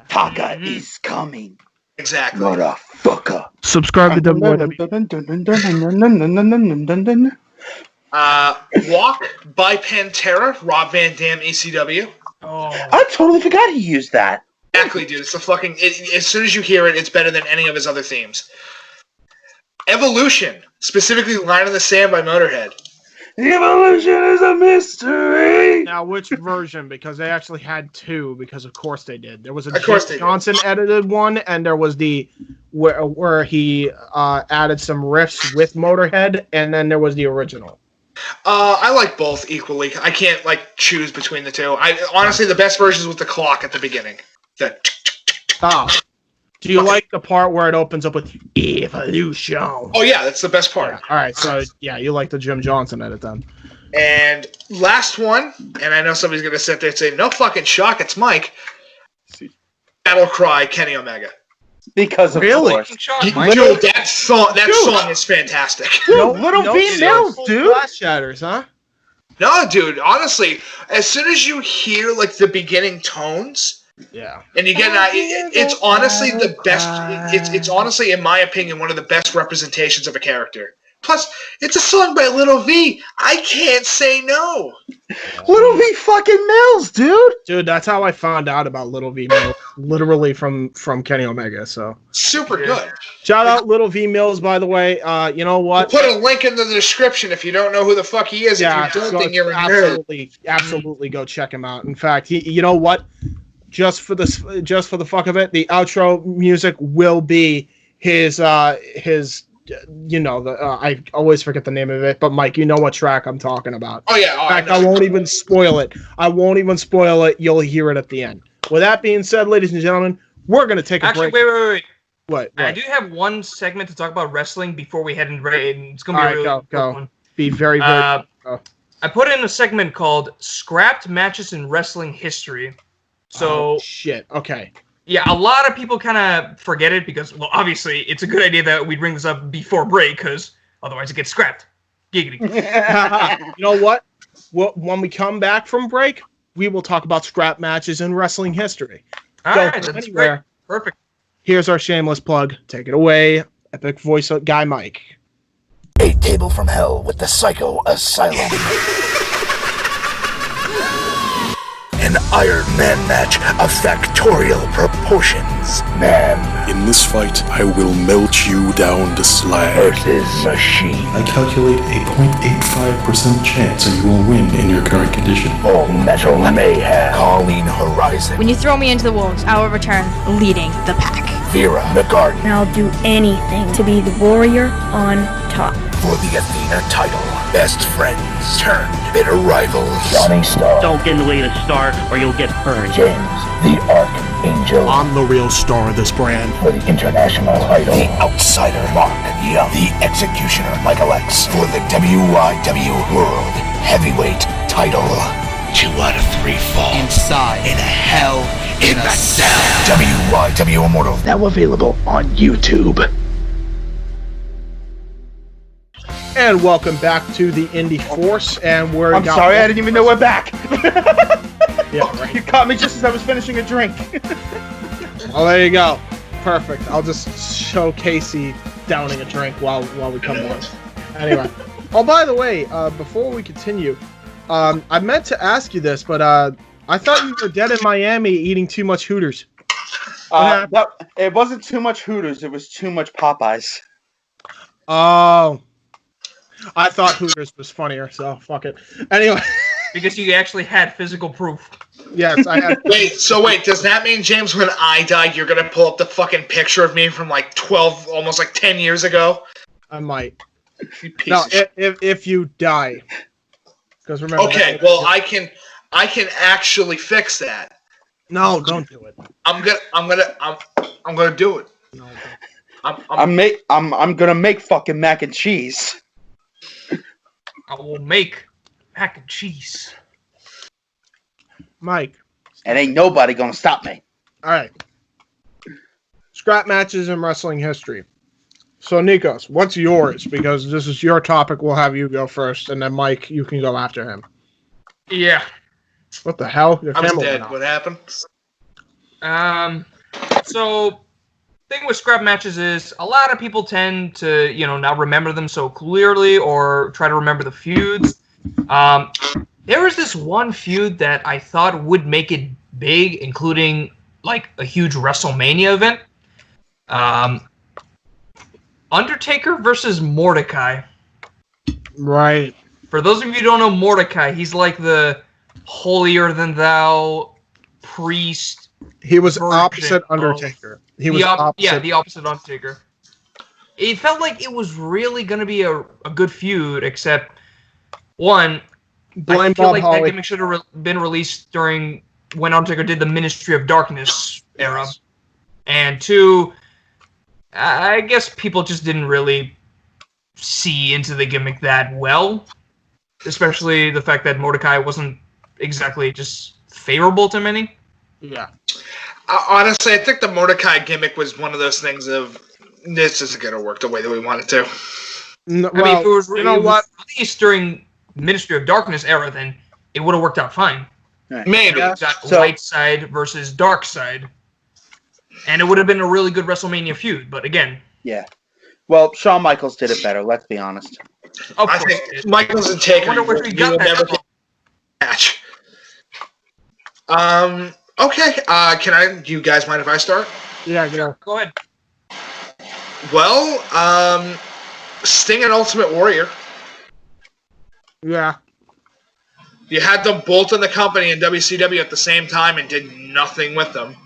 Taka is coming. Exactly. Motherfucker. Subscribe to WWE. Walk by Pantera, Rob Van Dam, ECW. Oh. I totally forgot he used that. Exactly, dude. It's the fucking. As soon as you hear it, it's better than any of his other themes. Evolution, specifically Line in the Sand by Motorhead. Evolution is a mystery. Now, which version? Because they actually had two. Because of course they did. There was a Of course Jim they did. Johnson edited one, and there was the where he added some riffs with Motorhead, and then there was the original. I like both equally. I can't choose between the two. Honestly, the best version is with the clock at the beginning. The Oh, do you like the part where it opens up with Evolution? oh yeah, that's the best part. Yeah. All right, so yeah, you like the Jim Johnson edit then. And last one, and I know somebody's going to sit there and say, no fucking shock, it's Mike. Battle Cry, Kenny Omega. Because of course. Dude, that song is fantastic. Dude, Little V Mills, dude. Glass shatters, huh? No, dude, honestly, as soon as you hear, like, the beginning tones, yeah, and you get it's honestly the best, it's honestly, in my opinion, one of the best representations of a character. Plus, it's a song by Little V. I can't say no. Little V fucking Mills, dude. Dude, that's how I found out about Little V Mills, literally from Kenny Omega. So super good. Shout out Little V Mills, by the way. You know what? We'll put a link in the description if you don't know who the fuck he is. Yeah, if you don't think you're a nerd. Absolutely go check him out. In fact, you know what? Just for the fuck of it, the outro music will be his. You know, I always forget the name of it, but Mike, you know what track I'm talking about. Oh, yeah. In fact, I won't even spoil it. You'll hear it at the end. With that being said, ladies and gentlemen, we're going to take a break. Wait. What? I do have one segment to talk about wrestling before we head into break. It's going to be a really quick one. Be very, I put in a segment called Scrapped Matches in Wrestling History. So, shit. Okay. Yeah, a lot of people kind of forget it because, well, obviously, it's a good idea that we bring this up before break because otherwise it gets scrapped. Giggity. You know what? When we come back from break, we will talk about scrap matches in wrestling history. All right, that's great. Perfect. Here's our shameless plug. Take it away, epic voice guy Mike. A table from hell with the Psycho Asylum. An Iron Man match of factorial proportions. Man. In this fight, I will melt you down to slag. Versus machine. I calculate a 0.85% chance that you will win in your current condition. Full Metal Mayhem. Colleen Horizon. When you throw me into the wolves, I will return leading the pack. Vera McGarden. And I'll do anything to be the warrior on top. For the Athena title. Best friends turned bitter rivals. Johnny Star. Don't get in the way of the star or you'll get burned. James, the Archangel. I'm the real star of this brand. For the international title. The Outsider, Mark Young. The Executioner, Michael X. For the WYW World Heavyweight title. 2 out of 3 fall. Inside. In a hell in a cell. WYW Immortal. Now available on YouTube. And welcome back to the Indy Force, and I'm sorry, I didn't even know we're back. Yeah, right. You caught me just as I was finishing a drink. Oh, there you go. Perfect. I'll just show Casey downing a drink while we come back. Anyway. Oh, by the way, before we continue, I meant to ask you this, but I thought you were dead in Miami eating too much Hooters. It wasn't too much Hooters. It was too much Popeyes. Oh. I thought Hooters was funnier, so fuck it. Anyway. Because you actually had physical proof. Yes, I had. Wait, does that mean, James, when I die, you're going to pull up the fucking picture of me from like 12, almost like 10 years ago? I might. No, if you die. Because remember. Okay, well, I can actually fix that. No, don't do it. I'm gonna do it. No, I'm gonna make fucking mac and cheese. I will make mac and cheese. Mike. And ain't nobody gonna stop me. All right. Scrap matches in wrestling history. So, Nikos, what's yours? Because this is your topic. We'll have you go first, and then Mike, you can go after him. Yeah. What the hell? I was dead. What happened? So, thing with scrap matches is a lot of people tend to, not remember them so clearly or try to remember the feuds. There was this one feud that I thought would make it big, including like a huge WrestleMania event. Undertaker versus Mordecai. Right. For those of you who don't know Mordecai, he's like the holier-than-thou priest. He was opposite Undertaker. He was the opposite Undertaker. It felt like it was really going to be a good feud, except, one, I feel like that gimmick should have been released during when Undertaker did the Ministry of Darkness era. And two, I guess people just didn't really see into the gimmick that well. especially the fact that Mordecai wasn't exactly just favorable to many. Yeah. Honestly, I think the Mordecai gimmick was one of those things of this isn't going to work the way that we want it to. No, I mean, if it was, what? released during Ministry of Darkness era, then it would have worked out fine. Right. Maybe. That light side versus dark side. And it would have been a really good WrestleMania feud, but again. Yeah. Well, Shawn Michaels did it better, let's be honest. I think Michaels and Taker I wonder where we got that from. Match. Okay. Do you guys mind if I start? Yeah, go. Go ahead. Well, Sting and Ultimate Warrior. Yeah. You had them both in the company in WCW at the same time and did nothing with them.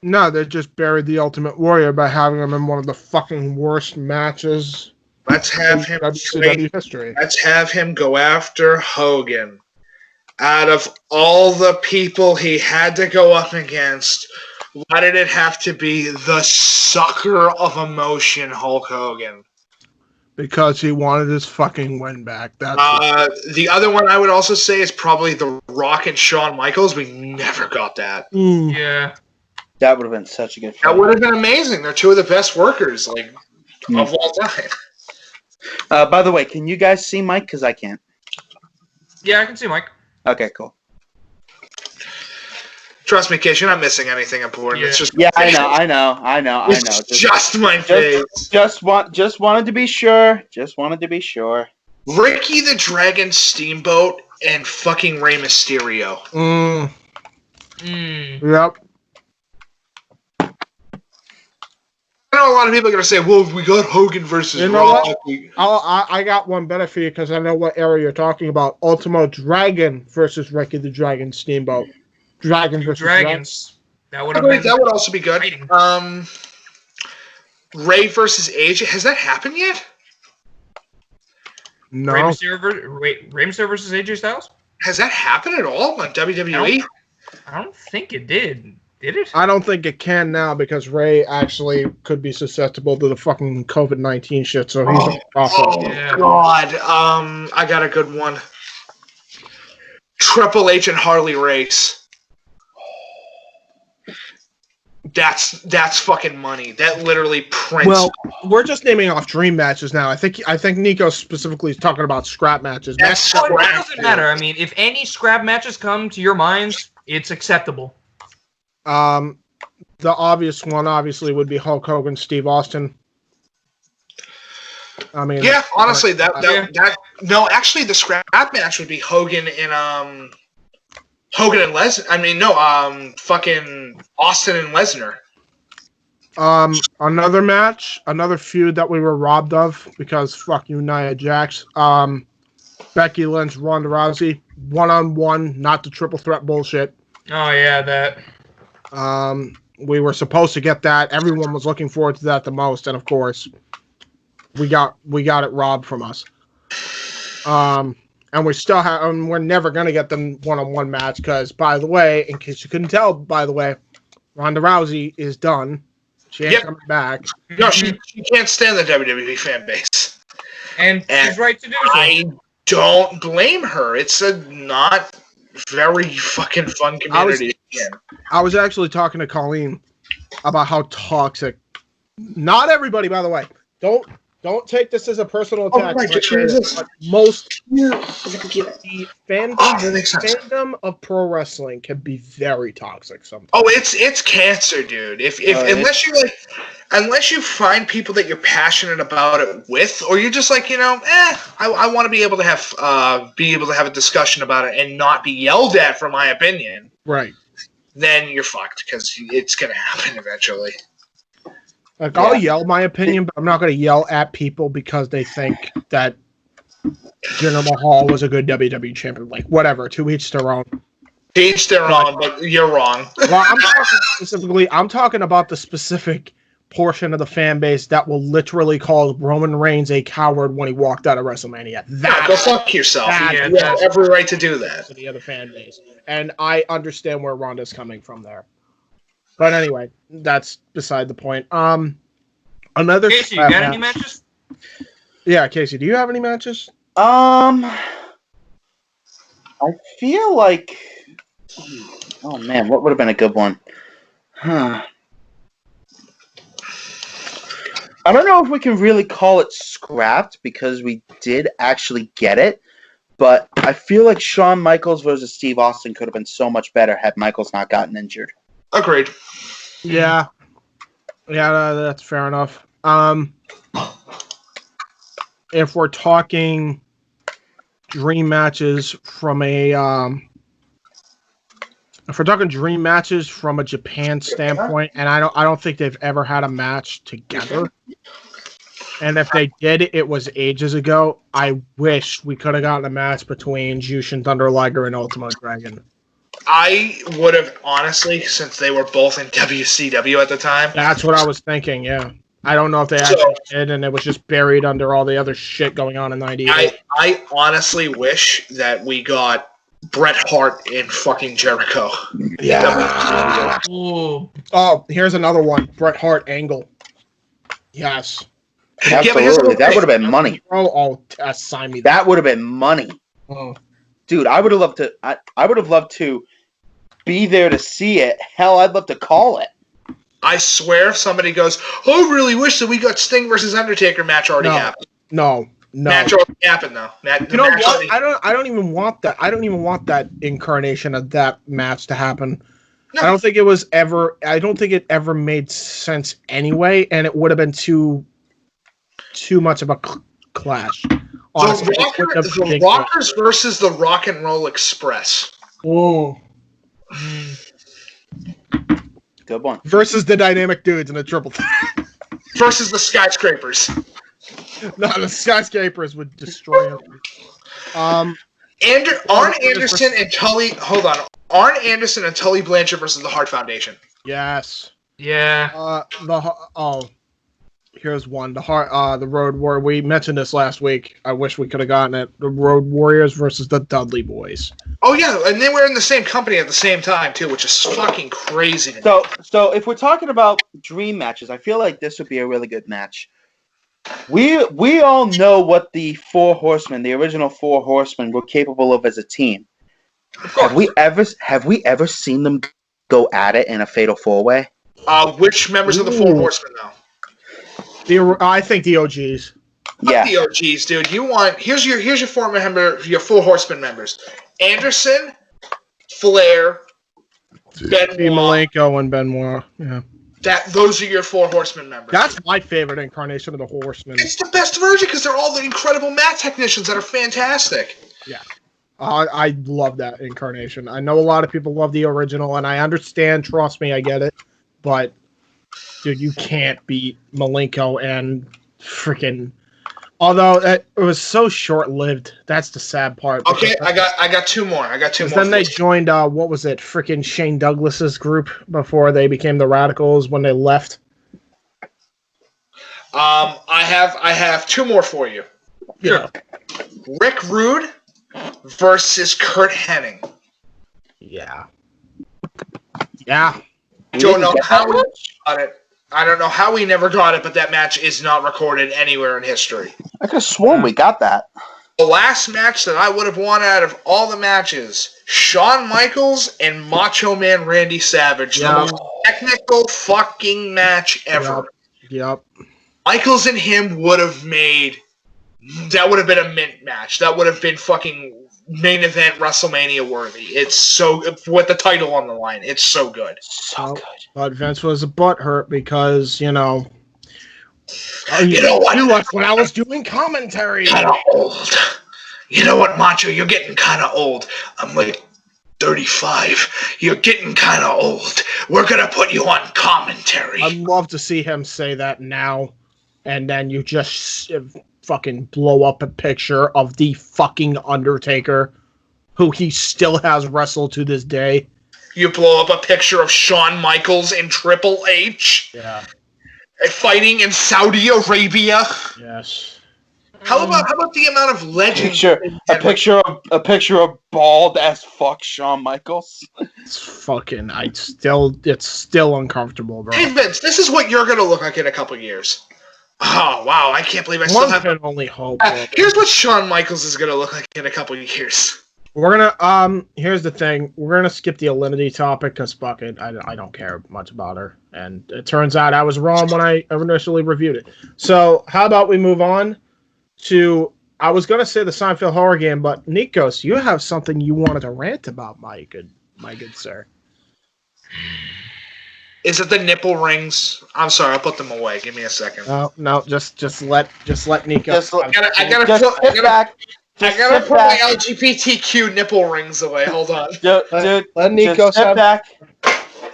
No, they just buried the Ultimate Warrior by having him in one of the fucking worst matches Let's have him WCW history. Let's have him go after Hogan. Out of all the people he had to go up against, why did it have to be the sucker of emotion, Hulk Hogan? Because he wanted his fucking win back. That's the other one I would also say is probably The Rock and Shawn Michaels. We never got that. Yeah. That would have been such a good fight. That would have been amazing. They're two of the best workers of all time. By the way, can you guys see Mike? Because I can't. Yeah, I can see Mike. Okay, cool. Trust me, Kish, you're not missing anything important. Yeah. It's just I know. It's just my face. Just wanted to be sure. Just wanted to be sure. Ricky the Dragon Steamboat and fucking Rey Mysterio. Yep. I know a lot of people are going to say, well, we got Hogan versus Rock. I got one better for you because I know what era you're talking about. Ultimo Dragon versus Ricky the Dragon Steamboat. Dragon versus Dragons. That would have that would also be good. Ray versus AJ. Has that happened yet? No. Rey Mysterio versus AJ Styles? Has that happened at all on WWE? I don't think it did. Did it? I don't think it can now because Ray actually could be susceptible to the fucking COVID-19 shit, so he's off. God. I got a good one. Triple H and Harley Race. That's fucking money. That literally prints. Well, we're just naming off dream matches now. I think Nikos specifically is talking about scrap matches. It doesn't matter. I mean, if any scrap matches come to your minds, it's acceptable. The obvious one obviously would be Hulk Hogan, Steve Austin. I mean, yeah, honestly, actually, the scrap match would be Hogan and Lesnar. I mean, no, fucking Austin and Lesnar. Another match, another feud that we were robbed of because fuck you, Nia Jax. Becky Lynch, Ronda Rousey, 1-on-1, not the triple threat bullshit. Oh yeah, that. We were supposed to get that. Everyone was looking forward to that the most, and of course, we got it robbed from us. And we still have, and we're never gonna get them 1-on-1 match because, by the way, in case you couldn't tell, by the way, Ronda Rousey is done. She ain't coming back. No, she can't stand the WWE fan base, and she's right to do so. I don't blame her. It's a not very fucking fun community. I was actually talking to Colleen about how toxic. Not everybody, by the way. Don't take this as a personal attack. But most the fandom of pro wrestling can be very toxic sometimes. Oh, it's cancer, dude. Unless you find people that you're passionate about it with, or you're just like, I want to be able to have a discussion about it and not be yelled at for my opinion. Right. Then you're fucked because it's gonna happen eventually. Like, I'll yell my opinion, but I'm not going to yell at people because they think that Jinder Mahal was a good WWE champion. Like, whatever, to each their own. To each their own, but you're wrong. Well, I'm talking about the specific portion of the fan base that will literally call Roman Reigns a coward when he walked out of WrestleMania. Go fuck yourself. You have every right to do that. The other fan base. And I understand where Ronda's coming from there. But anyway, that's beside the point. Casey, you got any matches? Yeah, Casey, do you have any matches? I feel like. Oh man, what would have been a good one? Huh. I don't know if we can really call it scrapped because we did actually get it, but I feel like Shawn Michaels versus Steve Austin could have been so much better had Michaels not gotten injured. Agreed. Yeah. Yeah, that's fair enough. If we're talking dream matches from a Japan standpoint, and I don't think they've ever had a match together. And if they did, it was ages ago. I wish we could have gotten a match between Jushin Thunder Liger and Ultimo Dragon. I would have, honestly, since they were both in WCW at the time. That's what I was thinking, yeah. I don't know if they actually did, and it was just buried under all the other shit going on in '98. I honestly wish that we got Bret Hart in fucking Jericho. Yeah. Oh, here's another one. Bret Hart Angle. Yes. Absolutely. That would have been money. Oh, sign me. That would have been money. Oh. Dude, I would have loved to. I would have loved to be there to see it. Hell, I'd love to call it. I swear, if somebody goes, "I really wish that we got Sting versus Undertaker match already happened." No. Match already happened though. You know what? I don't even want that. I don't even want that incarnation of that match to happen. No. I don't think it ever made sense anyway, and it would have been too much of a clash. Honestly, the Rockers versus the Rock and Roll Express. Oh. Good one. Versus the Dynamic Dudes in a triple threat. Versus the Skyscrapers. No, the Skyscrapers would destroy them. Arn Anderson and Tully. Hold on. Arn Anderson and Tully Blanchard versus the Hart Foundation. Yes. Yeah. Here's one. The Road Warrior. We mentioned this last week. I wish we could have gotten it. The Road Warriors versus the Dudley Boys. Oh yeah, and they were in the same company at the same time too, which is fucking crazy. So if we're talking about dream matches, I feel like this would be a really good match. We all know what the original Four Horsemen, were capable of as a team. Have we ever seen them go at it in a fatal four-way? Which members of the Four Horsemen though? I think the OGs. Yeah, the OGs, dude. Here's your Four Horsemen members: Anderson, Flair, Benoit, Malenko, and Benoit. Yeah. Those are your Four Horsemen members. That's my favorite incarnation of the Horsemen. It's the best version because they're all the incredible mat technicians that are fantastic. Yeah. I love that incarnation. I know a lot of people love the original, and I understand. Trust me, I get it. But, dude, you can't beat Malenko and freaking. Although it was so short-lived, that's the sad part. Okay, I got two more. Then they joined what was it? Freaking Shane Douglas's group before they became the Radicals when they left. I have two more for you. Yeah. Rick Rude versus Kurt Hennig. Yeah. Yeah. Don't know how we got it. I don't know how we never got it, but that match is not recorded anywhere in history. I could have sworn we got that. The last match that I would have won out of all the matches, Shawn Michaels and Macho Man Randy Savage. The most technical fucking match ever. Yep. Michaels and him would have been a mint match. That would have been fucking main event WrestleMania worthy. It's so, with the title on the line, it's so good. So good. But Vince was a butthurt because, you know what? You left when I was doing commentary. Kind of old. You know what, Macho? You're getting kind of old. I'm like 35. You're getting kind of old. We're going to put you on commentary. I'd love to see him say that now, and then you just fucking blow up a picture of the fucking Undertaker, who he still has wrestled to this day. You blow up a picture of Shawn Michaels and Triple H. Yeah. Fighting in Saudi Arabia. Yes. How about the amount of legends? A picture of bald as fuck Shawn Michaels. It's fucking. It's still uncomfortable, bro. Hey Vince, this is what you're gonna look like in a couple years. Oh, wow. I can't believe I still One have... can only hope. Here's what Shawn Michaels is going to look like in a couple of years. We're gonna here's the thing. We're gonna skip the Alinity topic because fuck it, I don't care much about her. And it turns out I was wrong when I initially reviewed it. So how about we move on to, I was gonna say the Seinfeld horror game, but Nikos, you have something you wanted to rant about, my good sir. Is it the nipple rings? I'm sorry, I'll put them away. Give me a second. No, just let Nikos. I gotta put my LGBTQ nipple rings away. Hold on. Dude, let Nikos just sit back.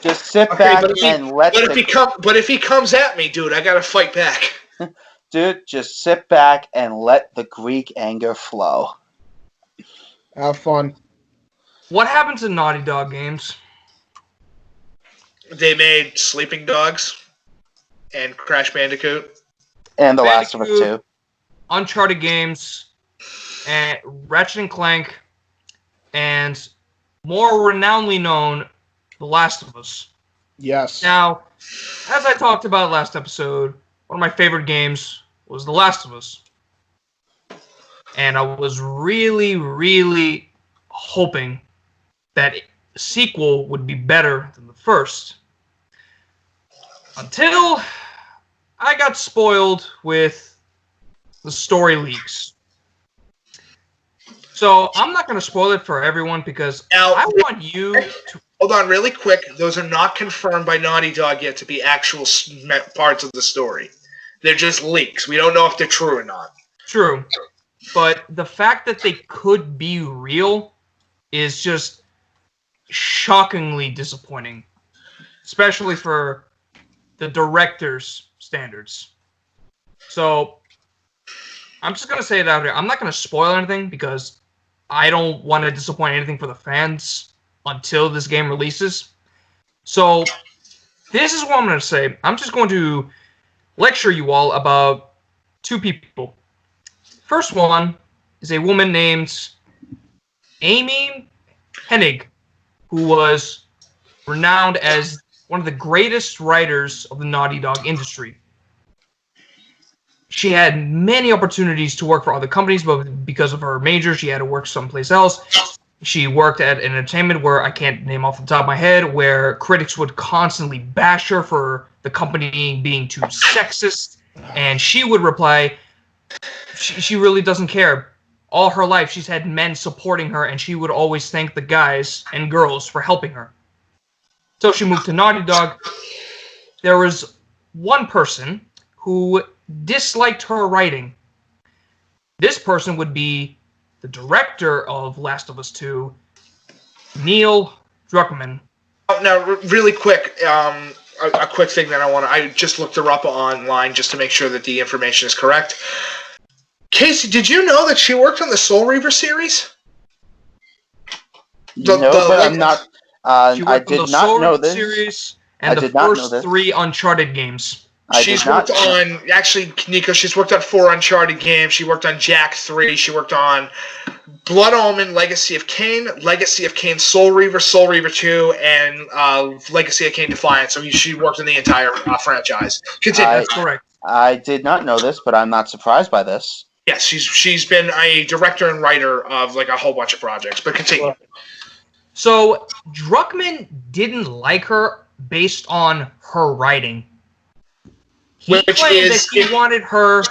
Just sit back and let. But if he comes at me, dude, I gotta fight back. Dude, just sit back and let the Greek anger flow. Have fun. What happened to Naughty Dog games? They made Sleeping Dogs and Crash Bandicoot. And The Last of Us 2. Uncharted games, and Ratchet and Clank, and more renownedly known, The Last of Us. Yes. Now, as I talked about last episode, one of my favorite games was The Last of Us. And I was really, really hoping that the sequel would be better than the first. Until I got spoiled with the story leaks. So I'm not going to spoil it for everyone because I want you to... Hold on, really quick. Those are not confirmed by Naughty Dog yet to be actual parts of the story. They're just leaks. We don't know if they're true or not. True. But the fact that they could be real is just shockingly disappointing. Especially for the director's standards. So, I'm just going to say it out here. I'm not going to spoil anything because I don't want to disappoint anything for the fans until this game releases. So, this is what I'm going to say. I'm just going to lecture you all about two people. First one is a woman named Amy Hennig, who was renowned as one of the greatest writers of the Naughty Dog industry. She had many opportunities to work for other companies, but because of her major, she had to work someplace else. She worked at an entertainment where I can't name off the top of my head, where critics would constantly bash her for the company being too sexist, and she would reply, she really doesn't care. All her life, she's had men supporting her, and she would always thank the guys and girls for helping her. So she moved to Naughty Dog. There was one person who disliked her writing. This person would be the director of Last of Us 2, Neil Druckmann. Now, really quick, a quick thing that I just looked her up online just to make sure that the information is correct. Casey, did you know that she worked on the Soul Reaver series? I'm not. I did not know this. Series and the first 3 Uncharted games. She's worked on, actually, Nikos, she's worked on 4 Uncharted games. She worked on Jak 3. She worked on Blood Omen, Legacy of Kain, Soul Reaver 2, and Legacy of Kain Defiant. So she worked in the entire franchise. Continue. That's correct. I did not know this, but I'm not surprised by this. Yes, she's been a director and writer of like a whole bunch of projects. But continue. So Druckmann didn't like her based on her writing. He claimed that he wanted her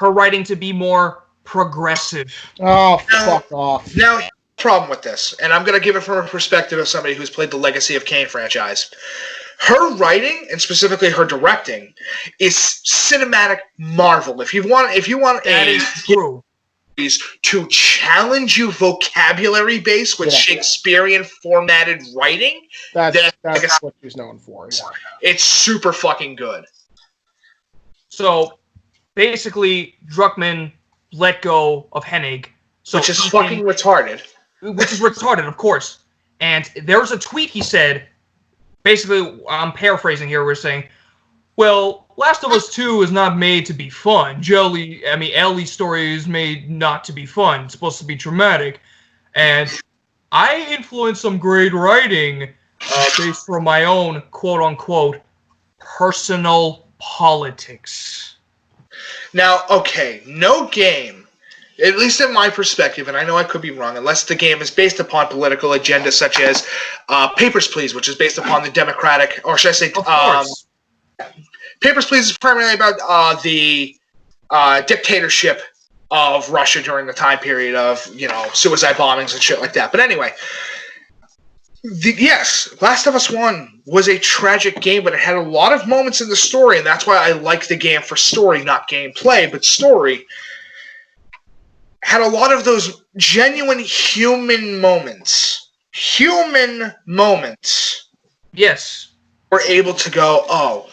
writing to be more progressive. Oh, fuck off. Now, problem with this, and I'm going to give it from a perspective of somebody who's played the Legacy of Kain franchise. Her writing, and specifically her directing, is cinematic marvel. If you want that is true. To challenge you vocabulary base with Shakespearean formatted writing, that's what she's known for. Yeah. It's super fucking good. So basically, Druckmann let go of Hennig, which is fucking retarded. Which is retarded, of course. And there was a tweet he said. Basically, I'm paraphrasing here. We're saying, well, Last of Us 2 is not made to be fun. Ellie's story is made not to be fun. It's supposed to be dramatic. And I influenced some great writing based from my own, quote-unquote, personal politics. Now, okay, no game, at least in my perspective, and I know I could be wrong, unless the game is based upon political agendas such as Papers, Please, which is based upon the Democratic, or should I say, Papers, Please is primarily about the dictatorship of Russia during the time period of, suicide bombings and shit like that. But anyway, yes, Last of Us 1 was a tragic game, but it had a lot of moments in the story, and that's why I like the game for story, not gameplay, but story. Had a lot of those genuine human moments. Yes. We're able to go, oh,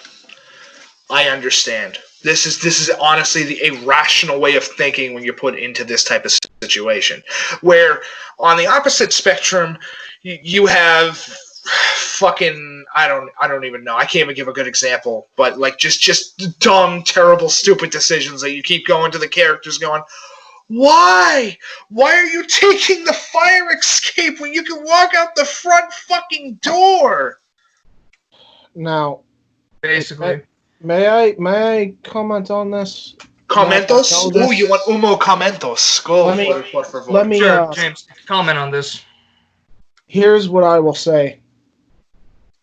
I understand. This is honestly a rational way of thinking when you're put into this type of situation. Where on the opposite spectrum, you have fucking I don't even know. I can't even give a good example, but like just dumb, terrible, stupid decisions that you keep going to the characters going, why? Why are you taking the fire escape when you can walk out the front fucking door? Now, basically. May I comment on this? Comentos? Oh, you want comentos? Go. Let me sure, James, comment on this. Here's what I will say,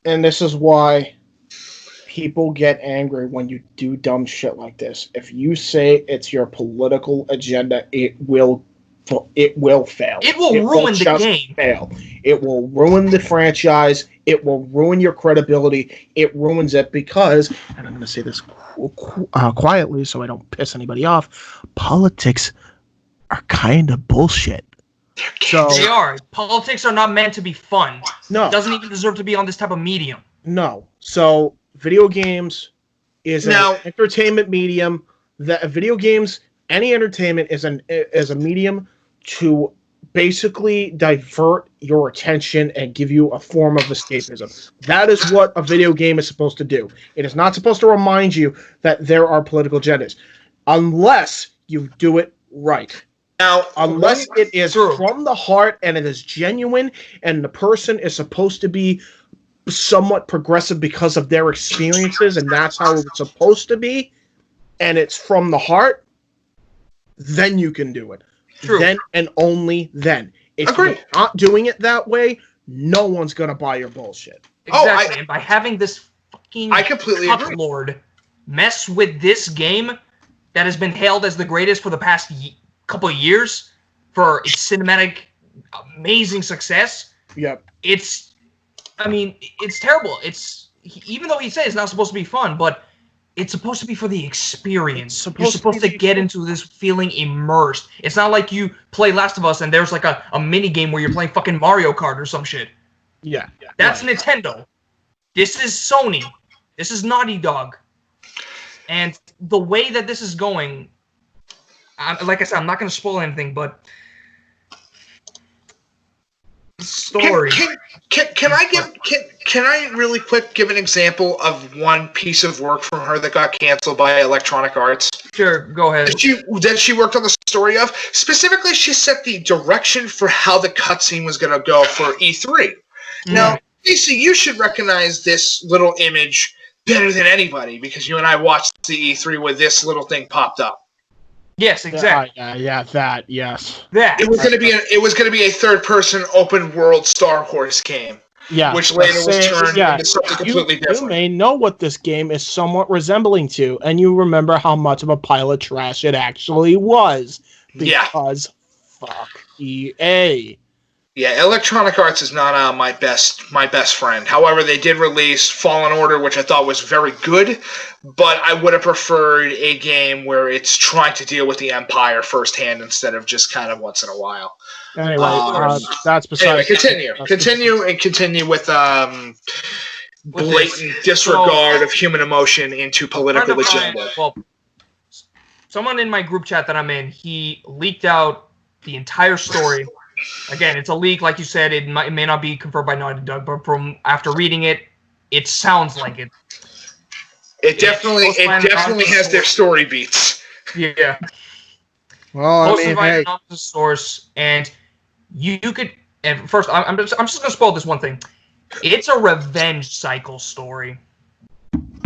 and this is why people get angry when you do dumb shit like this. If you say it's your political agenda, it will fail. It will ruin the game. Fail. It will ruin the franchise. It will ruin your credibility. It ruins it because, and I'm going to say this quietly so I don't piss anybody off, politics are kind of bullshit. So, they are. Politics are not meant to be fun. No. It doesn't even deserve to be on this type of medium. No. So, video games is an entertainment medium. Video games, any entertainment is a medium to basically divert your attention and give you a form of escapism. That is what a video game is supposed to do. It is not supposed to remind you that there are political agendas, unless you do it right. Now, unless it is from the heart and it is genuine, and the person is supposed to be somewhat progressive because of their experiences, and that's how it's supposed to be, and it's from the heart, then you can do it. True. Then and only then. If you're not doing it that way, no one's gonna buy your bullshit. Exactly. And by having this fucking I completely agree. Lord mess with this game that has been hailed as the greatest for the past couple of years for its cinematic, amazing success. Yep. It's terrible. Even though he says it's not supposed to be fun, but it's supposed to be for the experience. You're supposed to get into this feeling immersed. It's not like you play Last of Us and there's like a mini game where you're playing fucking Mario Kart or some shit. Yeah. That's Nintendo. This is Sony. This is Naughty Dog. And the way that this is going, like I said, I'm not going to spoil anything, but story. Can I really quick give an example of one piece of work from her that got canceled by Electronic Arts? Sure, go ahead. That she worked on the story of. Specifically, she set the direction for how the cutscene was going to go for E3. Now, Lisa, you should recognize this little image better than anybody because you and I watched the E3 where this little thing popped up. Yes, exactly. Yes. That. It was going to be a third-person open-world Star Wars game. Yeah, which later was turned into something completely different. You may know what this game is somewhat resembling to, and you remember how much of a pile of trash it actually was. Because fuck EA. Yeah, Electronic Arts is not my best friend. However, they did release Fallen Order, which I thought was very good, but I would have preferred a game where it's trying to deal with the Empire firsthand instead of just kind of once in a while. Anyway, that's besides. Continue with blatant disregard of human emotion into political agenda. Well, someone in my group chat that I'm in, he leaked out the entire story. Again, it's a leak, like you said. It may not be confirmed by Naughty Dog, but from after reading it, it sounds like it. It definitely has their story beats. Yeah. Well, Posted by an anonymous source, and you could. And first, I'm just gonna spoil this one thing. It's a revenge cycle story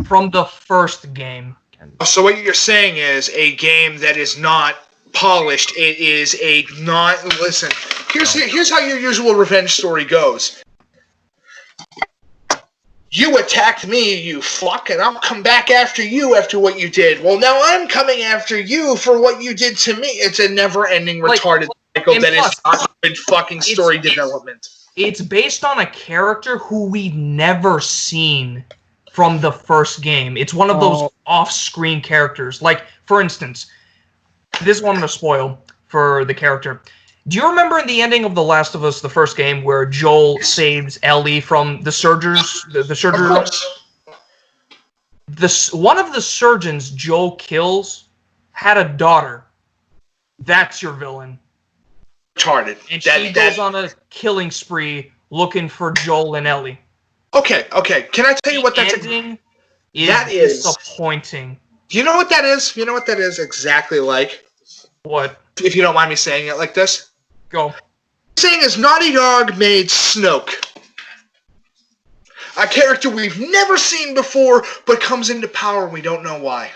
from the first game. So what you're saying is a game that is not polished. It is a not. Listen, here's how your usual revenge story goes. You attacked me, you fuck, and I'll come back after you after what you did. Well, now I'm coming after you for what you did to me. It's a never-ending retarded cycle that is not good fucking story development. It's based on a character who we've never seen from the first game. It's one of those off-screen characters. Like, for instance, this is one I'm going to spoil for the character. Do you remember in the ending of The Last of Us, the first game, where Joel saves Ellie from the surgeons? The surgery room? One of the surgeons Joel kills had a daughter. That's your villain. Retarded. And she goes on a killing spree looking for Joel and Ellie. Okay. Can I tell you what that's... Ending is disappointing. Do you know what that is? You know what that is exactly like? What? If you don't mind me saying it like this. Go. Saying is Naughty Dog made Snoke. A character we've never seen before, but comes into power and we don't know why.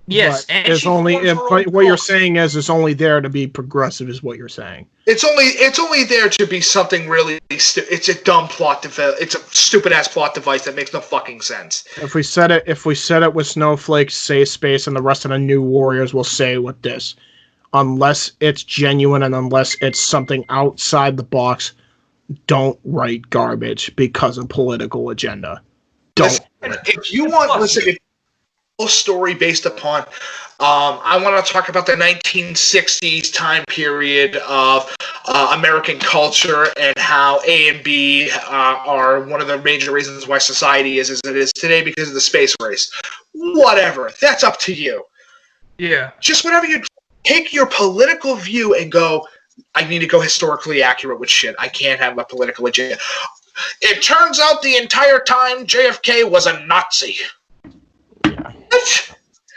Yes, but it's only. But what you're saying is it's only there to be progressive, is what you're saying. It's only there to be something really. It's a dumb plot device. It's a stupid ass plot device that makes no fucking sense. If we set it with Snowflake's safe space, and the rest of the New Warriors will say with this, unless it's genuine and unless it's something outside the box, don't write garbage because of political agenda. Don't. If you want, listen. Story based upon I want to talk about the 1960s time period of American culture and how A and B are one of the major reasons why society is as it is today because of the space race. Whatever, that's up to you. Yeah, just whatever you take your political view and go, I need to go historically accurate with shit. I can't have a political agenda. It turns out the entire time JFK was a Nazi.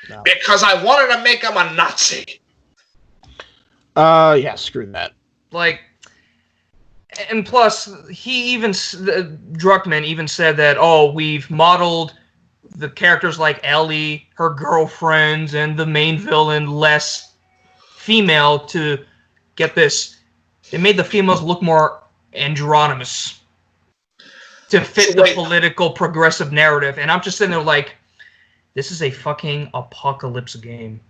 No. Because I wanted to make him a Nazi. Yeah, screw that. Like, and plus, Druckmann even said that, we've modeled the characters like Ellie, her girlfriends, and the main villain less female to, get this, they made the females look more androgynous to fit the political progressive narrative. And I'm just sitting there like, this is a fucking apocalypse game.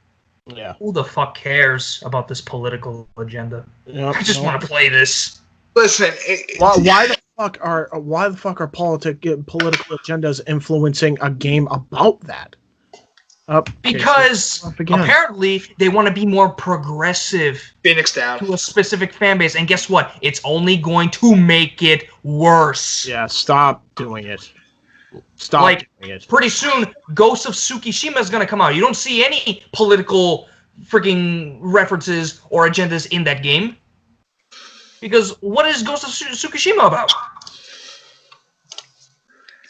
Yeah. Who the fuck cares about this political agenda? Yep. I just want to play this. Listen, why the fuck are political agendas influencing a game about that? Because apparently they want to be more progressive. Phoenix down. To a specific fan base, and guess what? It's only going to make it worse. Yeah, stop doing it. Stop doing it. Pretty soon, Ghost of Tsukishima is going to come out. You don't see any political freaking references or agendas in that game. Because what is Ghost of Tsukishima about?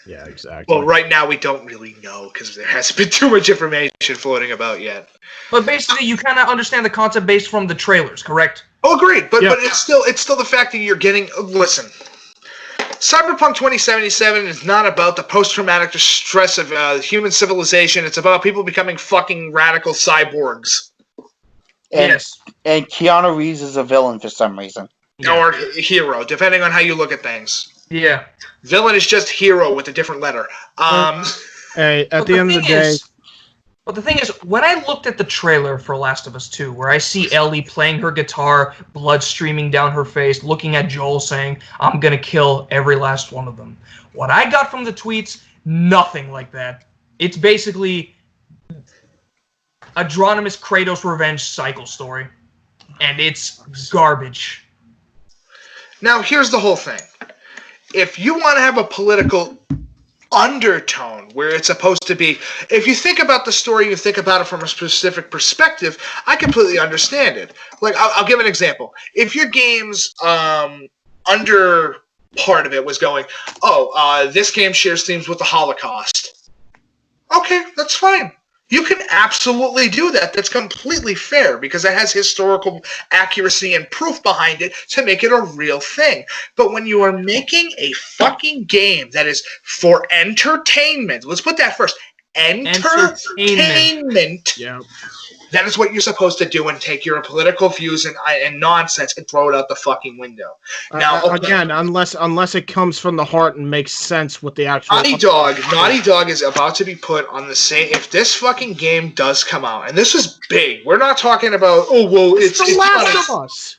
Yeah, exactly. Well, right now we don't really know because there hasn't been too much information floating about yet. But basically, you kind of understand the concept based from the trailers, correct? Oh, agreed. But it's still the fact that you're getting. Listen, Cyberpunk 2077 is not about the post-traumatic stress of human civilization. It's about people becoming fucking radical cyborgs. And Keanu Reeves is a villain for some reason. Or hero, depending on how you look at things. Yeah. Villain is just hero with a different letter. Hey, at the end of the day... But the thing is, when I looked at the trailer for Last of Us 2, where I see Ellie playing her guitar, blood streaming down her face, looking at Joel saying, I'm going to kill every last one of them. What I got from the tweets, nothing like that. It's basically Adronimus Kratos revenge cycle story. And it's garbage. Now, here's the whole thing. If you want to have a political undertone where it's supposed to be, if you think about the story, you think about it from a specific perspective, I completely understand it. Like, I'll give an example. If your game's under part of it was going, this game shares themes with the Holocaust. Okay, that's fine. You can absolutely do that. That's completely fair because it has historical accuracy and proof behind it to make it a real thing. But when you are making a fucking game that is for entertainment, let's put that first, entertainment. Yeah. That is what you're supposed to do, and take your political views and nonsense and throw it out the fucking window. Now, again, unless it comes from the heart and makes sense with the actual. Naughty Dog is about to be put on the same. If this fucking game does come out, and this is big, we're not talking about it's The Last of Us.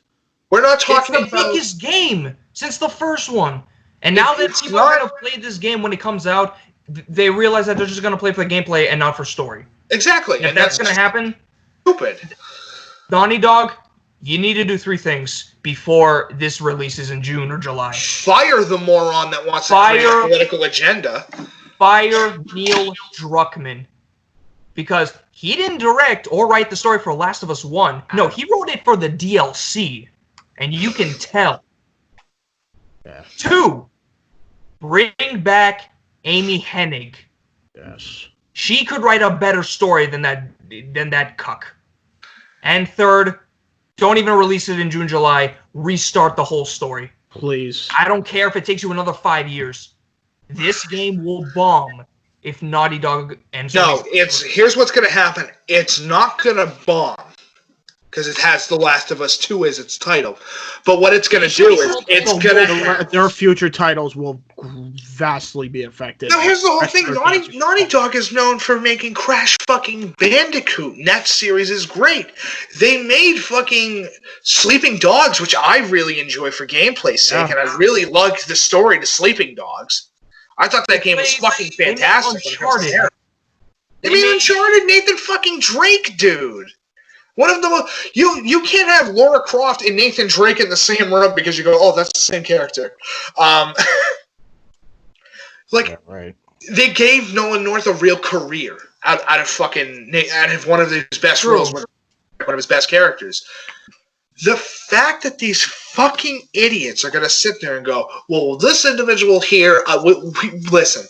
We're not talking it's the about biggest game since the first one, and now that people are going to play this game when it comes out, they realize that they're just going to play for the gameplay and not for story. Exactly, If that's going to happen. Stupid. Naughty Dog, you need to do 3 things before this releases in June or July. Fire the moron that wants to create a political agenda. Fire Neil Druckmann. Because he didn't direct or write the story for Last of Us 1. No, he wrote it for the DLC. And you can tell. Yeah. 2, bring back Amy Hennig. Yes. She could write a better story than that cuck. And 3rd, don't even release it in June, July. Restart the whole story. Please. I don't care if it takes you another 5 years. This game will bomb if Naughty Dog ends. No, here's what's going to happen. It's not going to bomb because it has The Last of Us 2 as its title. But what it's going to do is it's going to... Their future titles will vastly be affected. Now, here's the whole thing. Naughty Dog is known for making Crash fucking Bandicoot, and that series is great. They made fucking Sleeping Dogs, which I really enjoy for gameplay's sake, and I really liked the story to Sleeping Dogs. I thought that game was fucking fantastic. They made Uncharted, Nathan fucking Drake, dude. One of the you can't have Lara Croft and Nathan Drake in the same room because you go, oh, that's the same character. Right. They gave Nolan North a real career out of one of his best roles, one of his best characters. The fact that these fucking idiots are going to sit there and go, well, this individual here, listen,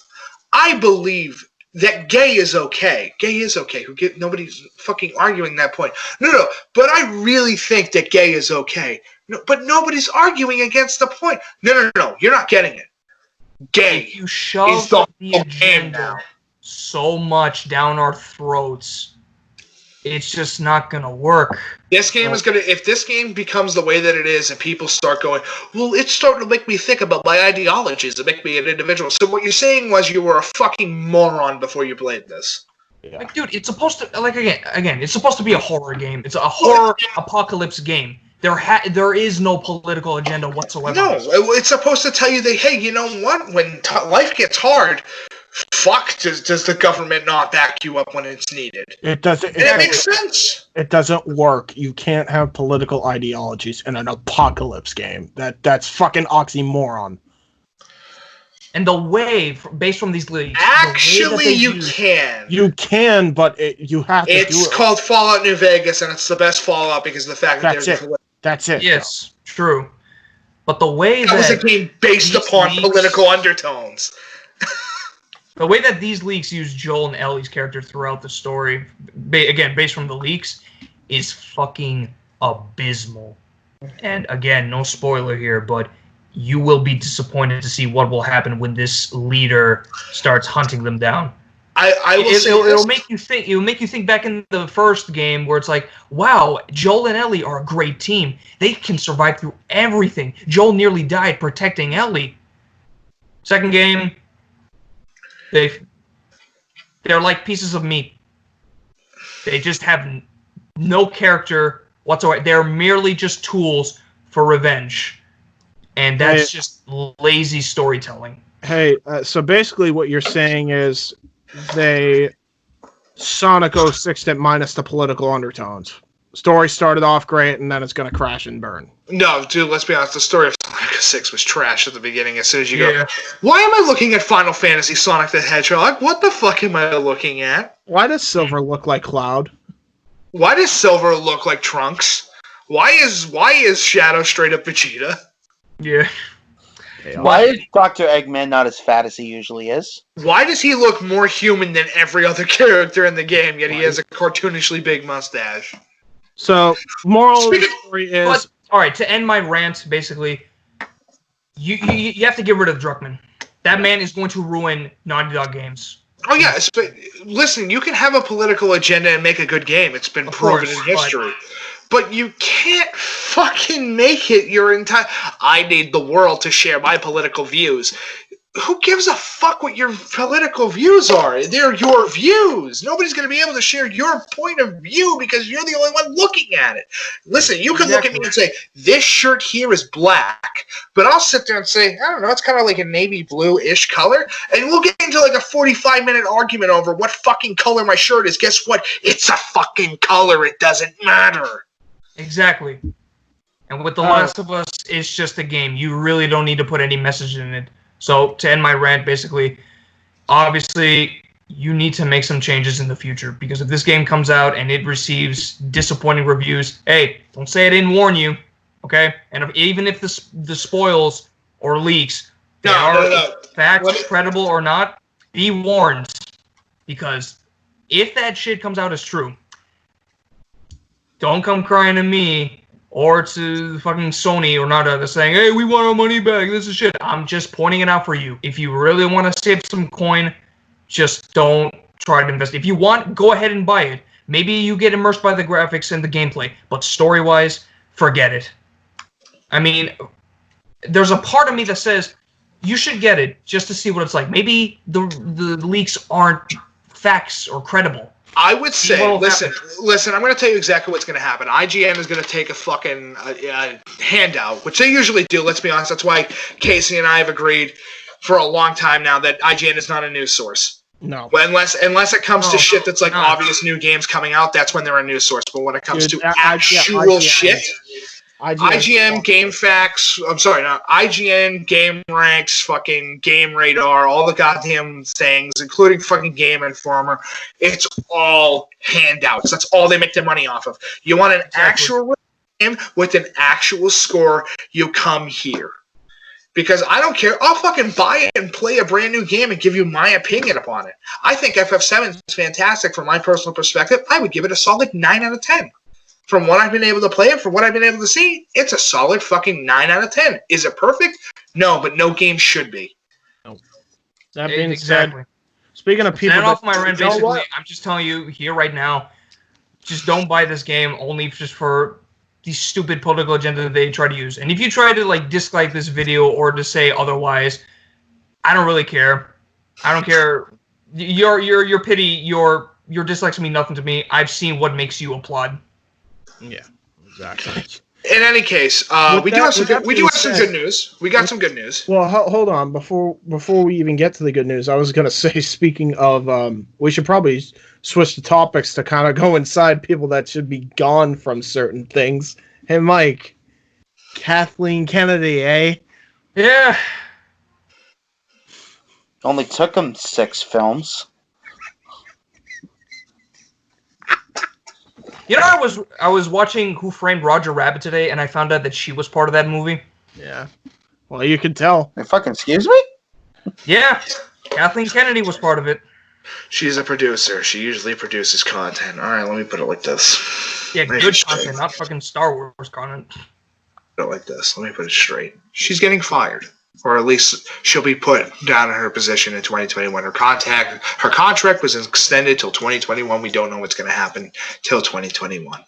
I believe that gay is okay. Gay is okay. Nobody's fucking arguing that point. No. But I really think that gay is okay. No, but nobody's arguing against the point. No. You're not getting it. Gay. If you shove the agenda so much down our throats, it's just not gonna work. This game is gonna. If this game becomes the way that it is, and people start going, well, it's starting to make me think about my ideologies. It make me an individual. So what you're saying was you were a fucking moron before you played this. Yeah. Like, dude, it's supposed to again. It's supposed to be a horror game. It's a horror apocalypse game. There is no political agenda whatsoever. No, it's supposed to tell you that, hey, you know what? When life gets hard, does the government not back you up when it's needed? It doesn't. And it makes sense. It doesn't work. You can't have political ideologies in an apocalypse game. That's fucking oxymoron. And the way, based from these leaks... Actually, you can. You can, but you have to do it. It's called Fallout New Vegas, and it's the best Fallout because of the fact that there's... That's it. Yes, true. But the way that... was a game based upon political undertones. The way that these leaks use Joel and Ellie's character throughout the story, again, based from the leaks, is fucking abysmal. And again, no spoiler here, but you will be disappointed to see what will happen when this leader starts hunting them down. It'll make you think. It'll make you think back in the first game where it's like, wow, Joel and Ellie are a great team. They can survive through everything. Joel nearly died protecting Ellie. Second game, they're like pieces of meat. They just have no character whatsoever. They're merely just tools for revenge. And that's just lazy storytelling. Hey, so basically what you're saying is they Sonic 06 it minus the political undertones. Story started off great, and then it's going to crash and burn. No, dude, let's be honest. The story of Sonic 06 was trash at the beginning. As soon as you go, why am I looking at Final Fantasy Sonic the Hedgehog? What the fuck am I looking at? Why does Silver look like Cloud? Why does Silver look like Trunks? Why is Shadow straight up Vegeta? Yeah. Why is Dr. Eggman not as fat as he usually is? Why does he look more human than every other character in the game, yet he has a cartoonishly big mustache? So, moral of the story is... But, all right, to end my rant, basically, you have to get rid of Druckmann. That man is going to ruin Naughty Dog games. Oh, yeah. Listen, you can have a political agenda and make a good game. It's been proven in history. But you can't fucking make it your entire... I need the world to share my political views. Who gives a fuck what your political views are? They're your views. Nobody's going to be able to share your point of view because you're the only one looking at it. Listen, you can look at me and say, this shirt here is black. But I'll sit there and say, I don't know, it's kind of like a navy blue-ish color. And we'll get into like a 45-minute argument over what fucking color my shirt is. Guess what? It's a fucking color. It doesn't matter. Exactly. And with The Last of Us, it's just a game. You really don't need to put any message in it. So, to end my rant, basically, obviously, you need to make some changes in the future. Because if this game comes out and it receives disappointing reviews, hey, don't say I didn't warn you, okay? And even if the spoils or leaks, they are facts, credible or not, be warned. Because if that shit comes out as true, don't come crying to me or to fucking Sony or Nada saying, hey, we want our money back, this is shit. I'm just pointing it out for you. If you really want to save some coin, just don't try to invest. If you want, go ahead and buy it. Maybe you get immersed by the graphics and the gameplay, but story-wise, forget it. I mean, there's a part of me that says, you should get it just to see what it's like. Maybe the leaks aren't facts or credible. I would say, listen, I'm going to tell you exactly what's going to happen. IGN is going to take a fucking handout, which they usually do, let's be honest. That's why Casey and I have agreed for a long time now that IGN is not a news source. No. Unless it comes to shit that's like obvious new games coming out, that's when they're a news source. But when it comes to actual shit... IGN, Game Facts, IGN, Game Ranks, fucking Game Radar, all the goddamn things, including fucking Game Informer, it's all handouts. That's all they make their money off of. You want an actual game with an actual score, you come here. Because I don't care, I'll fucking buy it and play a brand new game and give you my opinion upon it. I think FF7 is fantastic from my personal perspective. I would give it a solid 9 out of 10. From what I've been able to play and from what I've been able to see, it's a solid fucking 9 out of 10. Is it perfect? No, but no game should be. No. That being said, speaking of people, off my rent, basically, I'm just telling you here right now, just don't buy this game only just for the stupid political agenda that they try to use. And if you try to like dislike this video or to say otherwise, I don't really care. I don't care. Your pity, your dislikes mean nothing to me. I've seen what makes you applaud. Yeah, exactly. In any case, we do have some good news. We got some good news. Well, hold on. Before we even get to the good news, I was going to say, speaking of, we should probably switch the topics to kind of go inside people that should be gone from certain things. Hey, Mike, Kathleen Kennedy, eh? Yeah. Only took him 6 films. You know, I was watching Who Framed Roger Rabbit today, and I found out that she was part of that movie. Yeah. Well, you can tell. Hey, fucking excuse me? Yeah. Kathleen Kennedy was part of it. She's a producer. She usually produces content. All right, let me put it like this. Yeah, good content, not fucking Star Wars content. Put it like this. Let me put it straight. She's getting fired. Or at least she'll be put down in her position in 2021. Her contract was extended till 2021. We don't know what's going to happen till 2021.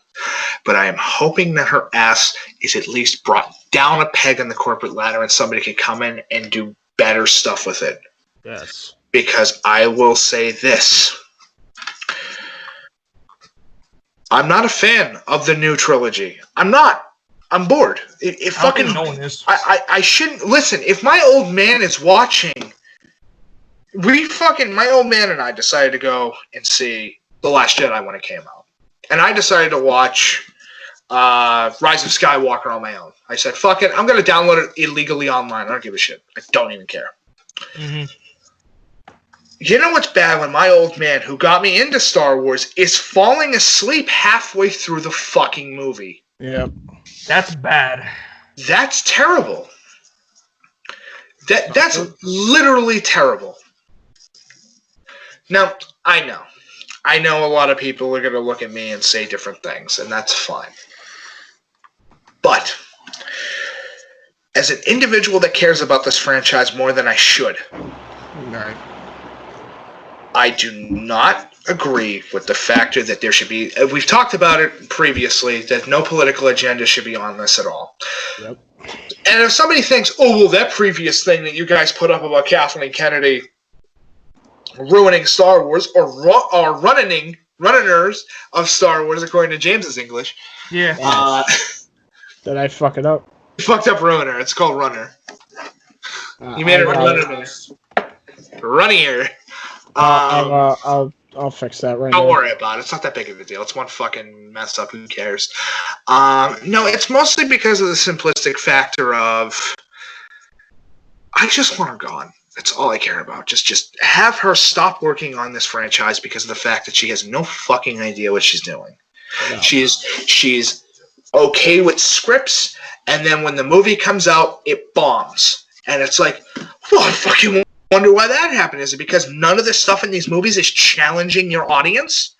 But I am hoping that her ass is at least brought down a peg on the corporate ladder and somebody can come in and do better stuff with it. Yes. Because I will say this. I'm not a fan of the new trilogy. I'm not. I'm bored. If fucking no one is. I shouldn't listen. If my old man is watching, my old man and I decided to go and see The Last Jedi when it came out, and I decided to watch Rise of Skywalker on my own. I said, "Fuck it, I'm gonna download it illegally online. I don't give a shit. I don't even care." Mm-hmm. You know what's bad when my old man, who got me into Star Wars, is falling asleep halfway through the fucking movie. Yep. That's bad. That's terrible. That's literally terrible. Now, I know a lot of people are going to look at me and say different things, and that's fine. But as an individual that cares about this franchise more than I should, right. I do not agree with the factor that there should be. We've talked about it previously that no political agenda should be on this at all. Yep. And if somebody thinks, oh, well, that previous thing that you guys put up about Kathleen Kennedy ruining Star Wars or runners of Star Wars, according to James's English. Yeah. Did I fuck it up? You fucked up Ruiner. It's called Runner. You made it Runner. Runnier. I'll fix that right now. Don't worry about it. It's not that big of a deal. It's one fucking mess up. Who cares? No, it's mostly because of the simplistic factor of I just want her gone. That's all I care about. Just have her stop working on this franchise because of the fact that she has no fucking idea what she's doing. No. She's okay with scripts, and then when the movie comes out, it bombs. And it's like, well, I fucking wonder why that happened. Is it because none of the stuff in these movies is challenging your audience?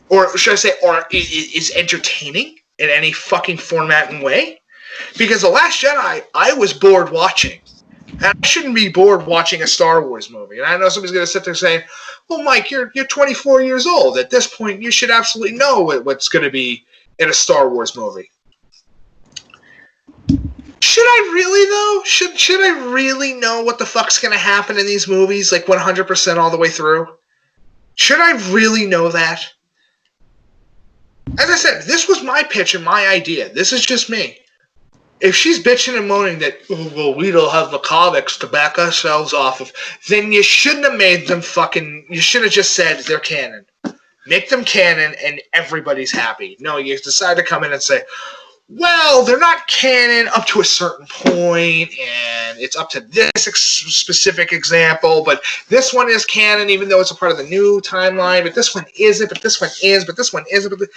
Or should I say, or is entertaining in any fucking format and way? Because The Last Jedi, I was bored watching. And I shouldn't be bored watching a Star Wars movie. And I know somebody's going to sit there saying, well, Mike, you're 24 years old. At this point, you should absolutely know what's going to be in a Star Wars movie. Should I really, though? Should I really know what the fuck's going to happen in these movies, like 100% all the way through? Should I really know that? As I said, this was my pitch and my idea. This is just me. If she's bitching and moaning that, oh, well, we don't have the comics to back ourselves off of, then you shouldn't have made them fucking... You should have just said they're canon. Make them canon and everybody's happy. No, you decide to come in and say, well, they're not canon up to a certain point, and it's up to this specific example, but this one is canon even though it's a part of the new timeline, but this one isn't, but this one is, but this one isn't. But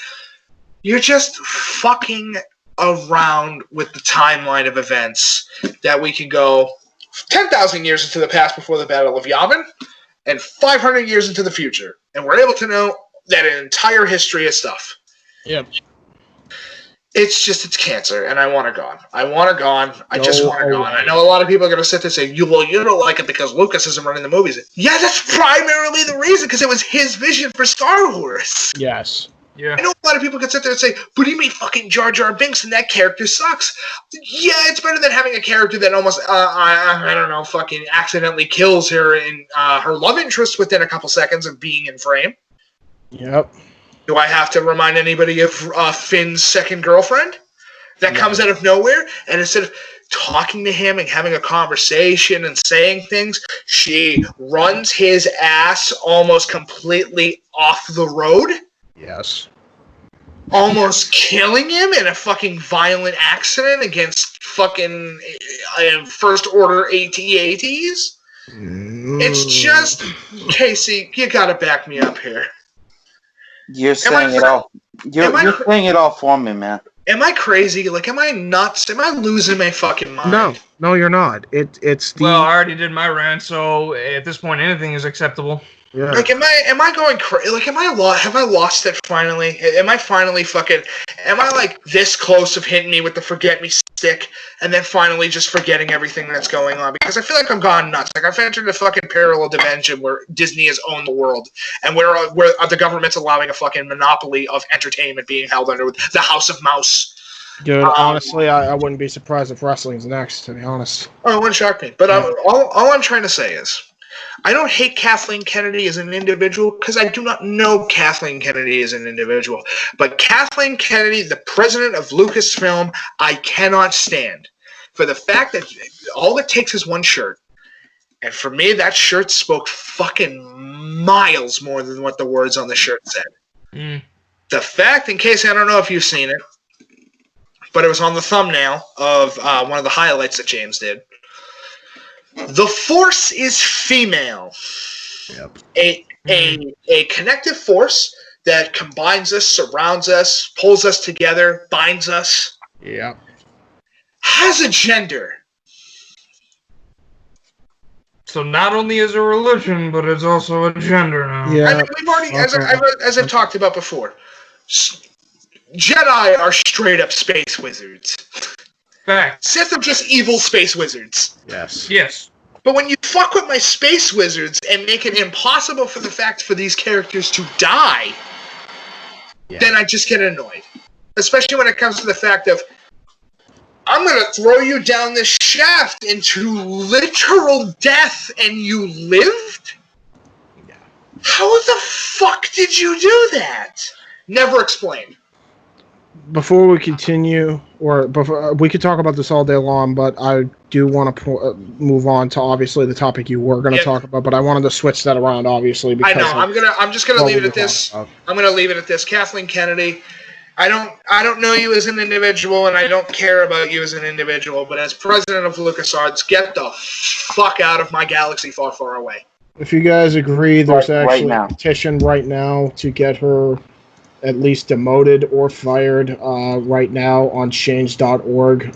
you're just fucking around with the timeline of events that we can go 10,000 years into the past before the Battle of Yavin and 500 years into the future. And we're able to know that entire history of stuff. Yep. It's cancer, and I want her gone. I want her gone. I just want her gone. I know a lot of people are going to sit there and say, you don't like it because Lucas isn't running the movies. Yeah, that's primarily the reason, because it was his vision for Star Wars. Yes. Yeah. I know a lot of people can sit there and say, but he made fucking Jar Jar Binks and that character sucks. Yeah, it's better than having a character that almost, I don't know, fucking accidentally kills her and her love interest within a couple seconds of being in frame. Yep. Do I have to remind anybody of Finn's second girlfriend? That comes out of nowhere, and instead of talking to him and having a conversation and saying things, she runs his ass almost completely off the road. Yes. Almost killing him in a fucking violent accident against fucking First Order AT-ATs. It's just, Casey, you gotta back me up here. You're saying it all. You're saying it all for me, man. Am I crazy? Like, am I nuts? Am I losing my fucking mind? No, you're not. It's the. Well, I already did my rant, so at this point, anything is acceptable. Yeah. Like, am I going crazy? Like, have I lost it finally? Am I finally fucking? Am I like this close of hitting me with the forget me stick, and then finally just forgetting everything that's going on? Because I feel like I'm gone nuts. Like, I've entered a fucking parallel dimension where Disney has owned the world, and where the government's allowing a fucking monopoly of entertainment being held under the House of Mouse. Dude, honestly, I wouldn't be surprised if wrestling's next, to be honest. Oh, it wouldn't shock me. But all I'm trying to say is, I don't hate Kathleen Kennedy as an individual because I do not know Kathleen Kennedy as an individual. But Kathleen Kennedy, the president of Lucasfilm, I cannot stand. For the fact that all it takes is one shirt. And for me, that shirt spoke fucking miles more than what the words on the shirt said. Mm. The fact, in case I don't know if you've seen it, but it was on the thumbnail of one of the highlights that James did. The Force is female. Yep. A connective force that combines us, surrounds us, pulls us together, binds us. Yep. Has a gender. So not only is it a religion, but it's also a gender now. Yeah. I mean, we've already, as I've talked about before, Jedi are straight up space wizards. Fact. Sith are just evil space wizards. Yes. Yes. But when you fuck with my space wizards and make it impossible for these characters to die, then I just get annoyed. Especially when it comes to the fact of, I'm going to throw you down this shaft into literal death and you lived? Yeah. How the fuck did you do that? Never explained. Before we continue, or before we could talk about this all day long, but I do want to move on to obviously the topic you were going to talk about. But I wanted to switch that around, obviously. Because I know. I'm just gonna leave it at this. I'm gonna leave it at this. Kathleen Kennedy. I don't know you as an individual, and I don't care about you as an individual. But as president of LucasArts, get the fuck out of my galaxy far, far away. If you guys agree, there's actually a petition right now to get her at least demoted or fired right now on change.org.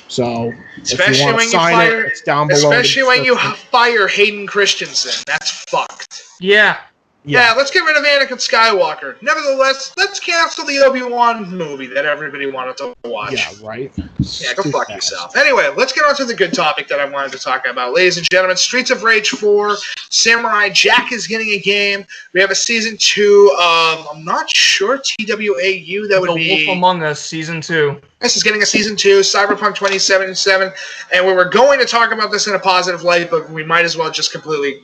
So especially if you want to sign it, it's down below. Especially when you fire Hayden Christensen. That's fucked. Yeah, let's get rid of Anakin Skywalker. Nevertheless, let's cancel the Obi-Wan movie that everybody wanted to watch. Yeah, right. Yeah, go fuck yourself. Anyway, let's get on to the good topic that I wanted to talk about. Ladies and gentlemen, Streets of Rage 4, Samurai Jack is getting a game. We have a Season 2 of, I'm not sure, TWAU, that would be... The Wolf Among Us, Season 2. This is getting a Season 2, Cyberpunk 2077, and we were going to talk about this in a positive light, but we might as well just completely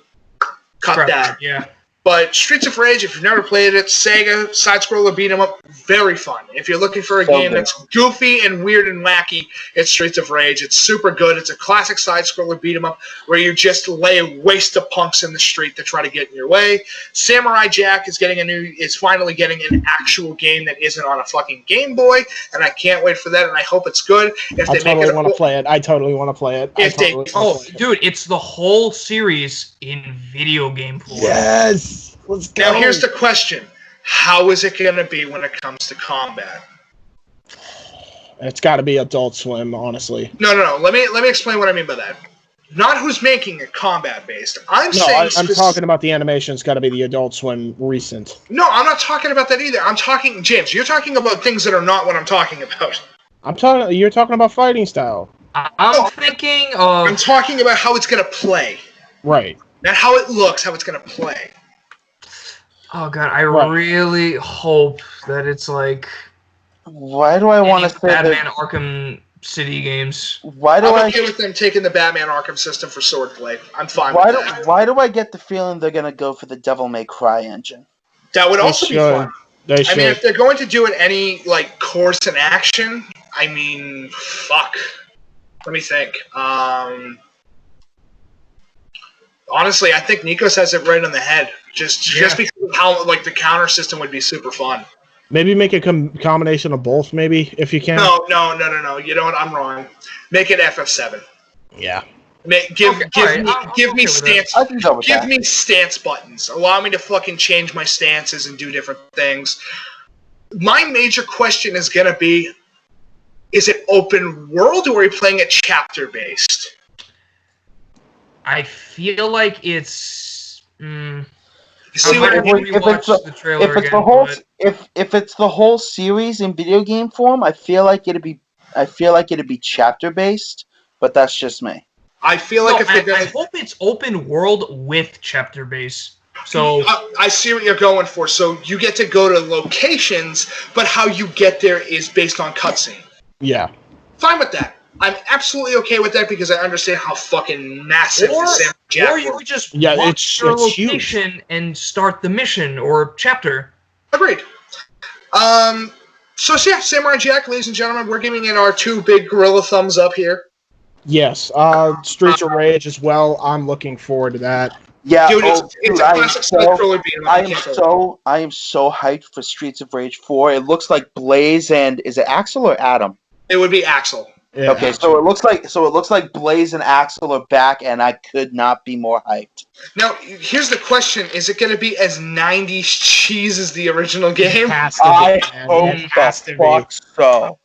cut that. Yeah. But Streets of Rage, if you've never played it, Sega, side-scroller beat-em-up, very fun. If you're looking for a game that's goofy and weird and wacky, it's Streets of Rage. It's super good. It's a classic side-scroller beat-em-up where you just lay waste of punks in the street to try to get in your way. Samurai Jack is finally getting an actual game that isn't on a fucking Game Boy, and I can't wait for that, and I hope it's good. I totally want to play it. I totally want to play it. Dude, it's the whole series in video game form. Yes! Let's go. Now here's the question. How is it going to be when it comes to combat? It's got to be Adult Swim, honestly. No. Let me explain what I mean by that. Not who's making it combat-based. I'm talking about the animation. It's got to be the Adult Swim recent. No, I'm not talking about that either. James, you're talking about things that are not what I'm talking about. You're talking about fighting style. I'm talking about how it's going to play. Right. Not how it looks, how it's going to play. Oh, God, I really hope that it's like... Why do I want to say Batman Arkham City games. I'm okay with them taking the Batman Arkham system for swordplay. I'm fine with that. Why do I get the feeling they're going to go for the Devil May Cry engine? That would also be fun. I mean, if they're going to do it any, course in action, I mean, fuck. Let me think. Honestly, I think Nikos has it right on the head. Just because of how the counter system would be super fun. Maybe make a combination of both, maybe, if you can. No. You know what? I'm wrong. Make it FF7. Yeah. Give me stance buttons. Allow me to fucking change my stances and do different things. My major question is going to be, is it open world or are we playing it chapter based? I feel like it's If it's the whole series in video game form, I feel like it'd be chapter based, but that's just me. I feel like I hope it's open world with chapter base. So I see what you're going for. So you get to go to locations, but how you get there is based on cutscene. Yeah. Fine with that. I'm absolutely okay with that because I understand how fucking massive the Samurai Jack Or you could just watch your location and start the mission or chapter. Agreed. So yeah, Samurai Jack, ladies and gentlemen, we're giving it our 2 big gorilla thumbs up here. Yes. Streets of Rage as well. I'm looking forward to that. Yeah, dude, it's a classic side-scroller beat 'em up. I am so hyped for Streets of Rage 4. It looks like Blaze and is it Axel or Adam? It would be Axel. Yeah. Okay, so it looks like Blaze and Axel are back, and I could not be more hyped. Now, here's the question: is it going to be as 90s cheese as the original game? I hope the fuck so.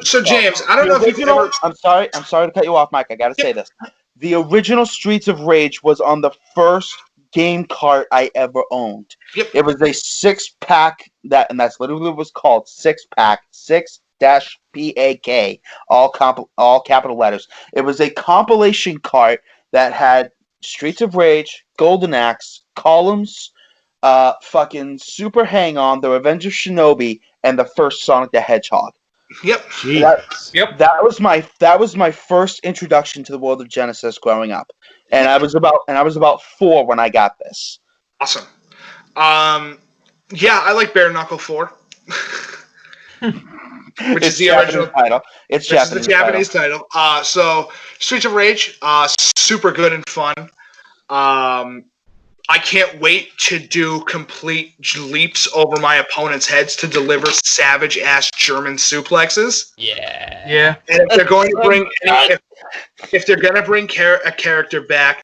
So James, I don't know if you've ever... I'm sorry to cut you off, Mike. I got to say this. The original Streets of Rage was on the first game cart I ever owned. Yep. It was a 6-pack and that's literally what it was called, 6-pack, 6 PAK, all capital letters. It was a compilation cart that had Streets of Rage, Golden Axe, Columns, fucking Super Hang On, The Revenge of Shinobi, and the first Sonic the Hedgehog. Yep. That was my first introduction to the world of Genesis growing up, and I was about 4 when I got this. Awesome. Yeah, I like Bare Knuckle 4. Which is the original title. It's Japanese. The Japanese title. So Streets of Rage, super good and fun. I can't wait to do complete leaps over my opponent's heads to deliver savage ass German suplexes. Yeah. And if they're going to bring if they're gonna bring a character back,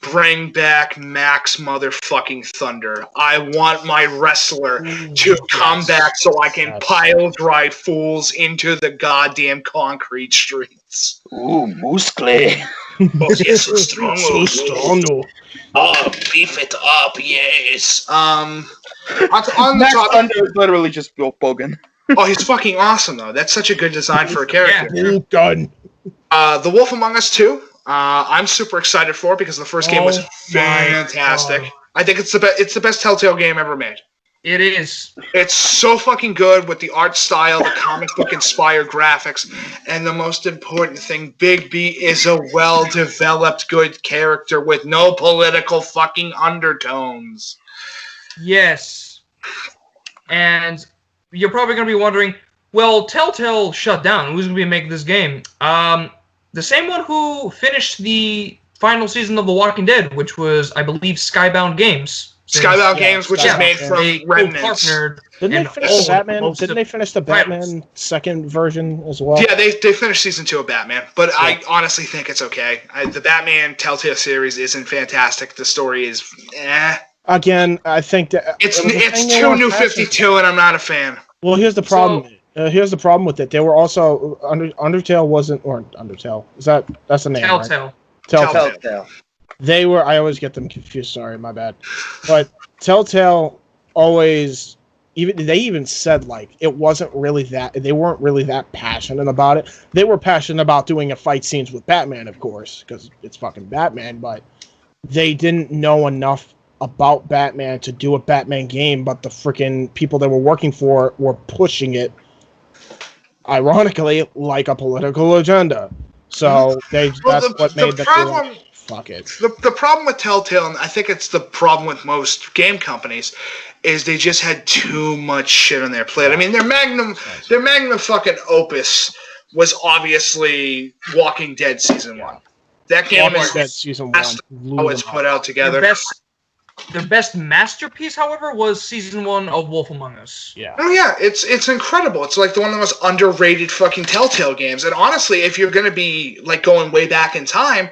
bring back Max motherfucking Thunder. I want my wrestler to come back so I can pile drive fools into the goddamn concrete streets. Ooh, muscle. Oh, yes, so strong. So strong. Oh, beef it up, yes. On the Max top, Thunder is literally just Bill Bogan. Oh, he's fucking awesome though. That's such a good design for a character. Yeah. Done. The Wolf Among Us 2. I'm super excited for it because the first game was fantastic. I think it's the best Telltale game ever made. It is. It's so fucking good with the art style, the comic book inspired graphics, and the most important thing, Big B is a well-developed good character with no political fucking undertones. Yes. And you're probably going to be wondering, well, Telltale shut down. Who's going to be making this game? The same one who finished the final season of The Walking Dead, which was, I believe, Skybound Games. Skybound Games, which is made from remnants. Didn't they finish the Batman? Didn't they finish the Batman second version as well? Yeah, they finished season 2 of Batman, but I honestly think it's okay. The Batman Telltale series isn't fantastic. The story is Again, I think that it's too New 52, and I'm not a fan. Well, here's the problem. Here's the problem with it. They were also Undertale wasn't, or Undertale. That's the name? Telltale. Right? Telltale. They were. I always get them confused. Sorry, my bad. But Telltale always, they even said like it wasn't really that. They weren't really that passionate about it. They were passionate about doing a fight scenes with Batman, of course, because it's fucking Batman. But they didn't know enough about Batman to do a Batman game. But the freaking people they were working for were pushing it, ironically, like a political agenda. So that's what made the problem. Fuck it. The problem with Telltale, and I think it's the problem with most game companies, is they just had too much shit on their plate. I mean, their magnum fucking opus was obviously Walking Dead Season 1. That game is Season 1. How it's put out together. Their best masterpiece, however, was Season 1 of Wolf Among Us. Yeah. Oh yeah, it's incredible. It's like one of the most underrated fucking Telltale games. And honestly, if you're gonna be like going way back in time,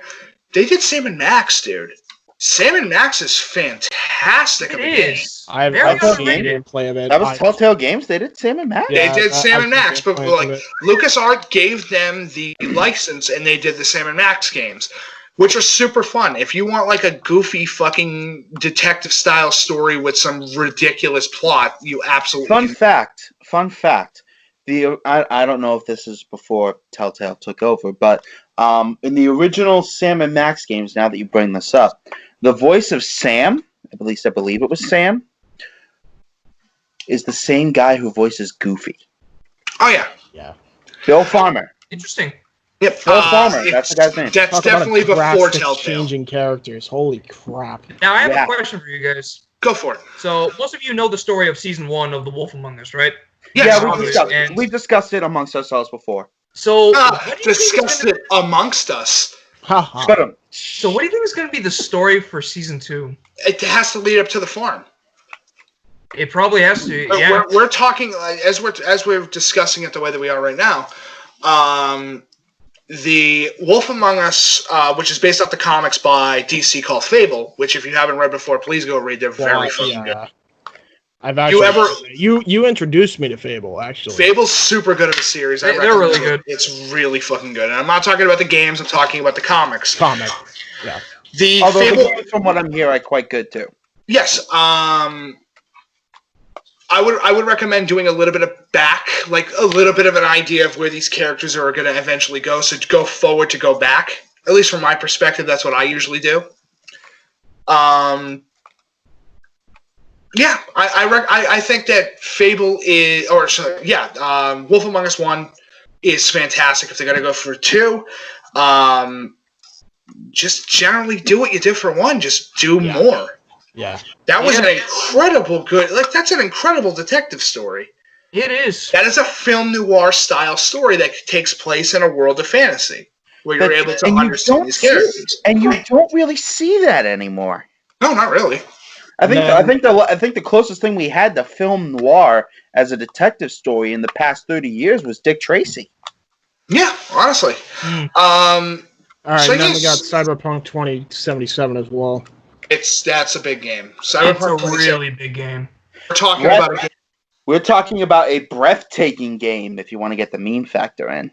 they did Sam & Max, dude. Sam & Max is fantastic. It is. I've seen gameplay of it. That was Telltale Games. They did Sam & Max. They did Sam & Max, but like LucasArts gave them the license, and they did the Sam & Max games, which are super fun. If you want like a goofy fucking detective style story with some ridiculous plot, you absolutely Fun fact. I don't know if this is before Telltale took over, but in the original Sam & Max games, now that you bring this up, the voice of Sam, at least I believe it was Sam, is the same guy who voices Goofy. Oh yeah. Yeah. Bill Farmer. Interesting. Yep. Phil Farmer. That's the guy's name. That's Talk definitely about before drastic Telltale. Changing characters. Holy crap. Now, I have a question for you guys. Go for it. So, most of you know the story of Season 1 of The Wolf Among Us, right? Yes, we've discussed it amongst ourselves before. So, discussed it amongst us. So, what do you think is going to be the story for Season 2? It has to lead up to the farm. It probably has to. Yeah. We're talking as we're discussing it the way that we are right now. The Wolf Among Us, which is based off the comics by DC called Fable, which if you haven't read before, please go read. They're very fucking good. I've actually you introduced me to Fable, actually. Fable's super good at a series. They're really good. It's really fucking good. And I'm not talking about the games. I'm talking about the comics. Yeah. Although the games, from what I'm hearing, are quite good too. Yes. I would recommend doing a little bit of like a little bit of an idea of where these characters are going to eventually go. So to go forward, to go back. At least from my perspective, that's what I usually do. Yeah, I think that Fable is, Wolf Among Us 1 is fantastic. If they're gonna go for 2, just generally do what you did for 1. Just do more. Yeah, that was an incredible that's an incredible detective story. It is. That is a film noir style story that takes place in a world of fantasy where you're able to understand these characters. And you don't really see that anymore. No, not really. I think the closest thing we had to film noir as a detective story in the past 30 years was Dick Tracy. Yeah, honestly. All right, so then we got Cyberpunk 2077 as well. That's a big game. Cyberpunk it's a really big game. We're talking about a breathtaking game. If you want to get the meme factor in.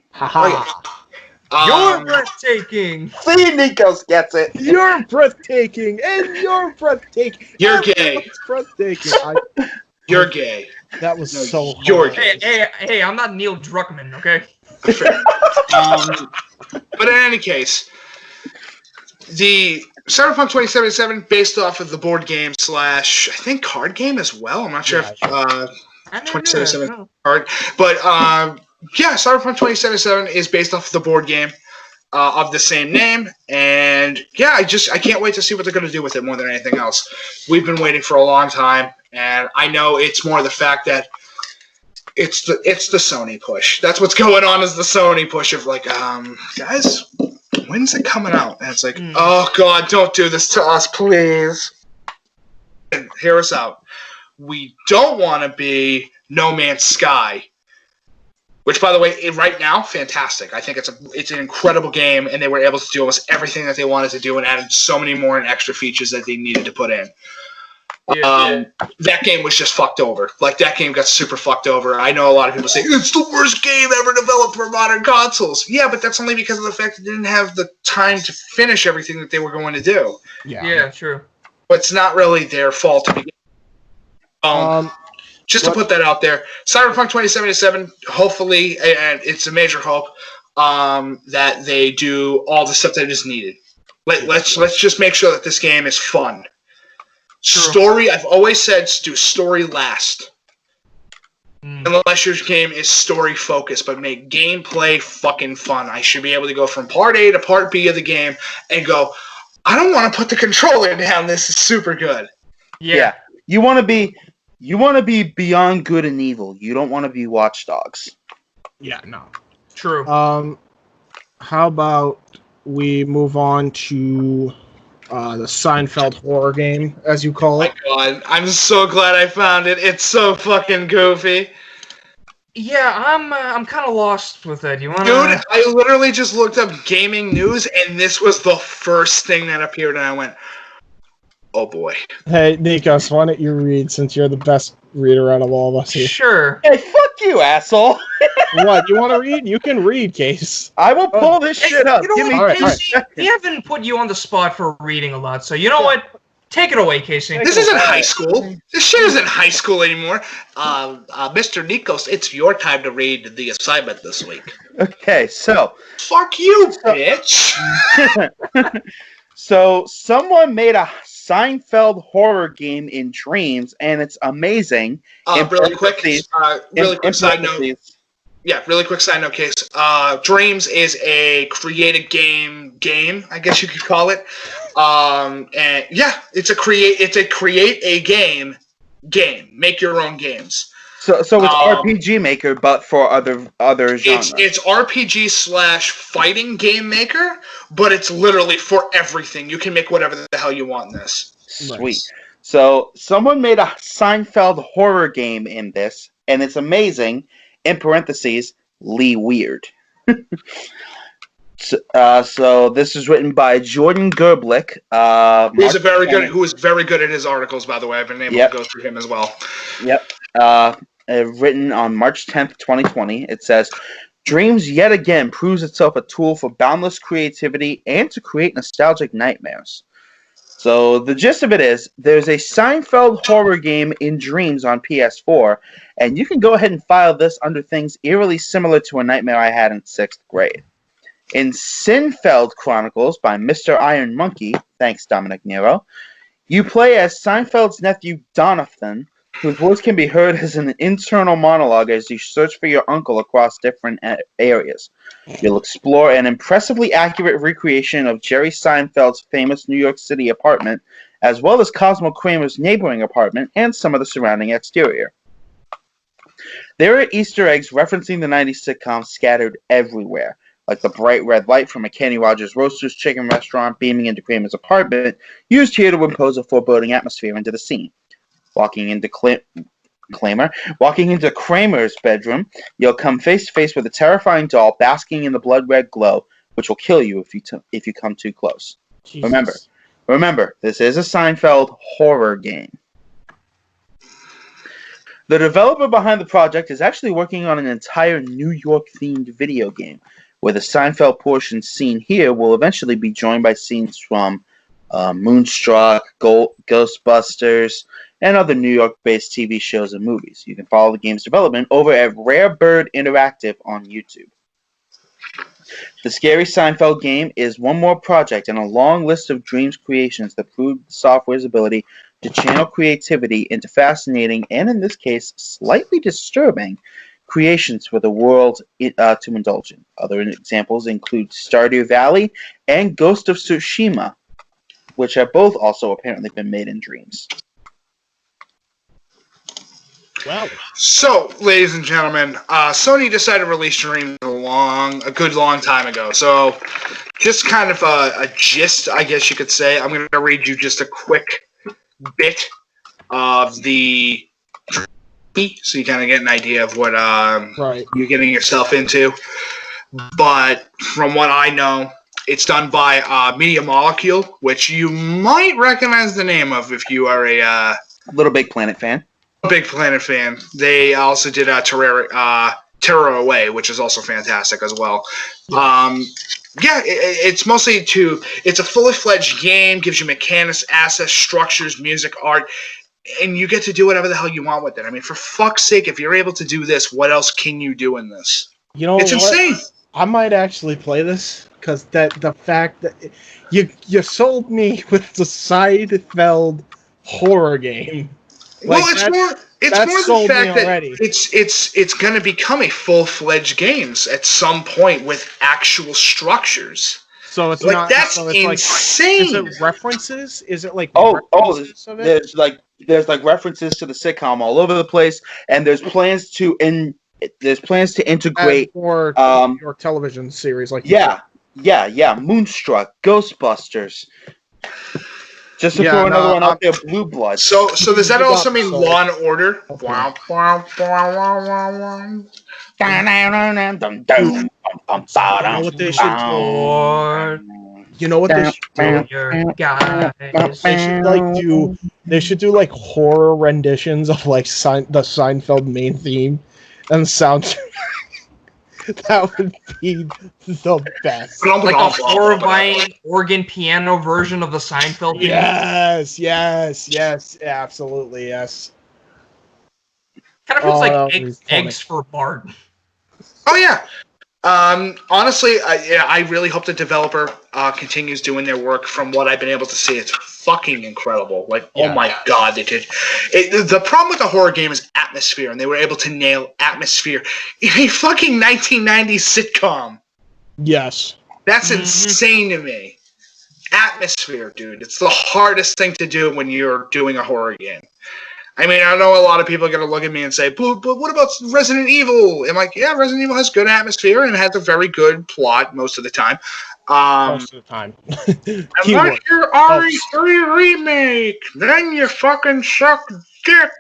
You're breathtaking. See, Nikos gets it. You're breathtaking, and you're breathtaking. You're gay. Breathtaking. You're gay. That was so. You're gay. Hey! I'm not Neil Druckmann, okay? But in any case, the Cyberpunk 2077 based off of the board game / I think card game as well. I'm not sure if 2077 card, but Cyberpunk 2077 is based off of the board game of the same name, and I can't wait to see what they're going to do with it more than anything else. We've been waiting for a long time, and I know it's more the fact that it's the Sony push. That's what's going on, is the Sony push of like, guys, when's it coming out? And it's like, oh God, don't do this to us, please. And hear us out. We don't want to be No Man's Sky. Which, by the way, right now, fantastic. I think it's an incredible game, and they were able to do almost everything that they wanted to do and added so many more and extra features that they needed to put in. That game was just fucked over. Like, that game got super fucked over. I know a lot of people say, it's the worst game ever developed for modern consoles. Yeah, but that's only because of the fact that they didn't have the time to finish everything that they were going to do. Yeah, true. But it's not really their fault to begin. Just to put that out there, Cyberpunk 2077, hopefully, and it's a major hope, that they do all the stuff that is needed. Let's just make sure that this game is fun. True. Story, I've always said, do story last. Unless your game is story focused, but make gameplay fucking fun. I should be able to go from part A to part B of the game and go, I don't want to put the controller down. This is super good. Yeah. You want to be beyond good and evil. You don't want to be Watch Dogs. Yeah, no. True. How about we move on to the Seinfeld horror game, as you call it? Oh my God, I'm so glad I found it. It's so fucking goofy. Yeah, I'm kind of lost with it. You want? Dude, I literally just looked up gaming news, and this was the first thing that appeared, and I went, oh boy. Hey, Nikos, why don't you read, since you're the best reader out of all of us here? Sure. Hey, fuck you, asshole. What, you want to read? You can read, Case. I will pull this shit up. You know what, Casey? We haven't put you on the spot for reading a lot, so you know what? Take it away, Casey. This isn't high school. This shit isn't high school anymore. Mr. Nikos, it's your time to read the assignment this week. Okay, so. Fuck you, bitch. So, someone made a Seinfeld horror game in Dreams, and it's amazing. Really quick side note. Yeah, really quick side note, Case. Dreams is a created game, I guess you could call it. And yeah, it's a create a game. Make your own games. So it's RPG Maker, but for other genres. It's RPG / fighting game maker, but it's literally for everything. You can make whatever the hell you want in this. Sweet. Nice. So someone made a Seinfeld horror game in this, and it's amazing. In parentheses, Lee Weird. So this is written by Jordan Gerblick. Who is very good at his articles, by the way. I've been able to go through him as well. Yep. Written on March 10th, 2020. It says, Dreams yet again proves itself a tool for boundless creativity and to create nostalgic nightmares. So the gist of it is, there's a Seinfeld horror game in Dreams on PS4, and you can go ahead and file this under things eerily similar to a nightmare I had in 6th grade. In Sinfeld Chronicles by Mr. Iron Monkey, thanks Dominic Nero, you play as Seinfeld's nephew Donathan, whose voice can be heard as an internal monologue as you search for your uncle across different areas. You'll explore an impressively accurate recreation of Jerry Seinfeld's famous New York City apartment, as well as Cosmo Kramer's neighboring apartment and some of the surrounding exterior. There are Easter eggs referencing the 90s sitcom scattered everywhere, like the bright red light from a Kenny Rogers Roasters chicken restaurant beaming into Kramer's apartment, used here to impose a foreboding atmosphere into the scene. Walking into Kramer's bedroom, you'll come face to face with a terrifying doll basking in the blood red glow, which will kill you if you come too close. Jesus. Remember, this is a Seinfeld horror game. The developer behind the project is actually working on an entire New York-themed video game, where the Seinfeld portion seen here will eventually be joined by scenes from Moonstruck, Ghostbusters, and other New York-based TV shows and movies. You can follow the game's development over at Rare Bird Interactive on YouTube. The Scary Seinfeld game is one more project in a long list of Dreams creations that prove the software's ability to channel creativity into fascinating, and in this case, slightly disturbing, creations for the world to indulge in. Other examples include Stardew Valley and Ghost of Tsushima, which have both also apparently been made in Dreams. Well, so, ladies and gentlemen, Sony decided to release Dreams a good long time ago. So, just kind of a gist, I guess you could say. I'm going to read you just a quick bit of the so you kind of get an idea of what you're getting yourself into. But from what I know, it's done by Media Molecule, which you might recognize the name of if you are a Little Big Planet fan. Big Planet fan. They also did Terror Away, which is also fantastic as well. It's mostly it's a fully fledged game, gives you mechanics, assets, structures, music, art, and you get to do whatever the hell you want with it. I mean, for fuck's sake, if you're able to do this, what else can you do in this? You know, it's insane. I might actually play this because the fact that you sold me with the Seinfeld horror game. Well, it's more the fact that it's going to become a full-fledged games at some point with actual structures. So it's like not. That's so it's insane. Like, is it references? Is it like references of it? There's references to the sitcom all over the place, and there's plans to integrate more your television series like Moonstruck, Ghostbusters. Just to throw another one out there, Blue Blood. So does that also mean Law and Order? Okay. You know what they should do? They should do like horror renditions of like the Seinfeld main theme and sound. That would be the best. Like a horrifying organ piano version of the Seinfeld theme. Yes, absolutely, yes. Kind of feels like eggs for Bart. Oh yeah. Honestly, I really hope the developer continues doing their work. From what I've been able to see, it's fucking incredible. Oh my god, they did. The problem with the horror game is atmosphere, and they were able to nail atmosphere in a fucking 1990s sitcom. Yes. That's insane to me. Atmosphere, dude. It's the hardest thing to do when you're doing a horror game. I mean, I know a lot of people are going to look at me and say, but what about Resident Evil? I'm like, yeah, Resident Evil has good atmosphere and has a very good plot most of the time. Most of the time. Unless you're RE3 remake, then you fucking suck dick.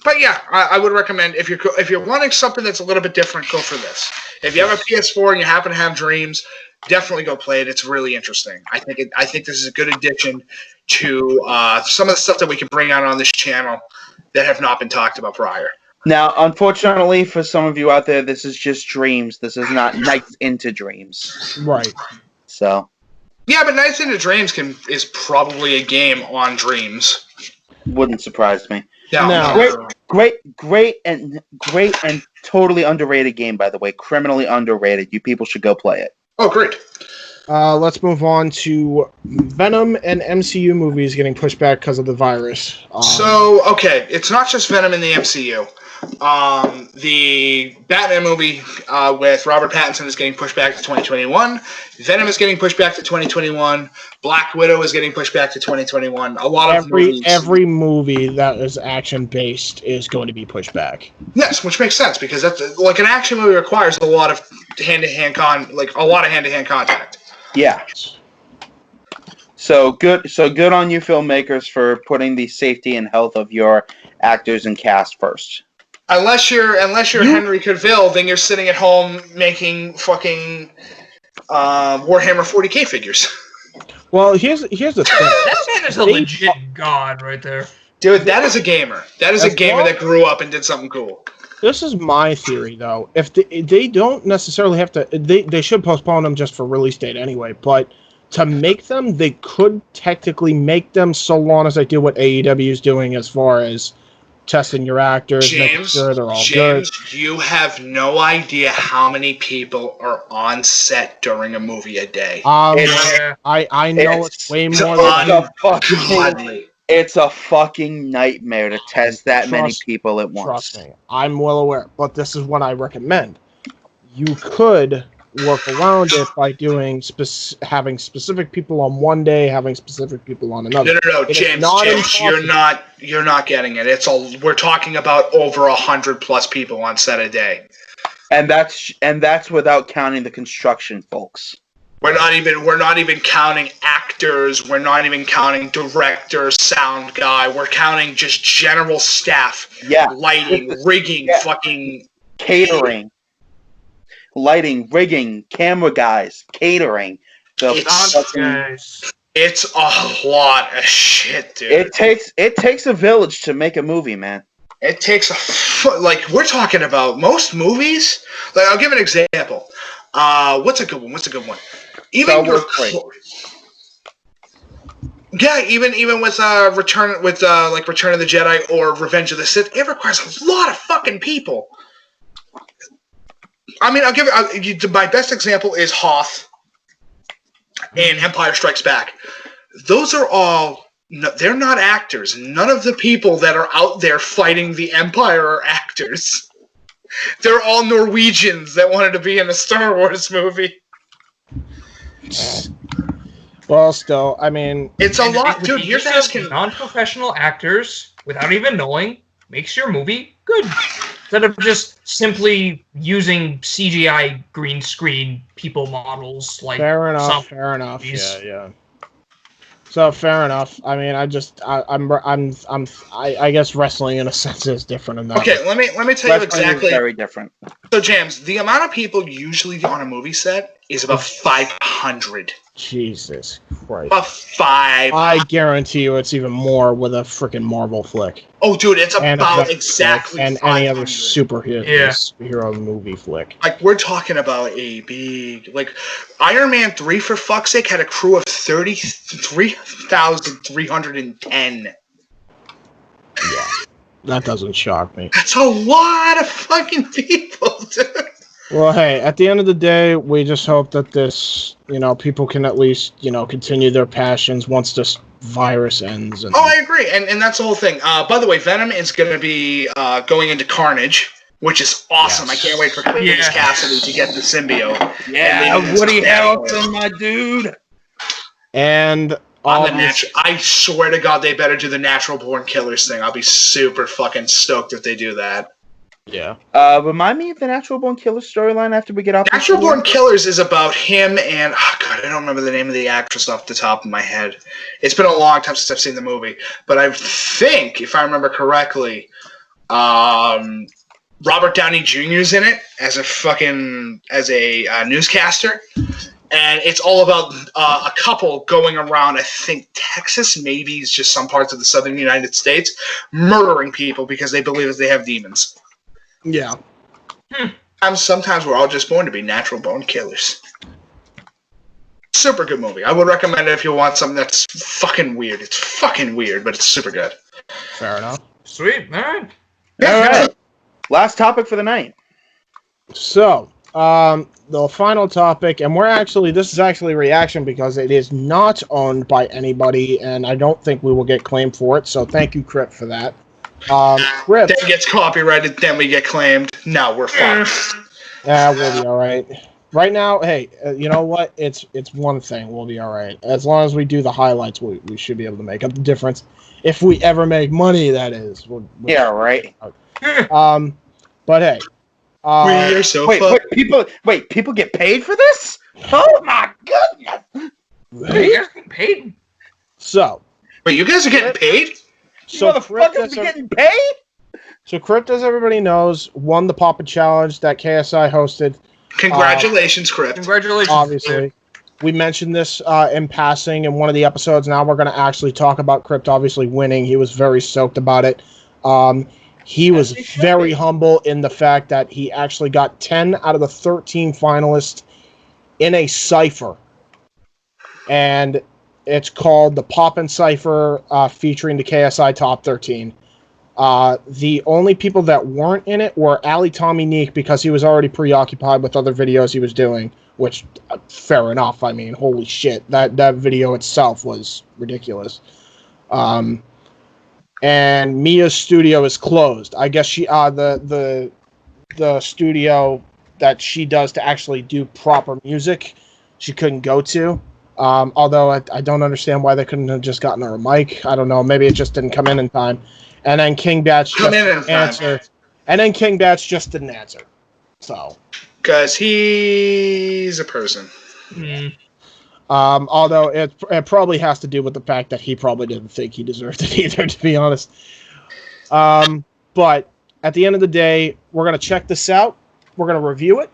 But yeah, I would recommend if you're wanting something that's a little bit different, go for this. If you have a PS4 and you happen to have Dreams, definitely go play it. It's really interesting. I think this is a good addition to some of the stuff that we can bring out on this channel that have not been talked about prior. Now, unfortunately, for some of you out there, this is just Dreams. This is not Nights into Dreams. Right. So, Yeah, but Nights into Dreams is probably a game on Dreams. Wouldn't surprise me. No. Great and totally underrated game, by the way. Criminally underrated. You people should go play it. Oh, great. Let's move on to Venom and MCU movies getting pushed back because of the virus. Okay, it's not just Venom in the MCU. The Batman movie with Robert Pattinson is getting pushed back to 2021. Venom is getting pushed back to 2021. Black Widow is getting pushed back to 2021. A lot of movies. Every movie that is action based is going to be pushed back. Yes, which makes sense because that's like an action movie requires a lot of hand-to-hand contact. Yeah. So good on you, filmmakers, for putting the safety and health of your actors and cast first. Unless you're Henry Cavill, then you're sitting at home making fucking Warhammer 40K figures. Well, here's the thing. That man is a legit god right there. Dude, that is a gamer. That is a gamer that grew up and did something cool. This is my theory, though. If they don't necessarily have to, they should postpone them just for release date anyway. But to make them, they could technically make them so long as they do what AEW is doing as far as testing your actors, making sure they're all good. You have no idea how many people are on set during a movie a day. I know it's way more than it's a fucking nightmare to test that many people at once. Trust me, I'm well aware. But this is what I recommend. You could work around it by doing having specific people on one day, having specific people on another. No, James, you're not getting it. We're talking about over 100+ people on set a day, and that's without counting the construction folks. We're not even counting actors. We're not even counting director, sound guy. We're counting just general staff. Yeah, lighting, rigging, fucking catering. Lighting, rigging, camera guys, catering. It's a lot of shit, dude. It takes a village to make a movie, man. It takes we're talking about most movies. Like, I'll give an example. What's a good one? Even even with Return of the Jedi or Revenge of the Sith, it requires a lot of fucking people. I mean, I'll give it. My best example is Hoth in Empire Strikes Back. Those are all. They're not actors. None of the people that are out there fighting the Empire are actors. They're all Norwegians that wanted to be in a Star Wars movie. Well, still, I mean, it's a lot, dude. You're asking non-professional actors without even knowing makes your movie good. Instead of just simply usI'm CGI green screen people models like fair enough. Yeah. So fair enough. I mean, I guess wrestling in a sense is different in that. Okay, let me tell you exactly. Very different. So, James, the amount of people usually on a movie set is about 500. Jesus Christ. About 5. I guarantee you it's even more with a freaking Marvel flick. Oh, dude, it's about exactly and 500. any other superhero movie flick. Like, we're talking about a big... Like, Iron Man 3, for fuck's sake, had a crew of 33,310. Yeah, that doesn't shock me. That's a lot of fucking people, dude. Well, hey, at the end of the day, we just hope that this, people can at least, continue their passions once this virus ends. Oh, I agree, and that's the whole thing. By the way, Venom is going to be going into Carnage, which is awesome. Yes. I can't wait for Cletus Cassidy to get the symbiote. Yeah, Woody Harrelson, my dude. And I swear to God, they better do the Natural Born Killers thing. I'll be super fucking stoked if they do that. Yeah. Remind me of the Natural Born Killers storyline after we get off. Natural Born Killers is about him and I don't remember the name of the actress off the top of my head. It's been a long time since I've seen the movie, but I think, if I remember correctly, Robert Downey Jr. is in it as a newscaster, and it's all about a couple going around, I think Texas, maybe it's just some parts of the southern United States, murdering people because they believe that they have demons. Yeah. Sometimes we're all just born to be natural born killers. super good movie. I would recommend it if you want something that's fucking weird. It's fucking weird, but it's super good. Fair enough. Sweet, all right. All right. Last topic for the night. So, the final topic, and this is actually a reaction because it is not owned by anybody, and I don't think we will get claimed for it. So, thank you, Crypt, for that. Crypt. Then it gets copyrighted, then we get claimed. No, we're fucked. Yeah, we'll be all right. Right now, hey, you know what? It's one thing. We'll be all right. As long as we do the highlights, we should be able to make up the difference. If we ever make money, that is. Yeah, right. But hey. We're so people get paid for this? Oh my goodness! Hey, you guys getting paid? So. Wait, you guys are getting paid? So motherfuckers be getting paid? So Crypt, as everybody knows, won the Poppin Challenge that KSI hosted. Congratulations, Crypt. Congratulations. Obviously. We mentioned this in passing in one of the episodes. Now we're going to actually talk about Crypt obviously winning. He was very stoked about it. He was very humble in the fact that he actually got 10 out of the 13 finalists in a cipher. And it's called the Poppin Cipher featuring the KSI Top 13. The only people that weren't in it were Ali Tommy Neek because he was already preoccupied with other videos he was doing, which, fair enough. I mean, holy shit. That video itself was ridiculous. And Mia's studio is closed. I guess she the studio that she does to actually do proper music, she couldn't go to. Although I don't understand why they couldn't have just gotten her a mic. I don't know. Maybe it just didn't come in time. And then King Batch just didn't answer. And then King Batch just didn't answer. So. Because he's a person. Mm. Although it probably has to do with the fact that he probably didn't think he deserved it either, to be honest. But at the end of the day, we're going to check this out. We're going to review it.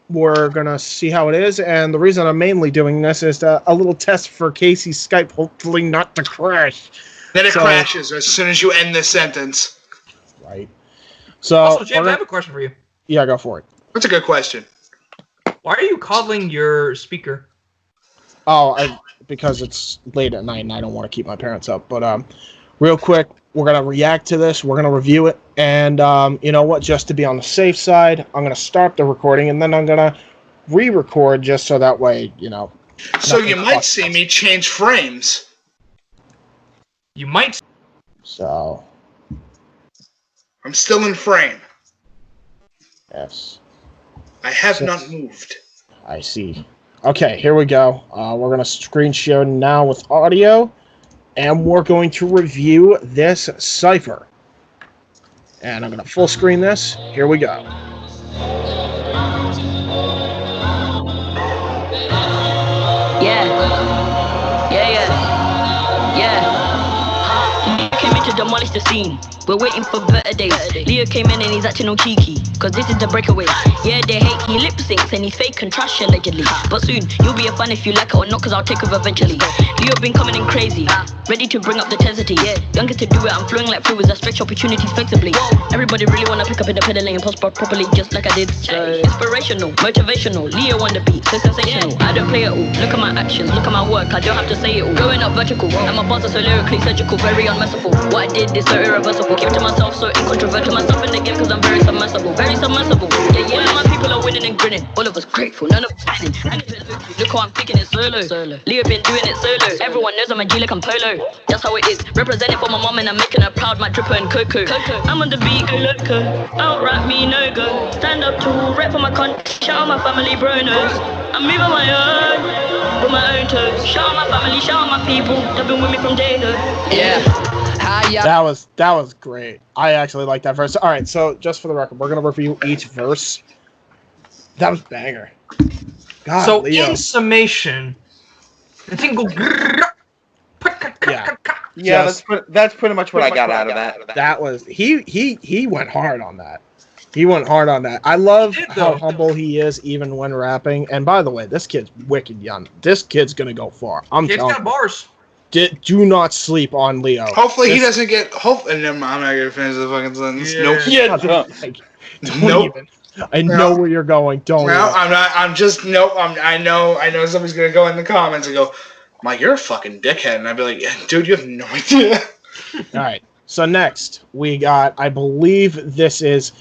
We're going to see how it is. And the reason I'm mainly doing this is a little test for Casey's Skype, hopefully not to crash. Then it crashes as soon as you end this sentence. Right. So, also, James, I have a question for you. Yeah, go for it. That's a good question. Why are you coddling your speaker? Oh, because it's late at night and I don't want to keep my parents up. But real quick, we're going to react to this. We're going to review it. And you know what? Just to be on the safe side, I'm going to start the recording and then I'm going to re-record just so that way, you know. So you might see me change frames. You might. So. I'm still in frame. Yes. I have not moved. I see. Okay, here we go. We're going to screen share now with audio, and we're going to review this cipher. And I'm going to full screen this. Here we go. Came in to demolish the scene. We're waiting for better days. Leo came in and he's acting all cheeky, cause this is the breakaway. Yeah, they hate, he lip syncs and he's fake and trash allegedly. But soon, you'll be a fan if you like it or not, cause I'll take over eventually. Leo been coming in crazy, ready to bring up the intensity. Youngest to do it, I'm flowing like fluids, I stretch opportunities flexibly. Everybody really wanna pick up in the pedaling and prosper properly, just like I did. Inspirational, motivational, Leo on the beat, so sensational. I don't play it all, look at my actions, look at my work, I don't have to say it all. Going up vertical, and my bars are so lyrically surgical, very unmerciful. What I did is so irreversible, keep it to myself, so incontrovertible. Myself in the game, cause I'm very submersible, very submersible. Yeah, all of my people are winning and grinning, all of us grateful, none of us winning. Look how I'm picking it solo. Leo been doing it solo, everyone knows I'm a G like I'm Polo. That's how it is, representing for my mom and I'm making her proud, my dripper and Coco. I'm on the beat, go loco, outright me no go. Stand up tall, rap for my country, shout out my family bronos. I'm moving my own, with my own toes. Shout out my family, shout out my people, they've been with me from day though. That was great. I actually like that verse. All right, so just for the record, we're gonna review each verse. That was banger. God, so Leo. in summation, the thing go. Yeah, that's pretty much what I got out of that. That was he went hard on that. He went hard on that. I love how humble he is even when rapping. And by the way, this kid's wicked young. This kid's gonna go far. I'm telling you. Got bars. Do not sleep on Leo. Hopefully he doesn't get. And I'm not gonna finish the fucking sentence. Yeah. Nope. Don't even. I know where you're going. Don't. No, I'm not. I'm just nope. I know somebody's gonna go in the comments and go, "Mike, you're a fucking dickhead," and I'd be like, "Dude, you have no idea." All right. So next we got, I believe this is,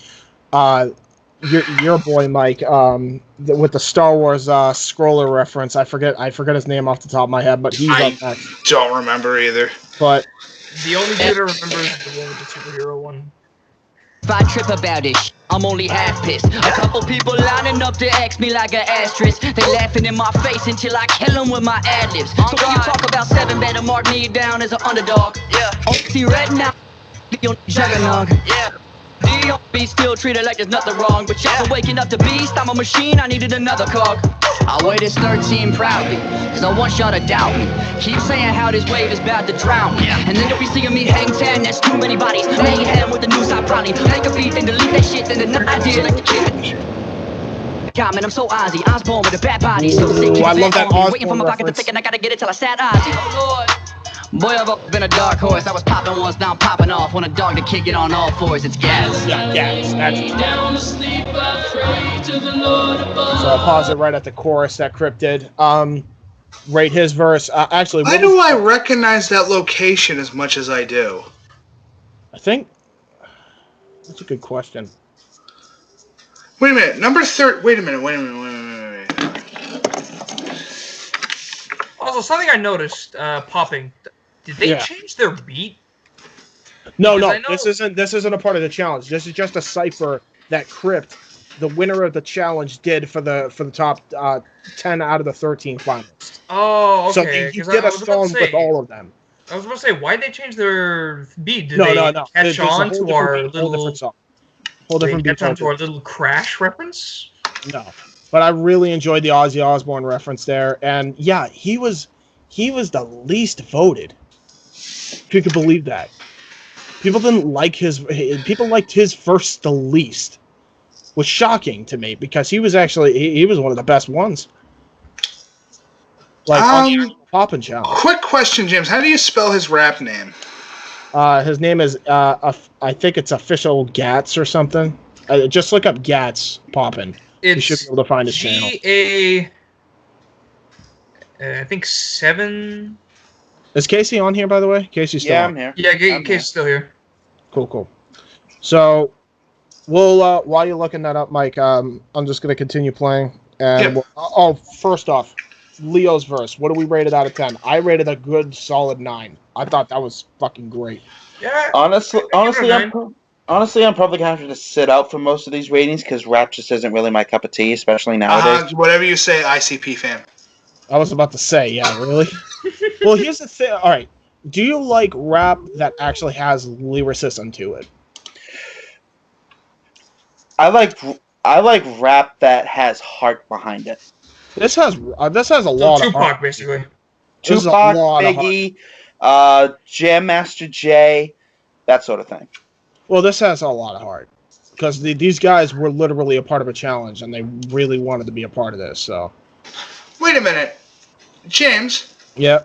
your boy Mike, with the Star Wars scroller reference. I forget his name off the top of my head, but he's up next. Don't remember either. But the only dude I remember is the one with the superhero one. If I trip about it, I'm only half pissed. A couple people lining up to ask me like an asterisk. They laughing in my face until I kill them with my ad-libs. So when you talk about 7, better mark me down as an underdog. Yeah. See right now, the only juggernaut. Yeah. D.O.B. still treated like there's nothing wrong. But y'all been waking up the beast, I'm a machine, I needed another cog. I waited 13 proudly, cause I want y'all to doubt me. Keep saying how this wave is about to drown me. And then you'll be seeing me hang 10, that's too many bodies. Mayhem with the news, I probably make a beat and delete that shit, then the idea like the kid. God, man, I'm so Ozzy, Osbourne with a bad body. So sick, I love that Osbourne waiting for my pocket to pick and I gotta get it till I sat Ozzy. Oh Lord. Boy, I've always been a dark horse. I was popping once, now I'm popping off. Want a dog to kick it on all fours. It's gas. Yeah, gas. So I'll pause it right at the chorus that Crypt did. Rate his verse. Actually, why do I recognize that location as much as I do? I think that's a good question. Wait a minute. Number 30. Wait a minute. Also, something I noticed, Popping. Did they change their beat? No. This isn't a part of the challenge. This is just a cipher that Crypt, the winner of the challenge, did for the top 10 out of the 13 finalists. Oh, okay. So he did a song with all of them. I was going to say, why did they change their beat? Did no. catch on to our little different song? Whole different beat. Catch on to our little Crash reference? No. But I really enjoyed the Ozzy Osbourne reference there, and yeah, he was the least voted. If you could believe that, people didn't like people liked his verse the least, was shocking to me because he was actually he was one of the best ones. Like on the Poppin' challenge. Quick question, James. How do you spell his rap name? His name is I think it's Official Gats or something. Just look up Gats Poppin'. You should be able to find his channel. I think 7. Is Casey on here, by the way? Casey's still on. I'm here. Yeah, Casey's still here. Cool. So, we'll while you're looking that up, Mike, I'm just going to continue playing. And first off, Leo's verse. What do we rate it out of 10? I rated a good solid 9. I thought that was fucking great. Yeah. Honestly, I'm probably going to have to sit out for most of these ratings because rap just isn't really my cup of tea, especially nowadays. Whatever you say, ICP fan. I was about to say, yeah, really? Well, here's the thing. All right. Do you like rap that actually has lyricism to it? I like rap that has heart behind it. This has a lot of Tupac, heart. basically. Tupac, Biggie, Jam Master Jay, that sort of thing. Well, this has a lot of heart because these guys were literally a part of a challenge and they really wanted to be a part of this. So, wait a minute, James. Yeah.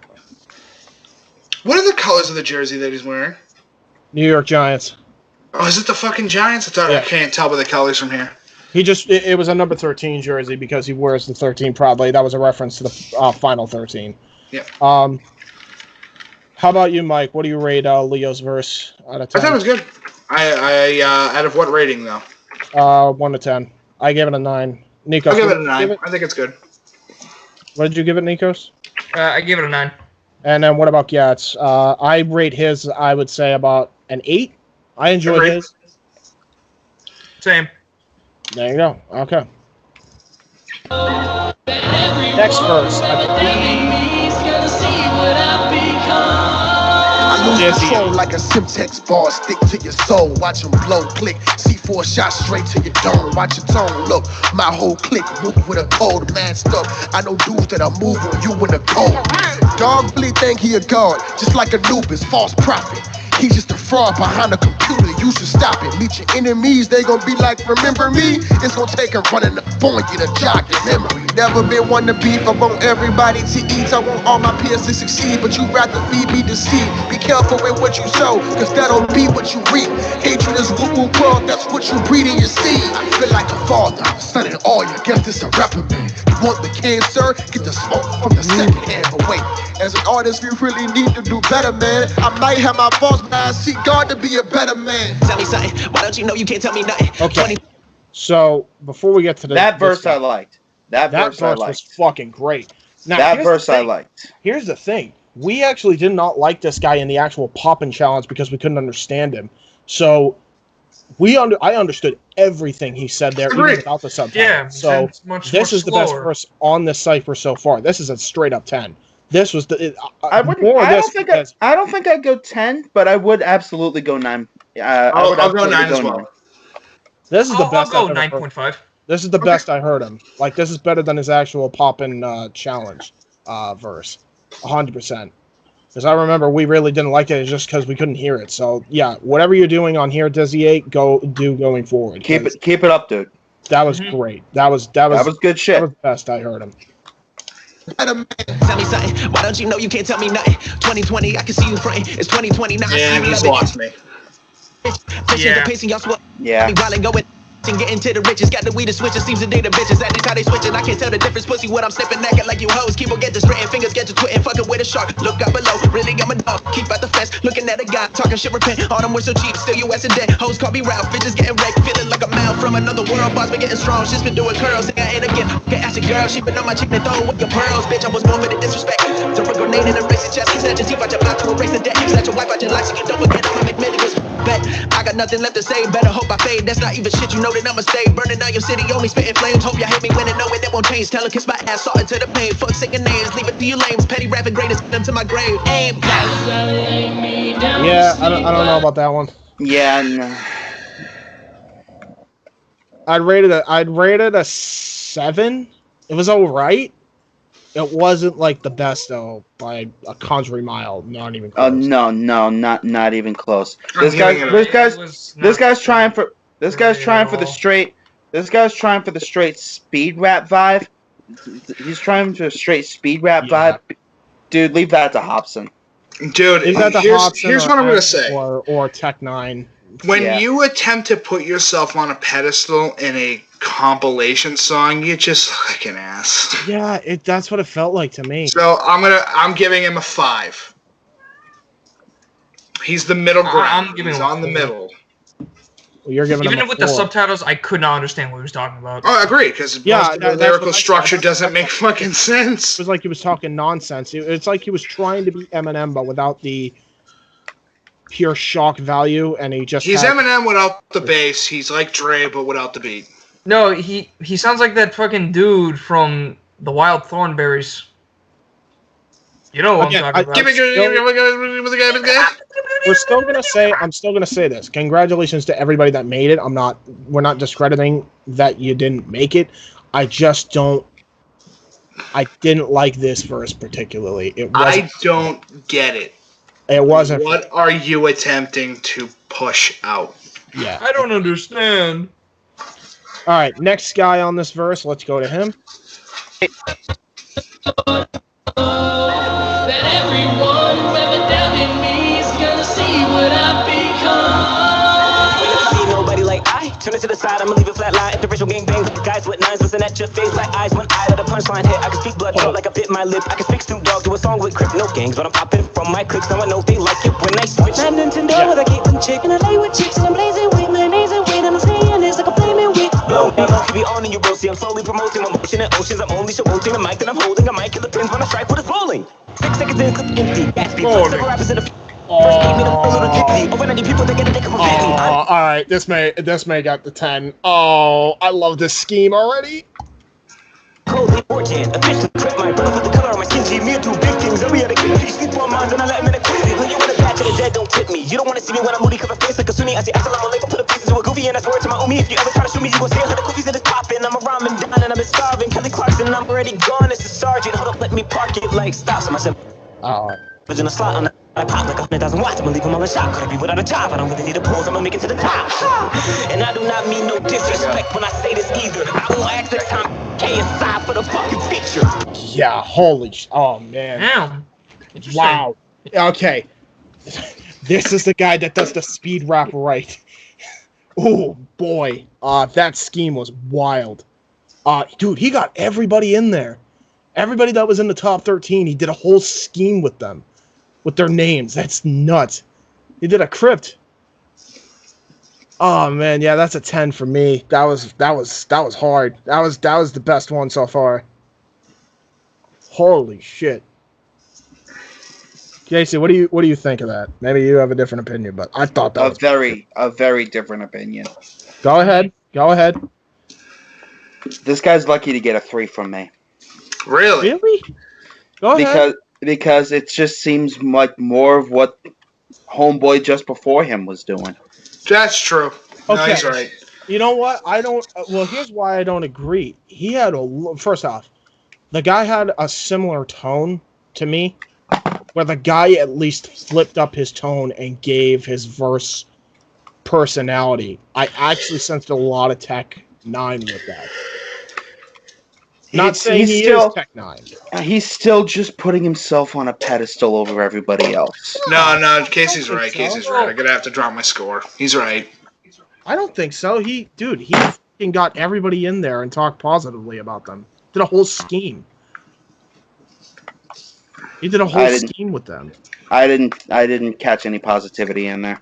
What are the colors of the jersey that he's wearing? New York Giants. Oh, is it the fucking Giants? I can't tell by the colors from here. It was a number 13 jersey because he wears the 13 probably. That was a reference to the final 13. Yeah. How about you, Mike? What do you rate Leo's verse out of 10? I thought it was good. I out of what rating though? 1 to 10. I gave it a 9. Nikos, I'll give it a 9. I think it's good. What did you give it, Nikos? I gave it a 9. And then what about Gats? I rate his, I would say, about an 8. I enjoyed his. Same. There you go. Okay. Next verse. Control like a Simtex bar, stick to your soul. Watch them blow, click. C4 shot straight to your dome. Watch your tone, look. My whole clique move with a cold man stuff. I know dudes that are moving you in the cold. Dog really think he a god, just like Anubis, false prophet. He's just a fraud behind the computer. You should stop it. Meet your enemies, they gonna be like, remember me? It's gonna take a running up on you to jog your memory. Never been one to beef. I want everybody to eat. I want all my peers to succeed, but you rather feed me deceit. Be careful with what you sow, cause that'll be what you reap. Hatred is woo-woo world, that's what you breed in your seed. I feel like a father, son and all, you guess this a rapper, man. You want the cancer, get the smoke from the second hand. But wait, as an artist, we really need to do better, man. I might have my faults, but I seek God to be a better man. Tell me something, why don't you know you can't tell me nothing? Okay. So before we get to that verse, I liked. That verse was fucking great. Now, that verse I liked. Here's the thing: we actually did not like this guy in the actual Poppin challenge because we couldn't understand him. So I understood everything he said there, even without the subtitles. Yeah. So this is the best verse on this cipher so far. This is a straight up 10. This was the. I don't think I'd go 10, but I would absolutely go 9. I'll go 9 as well. This is the best. I'll go 9.5. This is the best I heard him. Like, this is better than his actual Poppin challenge verse. 100%. Because I remember we really didn't like it just because we couldn't hear it. So, yeah, whatever you're doing on here, Dizzy 8, do going forward. Keep it up, dude. That was great. That was good shit. That was the best I heard him. Tell me something, why don't you know you can't tell me nothing? 2020, I can see you fronting. It's 2020 now. Yeah, he's lost me. Yeah. And getting to the riches, got the weed to switch. It seems the data bitches, that is how they switching. I can't tell the difference, pussy. What I'm slipping, acting like you hoes. Keep on getting spitting, fingers get to twitting, fucking with a shark. Look up below, really got my dog. Keep out the fence, looking at a guy, talking shit, repent. All them words so cheap, still US and dead. Hoes call me Ralph, bitches getting wrecked, feeling like a mouth from another world. Boss been getting strong, she's been doing curls. Think I ain't again. Okay, ask a girl, she been on my cheek and throw with your pearls. Bitch, I was born for the disrespect. Throw a grenade in a racing chest, snatch your teeth out your mouth to erase the debt. Snatch your wife out your life so you don't forget I'm a McMilligan's bet. I got nothing left to say, better hope I fade. That's not even shit, you know that I'ma stay. Burning down your city, only spitting flames. Hope y'all hate me when it know it, that won't change. Tell her kiss my ass, salt into the pain. Fuck singing names, leave it to you lames. Petty rapping greatest, them to my grave. Aim. Yeah, I don't know about that one. Yeah, no. I'd rate it a 7. It was alright. It wasn't like the best though, by a country mile. Not even close. No, not even close. This guy's trying for the straight speed rap vibe. He's trying for a straight speed rap vibe. Dude, leave that to Hobson. Dude, here's what I'm gonna say. Or Tech 9. When you attempt to put yourself on a pedestal in a compilation song, you just look like an ass. Yeah, that's what it felt like to me. So I'm giving him a 5. He's the middle ground. He's on the middle. Well, you're giving even him a with 4. the subtitles, I could not understand what he was talking about. Oh, I agree, because the lyrical structure doesn't make fucking sense. It was like he was talking nonsense. It's like he was trying to be Eminem, but without the pure shock value, and he's Eminem without the bass. He's like Dre, but without the beat. No, he sounds like that fucking dude from the Wild Thornberries. You know what I'm talking about. I'm still gonna say this. Congratulations to everybody that made it. We're not discrediting that you didn't make it. I didn't like this verse particularly. I don't get it. It wasn't. What are you attempting to push out? Yeah. I don't understand. All right, next guy on this verse. Let's go to him. That everyone who ever doubted me is gonna see what I've become. When I see nobody like I turn it to the side, I'ma leave it flat line. Interracial gangbang with the guys with 9s, listen at your face like eyes. One eye to the punchline hit. I can speak blood like I bit my lip. I can speak Snoop Dogg to a song with Crypt, no gangs, but I'm popping from my clicks. Now I know they like it when I switch. That Nintendo with a Caitlyn chick, and I lay with chicks, and I'm blazing with mayonnaise and weed, and I'm saying this like I'm blaming with. You be on and you roll, see I'm slowly promoting my motion and oceans. I'm only showing the mic that I'm holding. I might kill the pins when I strike what is rolling. 6 seconds in, clip empty. Gatsby, several rappers in the over 90 people that get it, they come all right, this may got the 10. Oh, I love this scheme already. Coldly 14, a bitch to trip my brother with the color on my skin. See me do big things. I'll be at a kid. He sleep on mine, then I let him in a quiz. When you want to catch to the dead, don't tip me. You don't want to see me when I'm moody, cause I face like a Sunni. I say assalamu alaikum, put a piece into a goofy, and that's word to my Umi. If you ever try to shoot me, you gon' see 100 goofies that is popping. I'm a rhyming down and I've been starving. Kelly Clarkson, I'm already gone. It's a sergeant. Hold up, let me park it like stops. I said, oh, was in a slot on the. I pop like 100,000 watts, I'ma leave them all in shock. Could I be without a job? I don't really need a pause, I'ma make it to the top. And I do not mean no disrespect when I say this either. I won't ask the time KSI for the fucking feature. Yeah, oh man. Damn. Wow. Okay. This is the guy that does the speed rap right. Oh boy. That scheme was wild. Dude, he got everybody in there. Everybody that was in the top 13, he did a whole scheme with them. With their names. That's nuts. He did a Crypt. Oh man, yeah, that's a 10 for me. That was hard. That was the best one so far. Holy shit. Casey, what do you think of that? Maybe you have a different opinion, but I thought that was a very different opinion. Go ahead. This guy's lucky to get a 3 from me. Really? Go ahead. Because it just seems like more of what Homeboy just before him was doing. That's true. Okay. No, he's right. You know what? I don't. Well, here's why I don't agree. He had first off, the guy had a similar tone to me, where the guy at least flipped up his tone and gave his verse personality. I actually sensed a lot of Tech 9 with that. Not saying he is Tech 9. He's still just putting himself on a pedestal over everybody else. No, Casey's right. Casey's right. I'm gonna have to drop my score. He's right. I don't think so. He fucking got everybody in there and talked positively about them. Did a whole scheme. He did a whole scheme with them. I didn't catch any positivity in there.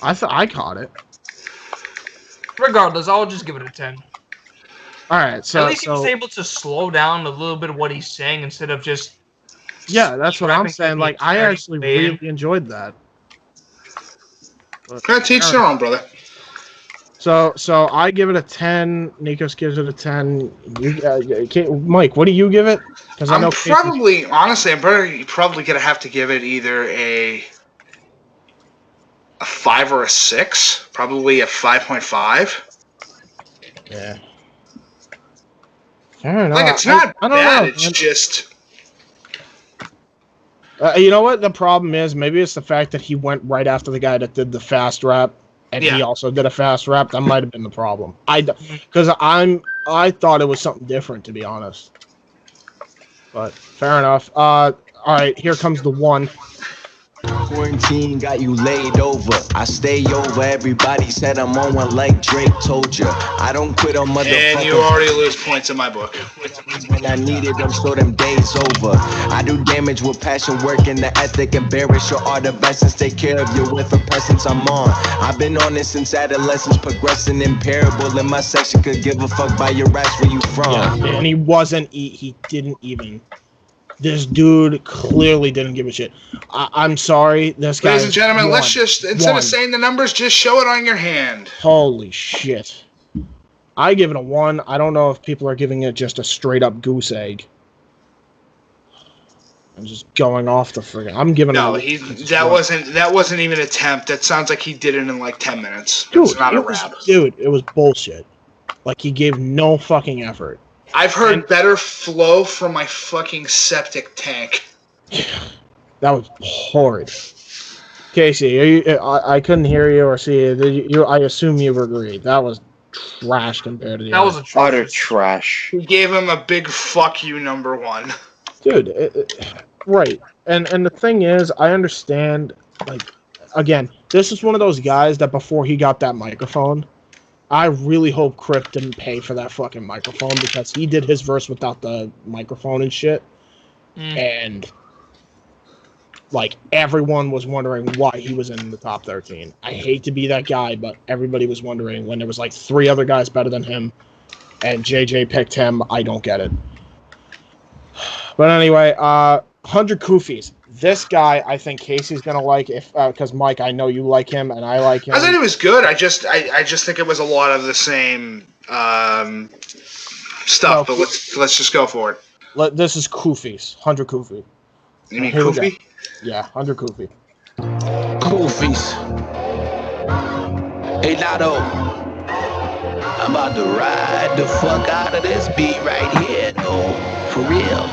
I caught it. Regardless, I'll just give it a 10. All right, so at least he was able to slow down a little bit of what he's saying instead of just. Yeah, that's what I'm saying. Like, I actually really enjoyed that. Gotta teach their own, brother. So I give it a 10. Nikos gives it a 10. Mike, what do you give it? Because I know honestly, I'm probably gonna have to give it either a 5 or a 6. Probably a 5.5. Yeah. Fair enough. Like, it's not I don't bad. know. It's just. You know what the problem is? Maybe it's the fact that he went right after the guy that did the fast rap, and he also did a fast rap. That might have been the problem. I thought it was something different, to be honest. But fair enough. All right, here comes the one. Quarantine got you laid over. I stay over. Everybody said I'm on one like Drake told you. I don't quit on motherfuckers. And you already lose points in my book. When I needed them, so them days over. I do damage with passion, work in the ethic, embarrass your art of essence. Take care of you with the presence I'm on. I've been on it since adolescence, progressing imparable. In my section, could give a fuck by your race where you from. Yeah, and he didn't even. This dude clearly didn't give a shit. I'm sorry, this guy. Ladies and gentlemen, let's just, instead of saying the numbers, just show it on your hand. Holy shit. I give it a 1. I don't know if people are giving it just a straight up goose egg. I'm just going off the friggin'. I'm giving it that wasn't even an attempt. That sounds like he did it in like 10 minutes. Dude, it's not a rap. Dude, it was bullshit. Like, he gave no fucking effort. I've heard better flow from my fucking septic tank. That was horrid. Casey, I couldn't hear you or see you. I assume you agreed. That was trash compared to the other. Was utter trash. He gave him a big fuck you, number 1. Dude, right. And the thing is, I understand, like, again, this is one of those guys that before he got that microphone, I really hope Crypt didn't pay for that fucking microphone because he did his verse without the microphone and shit. And, like, everyone was wondering why he was in the top 13. I hate to be that guy, but everybody was wondering when there was, like, 3 other guys better than him, and JJ picked him. I don't get it. But anyway, 100 Koofies. This guy, I think Casey's gonna like because Mike, I know you like him, and I like him. I thought he was good. I just think it was a lot of the same stuff. But let's just go for it. This is Koofies. 100 Koofy. You mean Koofy? Yeah, 100 Koofy. Koofies. Hey, Lotto. I'm about to ride the fuck out of this beat right here, though. For real.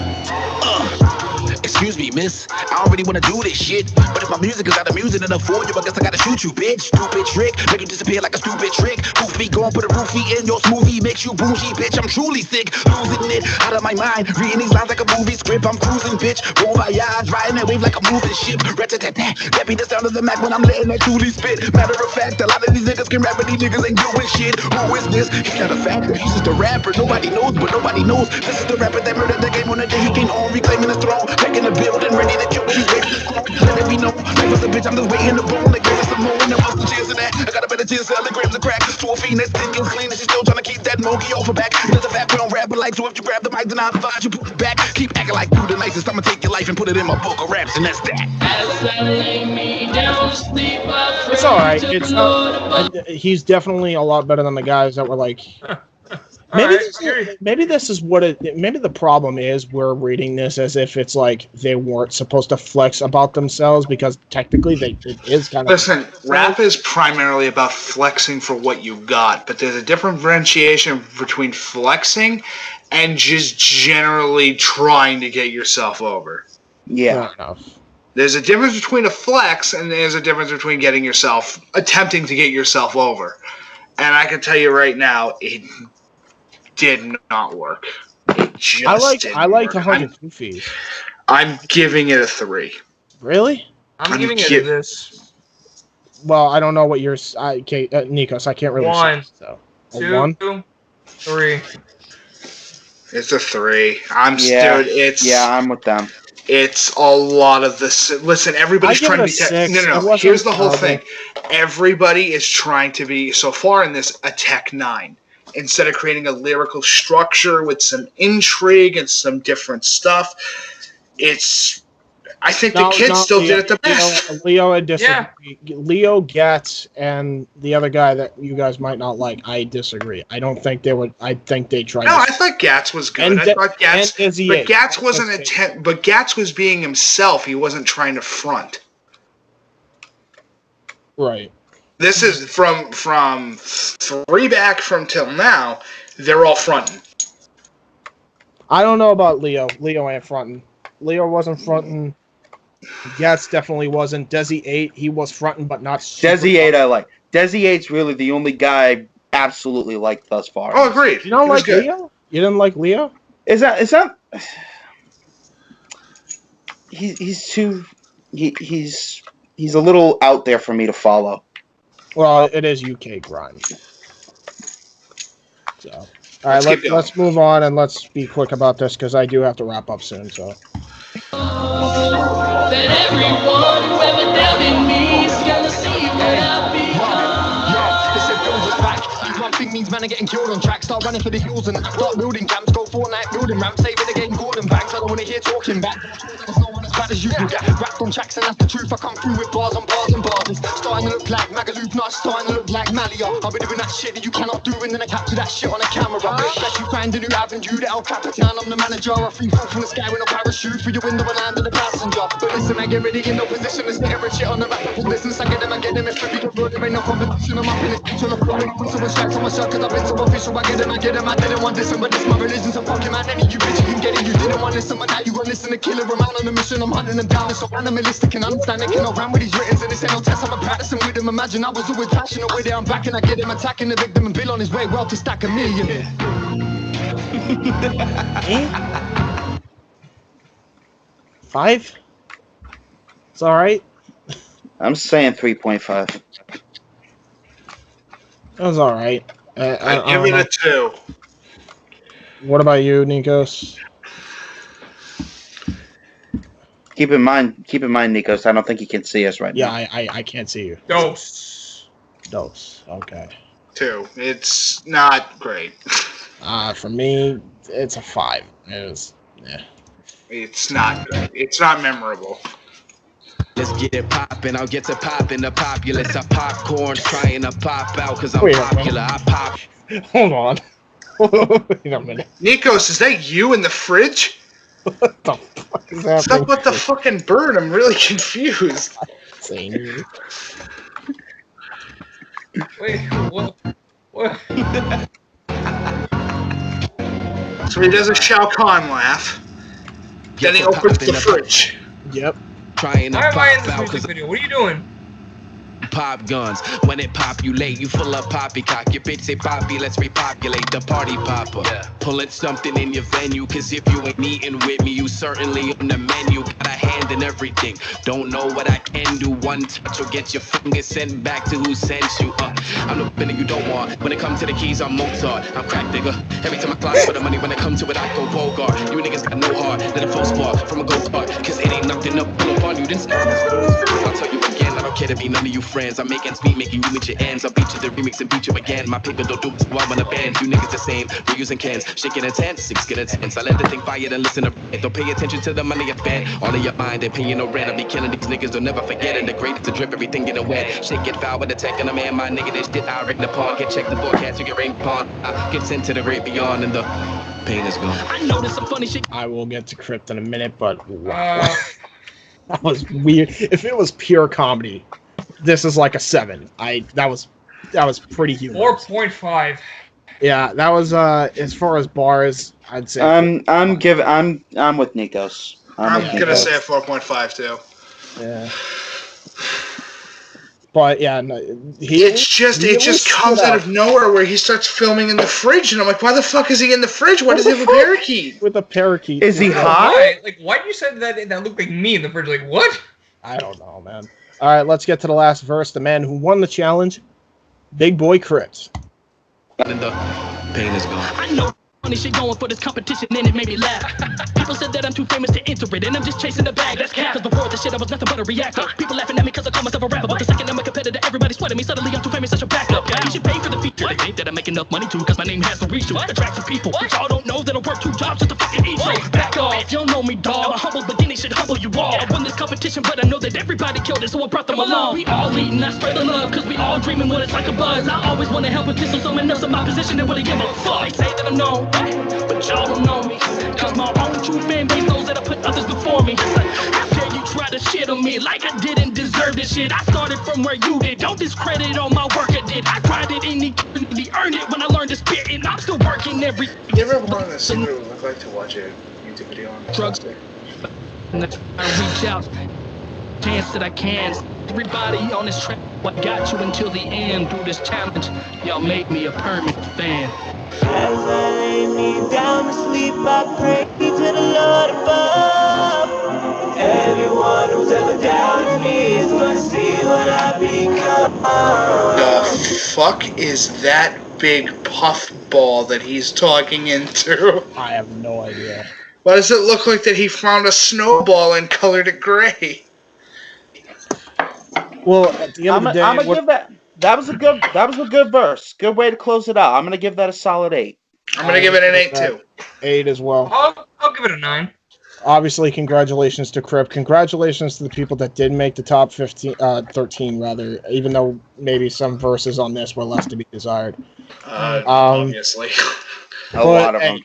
It's excuse me, miss. I already wanna do this shit. But if my music is not amusing enough for you, I guess I gotta shoot you, bitch. Stupid trick, make you disappear like a stupid trick. Poof me, go and put a roofie in your smoothie. Makes you bougie, bitch. I'm truly sick, losing it out of my mind. Reading these lines like a movie script. I'm cruising, bitch. Roll my eyes, riding that wave like a moving ship. Rat-tat-tat-tat. That be the sound of the Mac when I'm letting that truly spit. Matter of fact, a lot of these niggas can rap, but these niggas ain't doing shit. Who is this? He's not a factor, he's just a rapper. Nobody knows, but nobody knows. This is the rapper that murdered the game on the day he came home, reclaiming his throne, taking the building, ready to kill. He's ready to clone. Let it be known. Life was a bitch, I'm just waiting to bone. They gave us some more, and there was no chance of that. I got a better chance of grams of crack. To a fiend that's 10 years clean, and she's still trying to keep that monkey off her back. There's a fat brown rapper like, so if you grab the mic, then I'll find you, put it back. Keep acting like you the nicest. I'ma take your life and put it in my book of raps, and that's that. It's all right. It's not. He's definitely a lot better than the guys that were like. Maybe this is what it. Maybe the problem is we're reading this as if it's like they weren't supposed to flex about themselves because technically it is kind of. Listen, rap is primarily about flexing for what you got, but there's a differentiation between flexing and just generally trying to get yourself over. Yeah. Fair enough. There's a difference between a flex and there's a difference between attempting to get yourself over. And I can tell you right now, it did not work. It just I like 100 Goofies. I'm giving it a 3. Really? I'm giving it this. Well, I don't know what yours. Nikos, I can't really. 1, say, so. 2, 3. It's a 3. I'm with them. It's a lot of this. Listen, everybody's trying to be. 6. No. Here's the whole thing. Everybody is trying to be, so far in this, a Tech 9. Instead of creating a lyrical structure with some intrigue and some different stuff, I think the kids still did it the best. Leo and disagree. Yeah. Leo Getz and the other guy that you guys might not like, I disagree. I don't think they would. I think they tried. No, I thought Gatz was good. I thought Gatz, but Gatz wasn't But Gatz was being himself. He wasn't trying to front. Right. This is from 3 back from till now. They're all fronting. I don't know about Leo. Leo ain't fronting. Leo wasn't fronting. Gatz definitely wasn't. Desi 8, he was fronting, but not. Desi 8, I like. Desi 8's really the only guy I absolutely liked thus far. Oh, agreed. You don't like Leo? You didn't like Leo? Is that? He's too. He's a little out there for me to follow. Well, it is UK grind. So, all right, let's move on and let's be quick about this because I do have to wrap up soon. So. That everyone who ever doubted me is gonna see what I've become. Yeah, this is Bill's back. One thing means man are getting killed on track. Start running for the hills and start building camps. Go Fortnite building ramps, saving the game, Gordon banks. I don't wanna hear talking back. There's no one as bad as you. Get rapped on tracks and that's the truth. I come through with bars on bars and bars. It's starting to look like Magaloop, not starting to look like Malia. I'll be doing that shit that you cannot do and then I capture that shit on a camera. Unless you find a new avenue that I'll Capitan. I'm the manager. I free fall from the sky with a parachute through your window and land on the passenger. But listen, I get ready in no position to stay every shit on the rap of business. I get them if we can road, there ain't no competition. I'm up in this bitch on the floor. Put so much stripes on my shirt cause I've been so official. I get them. I didn't want this, but this my religion's a fucking man. Any you bitch, you can get it. You didn't want listen, but now you gonna listen to killer. I'm out on a mission, I'm hunting them down. It's so animalistic and understand it. Can I ram with these writtens and this ain't no test. I'm practicing with them. Imagine I was always passionate with it. I'm back and I get him attacking the victim and Bill on his way. Well to stack $1 million. 5? It's all right. I'm saying 3.5. That was all right. I give it a 2. What about you, Nikos? Keep in mind, Nikos. I don't think you can see us right now. Yeah, I can't see you. Dose. Okay. 2. It's not great. For me, it's a 5. It's not good. It's not memorable. Let's get it poppin', I'll get to poppin'. The populace, I popcorn, trying to pop out cause I'm popular. I pop. Hold on. Wait a minute. Nikos, is that you in the fridge? What the fuck is happening? Stop with the fucking bird. I'm really confused. Wait, what? So he does a Shao Kahn laugh. Then he opens the fridge. Yep. Why am I in this music video? What are you doing? Pop guns, when it populate, you full of poppycock. Your bitch say poppy, let's repopulate the party popper. Pulling something in your venue, cause if you ain't eating with me, you certainly on the menu. Got a hand in everything, don't know what I can do. One touch will get your finger sent back to who sent you. I'm the winner you don't want. When it comes to the keys, I'm Mozart. I'm crack digger. Every time I clock for the money, when it comes to it, I go Bogart. You niggas got no heart, let a full spark from a go-kart. Cause it ain't nothing up, pull up on you, then I'll tell you again, I don't care to be none of you friends. I'm making speed, making you meet your ends. I'll beat you the remix and beat you again. My paper don't do it, so I'm on a band. You niggas the same, we're using cans. Shaking a 10, 6 get a 10. I let the thing fire and listen to it. Don't pay attention to the money you spend. All of your mind and paying no rent. I'll be killing these niggas, don't never forget it. The greatest to drip, everything getting wet. Shit get foul with the tech and a man. My nigga, this shit I ring the pawn. Get checked the forecast, you get rain pawn. I get sent to the great beyond and the pain is gone. I know there's some funny shit. I will get to Crypt in a minute, but wow. That was weird. If it was pure comedy, this is like a 7. That was pretty humorous. 4.5. Yeah, that was as far as bars, I'd say. I'm with Nikos. I'm gonna say a 4.5 too. Yeah. But yeah, no, it just comes out of nowhere where he starts filming in the fridge, and I'm like, why the fuck is he in the fridge? Why does he have a parakeet? With a parakeet. Is he high? Why? Like, why you said that looked like me in the fridge? Like, what? I don't know, man. All right, let's get to the last verse. The man who won the challenge, Big Boy Crypt. And the pain is gone. I know funny shit going for this competition, and it made me laugh. People said that I'm too famous to enter it, and I'm just chasing the bag. That's cap. Cause before this shit, I was nothing but a reactor. People laughing at me cause I call myself a rapper. But the second I'm a competitor, everybody sweating me. Suddenly I'm too famous, such a backup. You should pay for the feature. They think that I make enough money too, cause my name has to reach you. Attract some people. But y'all don't know that I work 2 jobs just to fucking eat you. Back off, you don't know me, dog. I'm a humble beginning should humble you all. I won this competition, but I know that everybody killed it, so I brought them along. We all eating, I spread the love, cause we all dreaming when it's like a buzz. I always wanna help with this, so someone else in my position and really give a fuck. They say that I'm known, but y'all don't know me. Cause my own true fan base knows that I put others before me. How dare you try to shit on me like I didn't deserve this shit. I started from where you did. Don't discredit all my work I did. I grinded in eternity, earned it when I learned to spit, and I'm still working every. You ever want to see what it would look like to watch a YouTube video on drugs? And I reach out, chance that I can. Everybody on this track, what got you until the end through this challenge? Y'all make me a permanent fan. As I lay me down to sleep, I pray to the Lord above. Everyone who's ever doubted me is gonna see what I become. The fuck is that big puff ball that he's talking into? I have no idea. Why does it look like that he found a snowball and colored it gray? Well, at the end of the day, I'm gonna give that was a good verse. Good way to close it out. I'm gonna give that a solid 8. I'm gonna give it an 8 too. 8 as well. I'll give it a 9. Obviously, congratulations to Crypt. Congratulations to the people that did make the top 13 rather, even though maybe some verses on this were less to be desired. Obviously. A lot of them.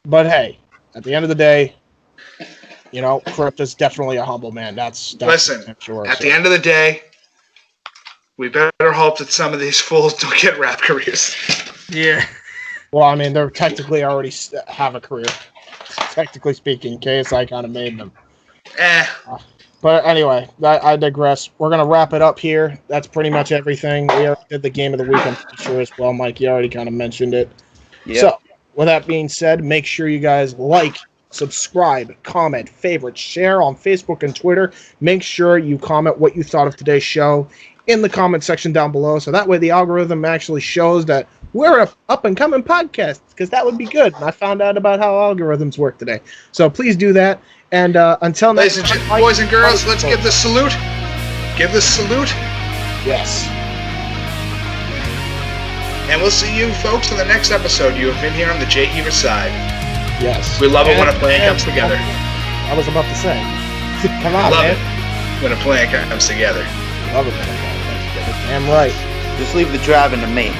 But hey, at the end of the day, you know, Crypt is definitely a humble man. Listen, sure, at the end of the day, we better hope that some of these fools don't get rap careers. Yeah. Well, I mean, they technically already have a career. Technically speaking, KSI kind of made them. But anyway, I digress. We're going to wrap it up here. That's pretty much everything. We already did the game of the week, I'm pretty sure as well. Mike, you already kind of mentioned it. Yep. So, with that being said, make sure you guys like, subscribe, comment, favorite, share on Facebook and Twitter. Make sure you comment what you thought of today's show in the comment section down below, so that way the algorithm actually shows that we're an up-and-coming podcast, because that would be good. And I found out about how algorithms work today. So please do that. And until next time, boys and girls, let's give the salute. Give the salute. Yes. And we'll see you folks in the next episode. You have been here on the J-Hebert side. Yes. We love it when a plan comes together. I was about to say. Come on, love man. it when a plan comes together. Love it when a plan comes together. Damn right. Just leave the driving to me.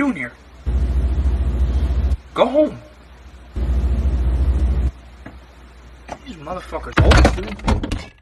doing here? Go home. These motherfuckers always do.